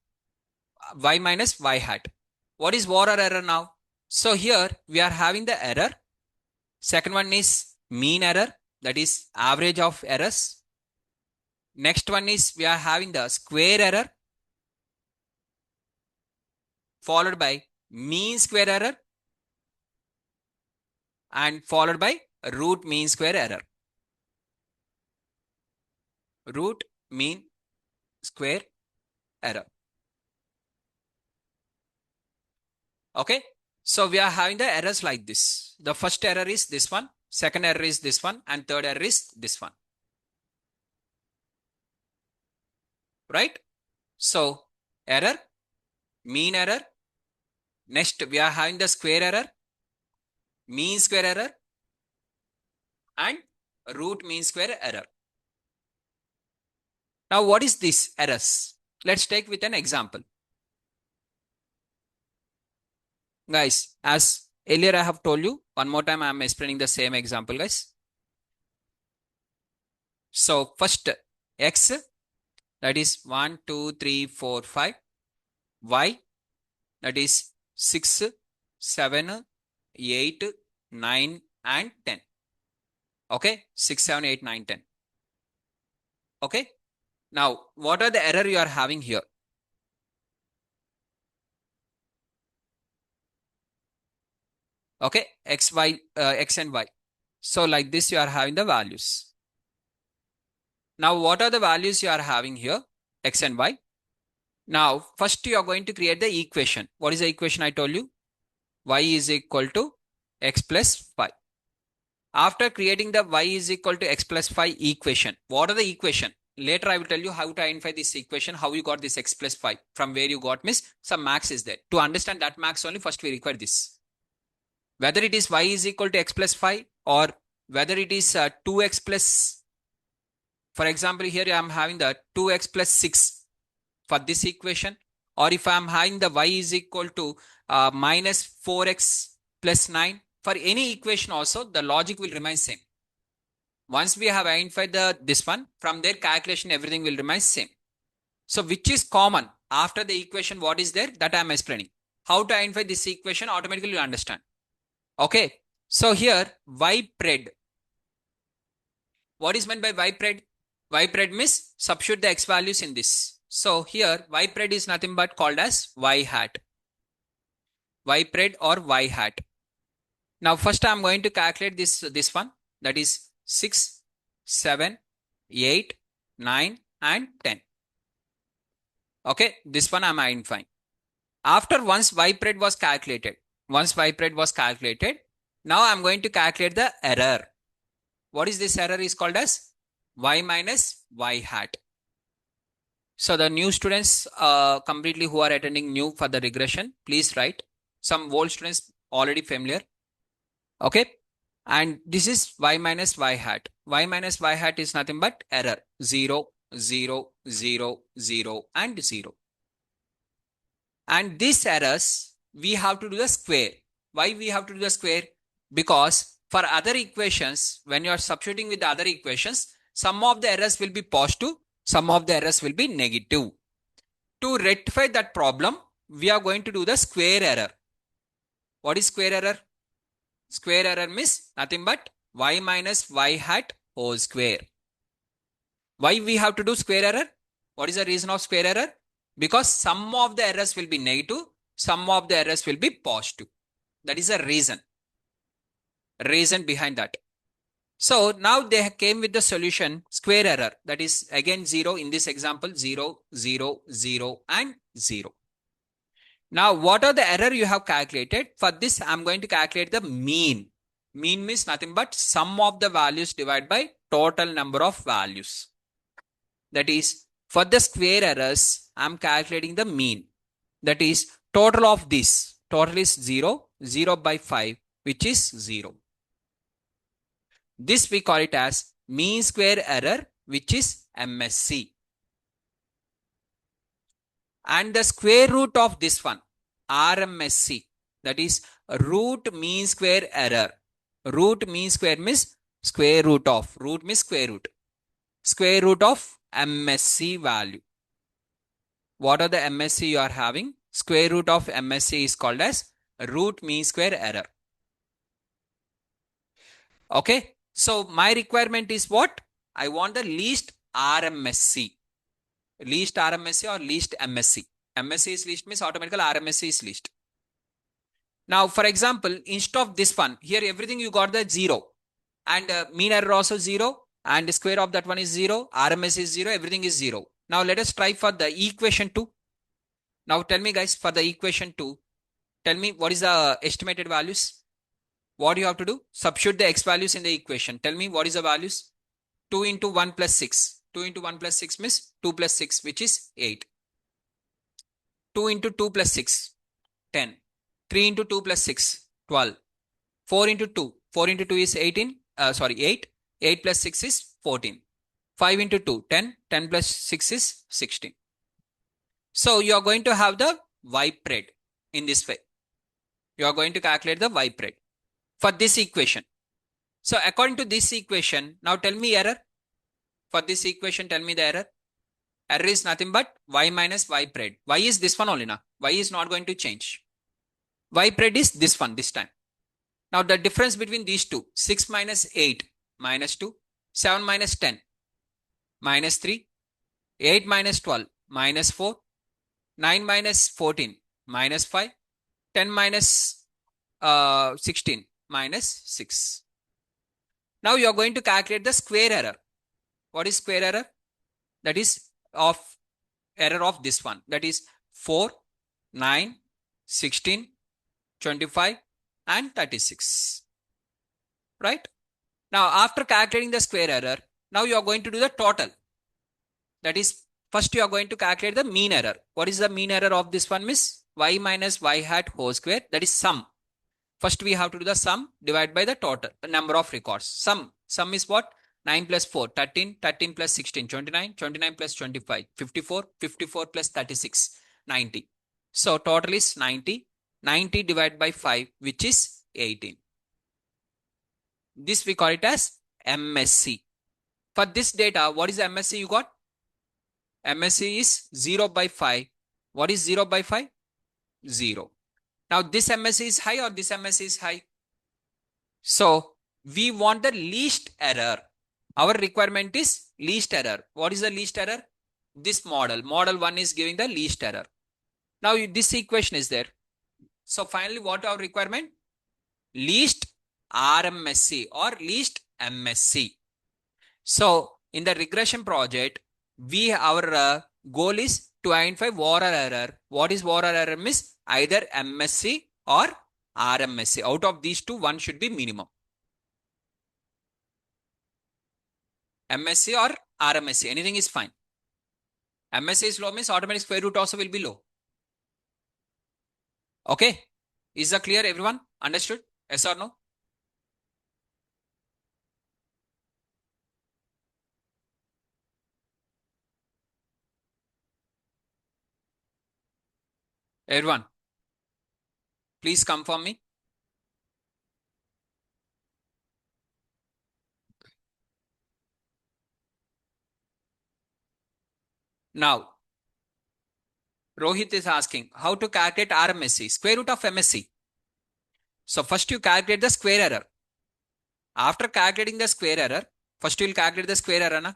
y minus y hat. What is war or error now? So here we are having the error. Second one is mean error, that is average of errors. Next one is we are having the square error followed by mean square error and followed by root mean square error. Root mean square error. Okay. So we are having the errors like this. The first error is this one, second error is this one, and third error is this one. Right? So error, mean error. Next we are having the square error, mean square error, and root mean square error. Now what is this errors? Let's take with an example. Guys, as earlier I have told you, one more time I am explaining the same example, guys. So first x, that is 1, 2, 3, 4, 5. Y, that is 6, 7, 8, 9, and 10. Okay, 6, 7, 8, 9, 10. Okay. Now, what are the error you are having here? Okay, x, y, x and y. So like this, you are having the values. Now, what are the values you are having here? X and y. Now, first you are going to create the equation. What is the equation I told you? Y is equal to x plus 5. After creating the y is equal to x plus 5 equation, what are the equation? later I will tell you how to identify this equation, how you got this x plus 5, from where you got means some max is there. To understand that max only, first we require this. Whether it is y is equal to x plus 5 or whether it is 2x plus, for example, here I am having the 2x plus 6 for this equation, or if I am having the y is equal to minus 4x plus 9, for any equation also the logic will remain same. Once we have identified this one, from their calculation everything will remain same. So which is common after the equation, what is there, that I am explaining. How to identify this equation, automatically you understand. Okay, so here y pred. What is meant by y pred? Y pred means substitute the x values in this. So here y pred is nothing but called as y hat. Y pred or y hat. Now first I am going to calculate this one, that is 6, 7, 8, 9 and 10. Okay, this one I am identifying. After once y pred was calculated, now I am going to calculate the error. What is this error is called as y minus y hat. So the new students completely who are attending new for the regression, please write. Some old students already familiar. Okay. And this is y minus y hat. Y minus y hat is nothing but error 0, 0, 0, 0 and 0. And these errors we have to do the square. Why we have to do the square? Because for other equations, when you are substituting with the other equations, some of the errors will be positive, some of the errors will be negative. To rectify that problem, we are going to do the square error. What is square error? Square error means nothing but y minus y hat whole square. Why we have to do square error? What is the reason of square error? Because some of the errors will be negative, some of the errors will be positive. That is a reason behind that. So now they came with the solution square error, that is again 0 in this example, 0, 0, 0 and 0. Now what are the error you have calculated? For this I am going to calculate the mean. Mean means nothing but sum of the values divided by total number of values. That is, for the square errors I am calculating the mean. That is, total of this, total is 0, 0 by 5, which is 0. This we call it as mean square error, which is MSE. And the square root of this one, RMSE, that is root mean square error. Root mean square means square root of, root means square root. Square root of MSE value. What are the MSE you are having? Square root of MSE is called as root mean square error. Okay. So my requirement is what? I want the least RMSE. Least RMSE or least MSE. MSE is least means automatically RMSE is least. Now for example, instead of this one, here everything you got the 0. And mean error also 0. And square of that one is 0. RMSE is 0. Everything is 0. Now let us try for the equation 2. Now tell me guys, for the equation 2, tell me what is the estimated values? What you have to do? Substitute the x values in the equation. Tell me what is the values? 2 into 1 plus 6. 2 into 1 plus 6 means 2 plus 6, which is 8. 2 into 2 plus 6, 10. 3 into 2 plus 6, 12. 4 into 2. 4 into 2 is 18. 8. 8 plus 6 is 14. 5 into 2, 10. 10 plus 6 is 16. So you are going to have the y pred in this way. You are going to calculate the y pred for this equation. So according to this equation, now tell me error. For this equation, tell me the error. Error is nothing but y minus y pred. Y is this one only now. Y is not going to change. Y pred is this one this time. Now the difference between these two, 6 minus 8 minus 2, 7 minus 10 minus 3, 8 minus 12 minus 4, 9 minus 14 minus 5, 10 minus 16 minus 6. Now you are going to calculate the square error. What is square error? That is of error of this one. That is 4, 9, 16, 25 and 36. Right? Now after calculating the square error, now you are going to do the total. That is, first you are going to calculate the mean error. What is the mean error of this one, miss? Y minus y hat whole square. That is sum. First we have to do the sum divided by the total number of records. Sum is what? 9 plus 4, 13, 13 plus 16, 29, 29 plus 25, 54, 54 plus 36, 90. So total is 90. 90 divided by 5, which is 18. This we call it as MSC. For this data, what is the MSC you got? MSC is 0 by 5. What is 0 by 5? 0. Now this MSC is high or this MSC is high? So we want the least error. Our requirement is least error. What is the least error? This model. Model 1 is giving the least error. Now this equation is there. So finally what our requirement? Least RMSC or least MSC. So in the regression project, our goal is to identify Warrer error. What is Warrer error? Means either MSC or RMSC. Out of these two, one should be minimum. MSC or RMSC, anything is fine. MSC is low means automatic square root also will be low. Okay. Is that clear, everyone? Understood? Yes or no? Everyone, please confirm me. Now, Rohit is asking how to calculate RMSC, square root of MSC. So first you calculate the square error. After calculating the square error, first you will calculate the square error. Na?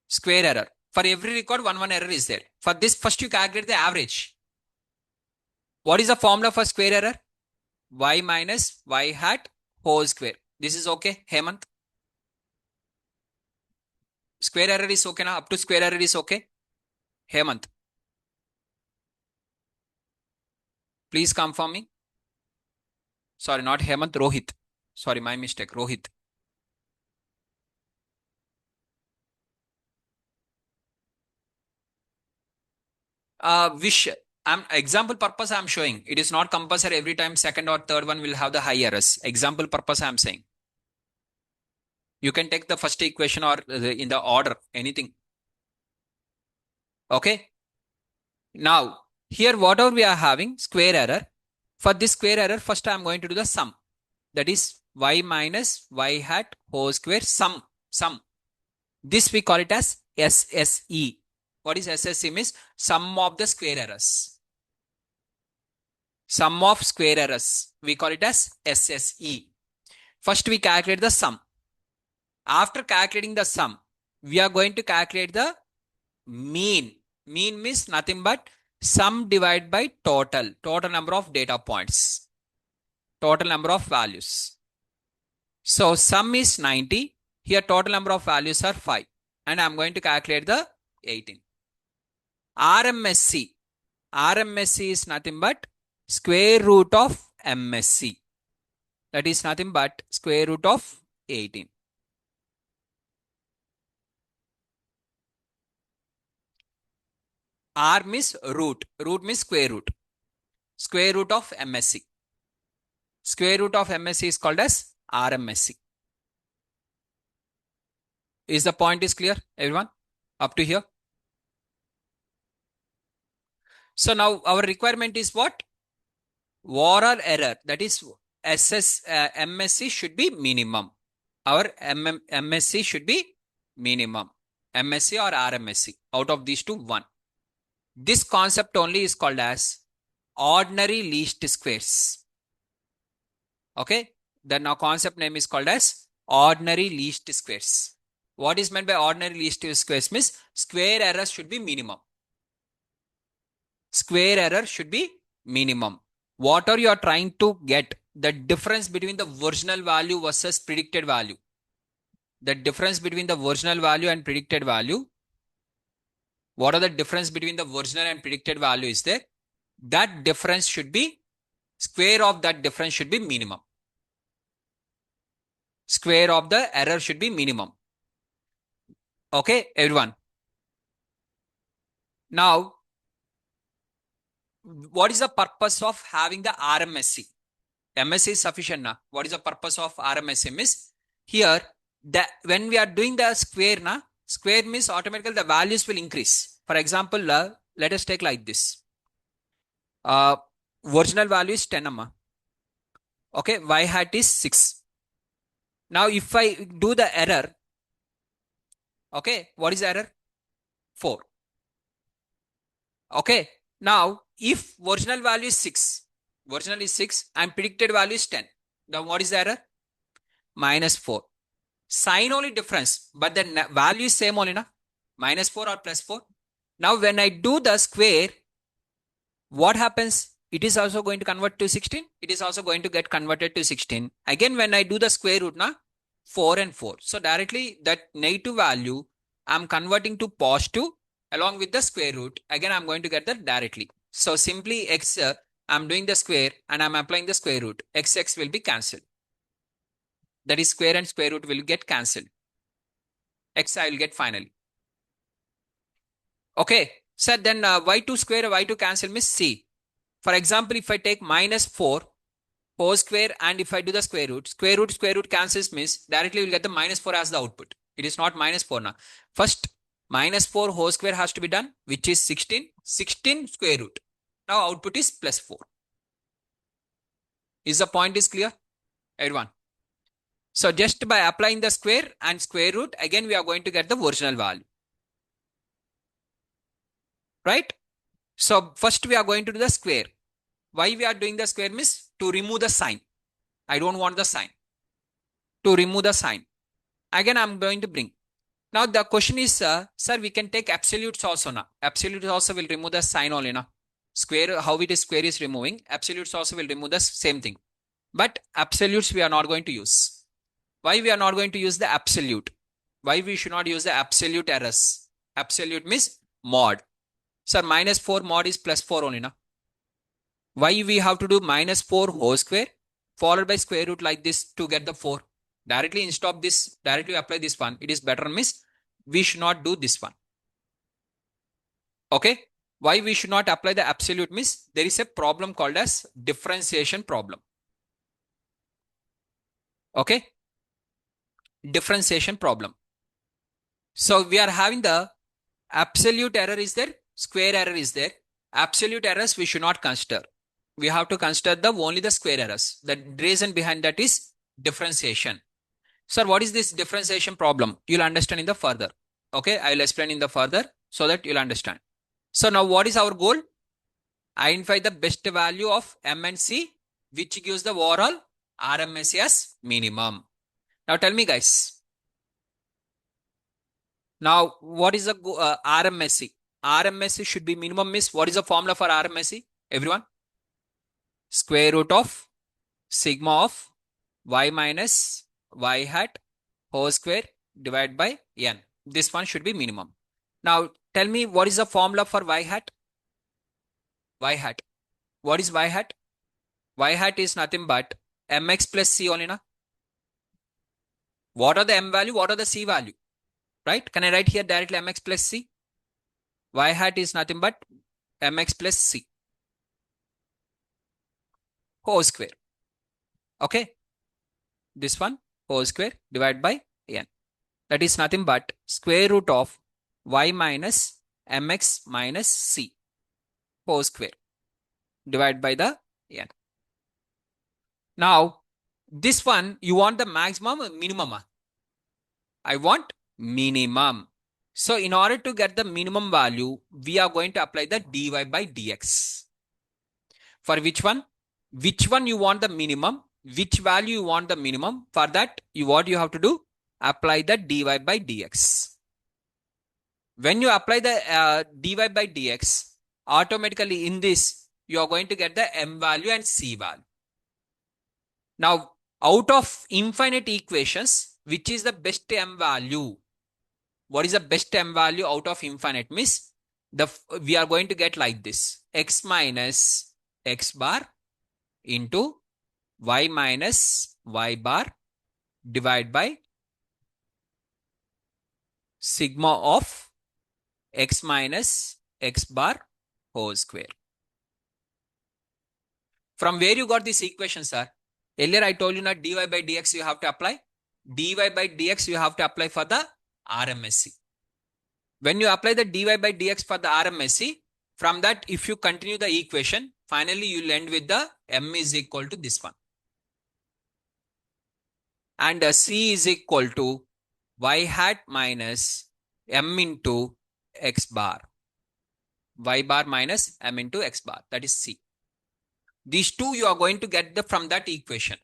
Square error. For every record, one error is there. For this, first you calculate the average. What is the formula for square error? Y minus y hat whole square. This is okay, Hemant? Square error is okay now? Up to square error is okay? Hemant, please confirm me. Sorry, not Hemant, Rohit. Sorry, my mistake, Rohit. Wish, example purpose I'm showing. It is not compulsory every time second or third one will have the high errors. Example purpose I'm saying. You can take the first equation or in the order, anything. Okay. Now, here whatever we are having, square error. For this square error, first I am going to do the sum. That is y minus y hat whole square sum. This we call it as SSE. What is SSE means? Sum of the square errors. Sum of square errors. We call it as SSE. First we calculate the sum. After calculating the sum, we are going to calculate the mean. Mean means nothing but sum divided by total. Total number of data points. Total number of values. So sum is 90. Here total number of values are 5. And I'm going to calculate the 18. RMSC. RMSC is nothing but square root of MSC. That is nothing but square root of 18. R means root. Root means square root. Square root of MSC. Square root of MSC is called as RMSC. Is the point is clear, everyone? Up to here? So now our requirement is what? Warrer error. That is MSC should be minimum. Our MSC should be minimum. MSC or RMSC. Out of these two, one. This concept only is called as ordinary least squares. Okay. Then our concept name is called as ordinary least squares. What is meant by ordinary least squares means square error should be minimum. Square error should be minimum. What are you are trying to get? The difference between the original value versus predicted value. The difference between the original value and predicted value. What are the difference between the original and predicted value is there? That difference should be, square of that difference should be minimum. Square of the error should be minimum. Okay, everyone. Now, what is the purpose of having the RMSE? MSE is sufficient now. What is the purpose of RMSE? Means here, when we are doing the square, square means automatically the values will increase. For example, let us take like this. Uh, Original value is 10, okay, y hat is 6. Now, if I do the error, okay, what is the error? 4. Okay. Now, if original value is 6, original is 6 and predicted value is 10. Now, what is the error? -4. Sign only difference, but the value is same only, na? -4 or +4. Now, when I do the square, what happens? It is also going to convert to 16. It is also going to get converted to 16. Again, when I do the square root, 4 and 4. So directly that negative value, I'm converting to positive along with the square root. Again, I'm going to get that directly. So simply x, I'm doing the square and I'm applying the square root. X will be cancelled. That is square and square root will get cancelled. X I will get finally. Okay. So then y2 square, y2 cancel means c. For example, if I take -4 whole square and if I do the square root cancels means directly we'll get the -4 as the output. It is not -4 now. First, -4 whole square has to be done, which is 16. 16 square root. Now output is +4. Is the point is clear? Everyone. So just by applying the square and square root, again we are going to get the original value. Right? So first we are going to do the square. Why we are doing the square means to remove the sign. I don't want the sign. To remove the sign. Again, I'm going to bring. Now the question is, sir, we can take absolutes also now. Absolutes also will remove the sign only now. Square, how it is square is removing. Absolutes also will remove the same thing. But absolutes we are not going to use. Why we are not going to use the absolute? Why we should not use the absolute errors? Absolute means mod. Sir, -4 mod is +4 only now. Why we have to do -4 whole square followed by square root like this to get the 4? Directly instead of this, directly apply this one. It is better means we should not do this one. Okay. Why we should not apply the absolute means there is a problem called as differentiation problem. Okay. Differentiation problem. So we are having the absolute error is there, square error is there. Absolute errors we should not consider. We have to consider only the square errors. The reason behind that is differentiation. Sir, what is this differentiation problem? You'll understand in the further. Okay, I will explain in the further so that you'll understand. So now what is our goal? Identify the best value of M and C, which gives the overall RMSE as minimum. Now tell me guys. Now what is the RMSE? RMSE should be minimum means what is the formula for RMSE? Everyone? Square root of sigma of y minus y hat whole square divided by n. This one should be minimum. Now tell me what is the formula for y hat? Y hat. What is y hat? Y hat is nothing but mx plus c only, na? What are the m value? What are the c value? Right? Can I write here directly mx plus c? Y hat is nothing but mx plus c whole square. Okay? This one whole square divided by n. That is nothing but square root of y minus mx minus c whole square divided by the n. Now, this one, you want the maximum or minimum? I want minimum. So, in order to get the minimum value, we are going to apply the dy by dx. For which one? Which one you want the minimum? Which value you want the minimum? For that, what you have to do? Apply the dy by dx. When you apply the dy by dx, automatically in this, you are going to get the m value and c value. Now, out of infinite equations, which is the best m value? What is the best m value out of infinite? Means we are going to get like this. X minus x bar into y minus y bar divided by sigma of x minus x bar whole square. From where you got this equation, sir? Earlier I told you that dy by dx you have to apply. Dy by dx you have to apply for the RMSE. When you apply the dy by dx for the RMSE, from that if you continue the equation, finally you will end with the m is equal to this one. And c is equal to y hat minus m into x bar. Y bar minus m into x bar. That is c. These two you are going to get from that equation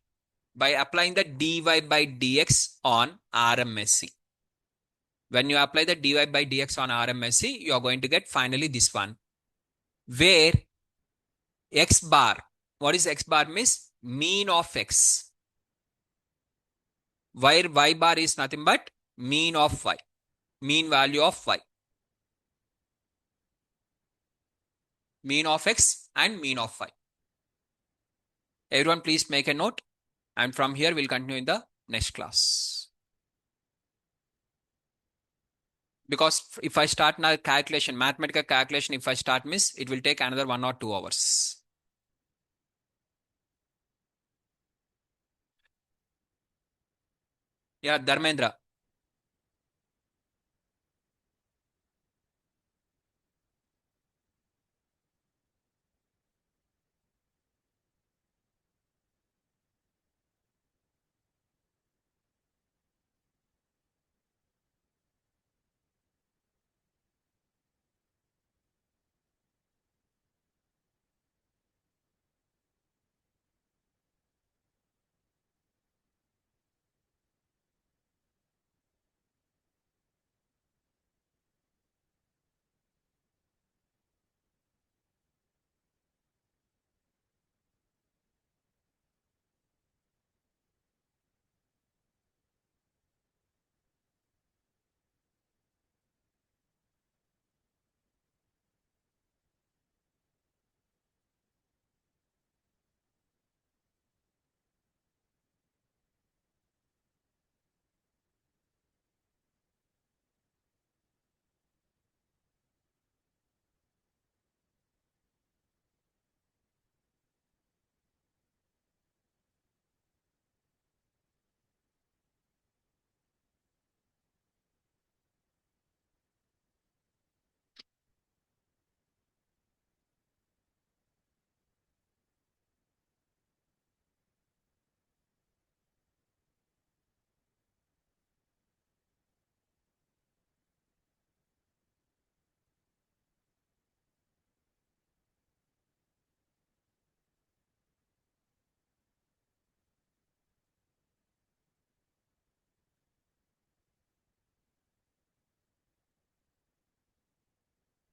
by applying the dy by dx on RMSE. When you apply the dy by dx on RMSE, you are going to get finally this one, where x bar, what is x bar means? Mean of x. Where y bar is nothing but mean of y, mean value of y. Mean of x and mean of y. Everyone please make a note, and from here we'll continue in the next class. Because if I start now calculation, mathematical calculation, if I start miss, it will take another 1 or 2 hours. Yeah, Dharmendra.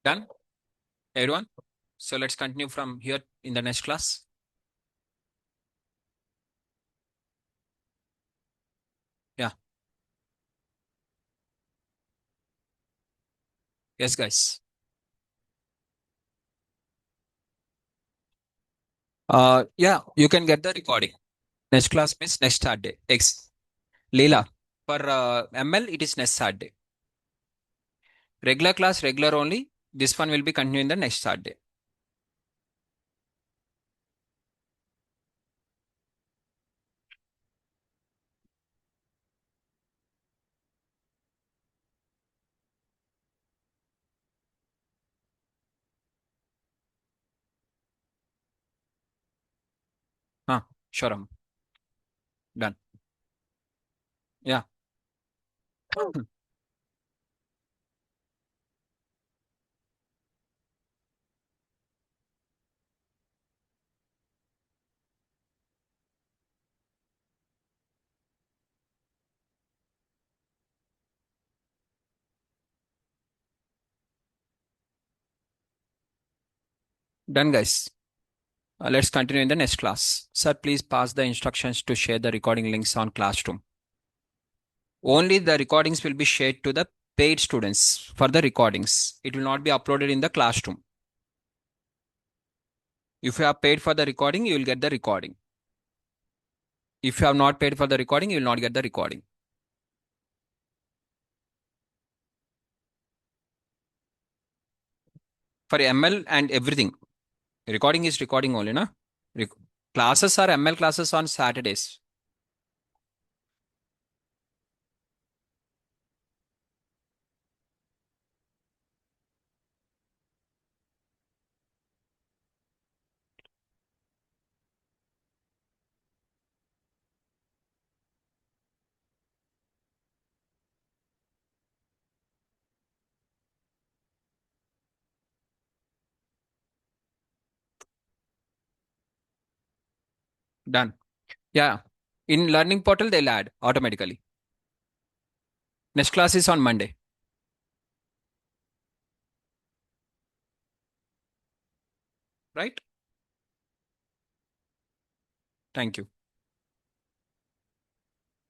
Done? Everyone? So let's continue from here in the next class. Yeah. Yes, guys. Yeah, you can get the recording. Next class means next Saturday. X. Leela. For ML, it is next Saturday. Regular class, regular only. This one will be continuing the next Saturday. Huh, sure. Done. Yeah. Done, guys. Let's continue in the next class. Sir, please pass the instructions to share the recording links on Classroom. Only the recordings will be shared to the paid students for the recordings. It will not be uploaded in the Classroom. If you have paid for the recording, you will get the recording. If you have not paid for the recording, you will not get the recording. for ML and everything. Recording is recording only, na? Rec- Classes are ML classes on Saturdays. Done. Yeah. In learning portal, they'll add automatically. Next class is on Monday. Right? Thank you.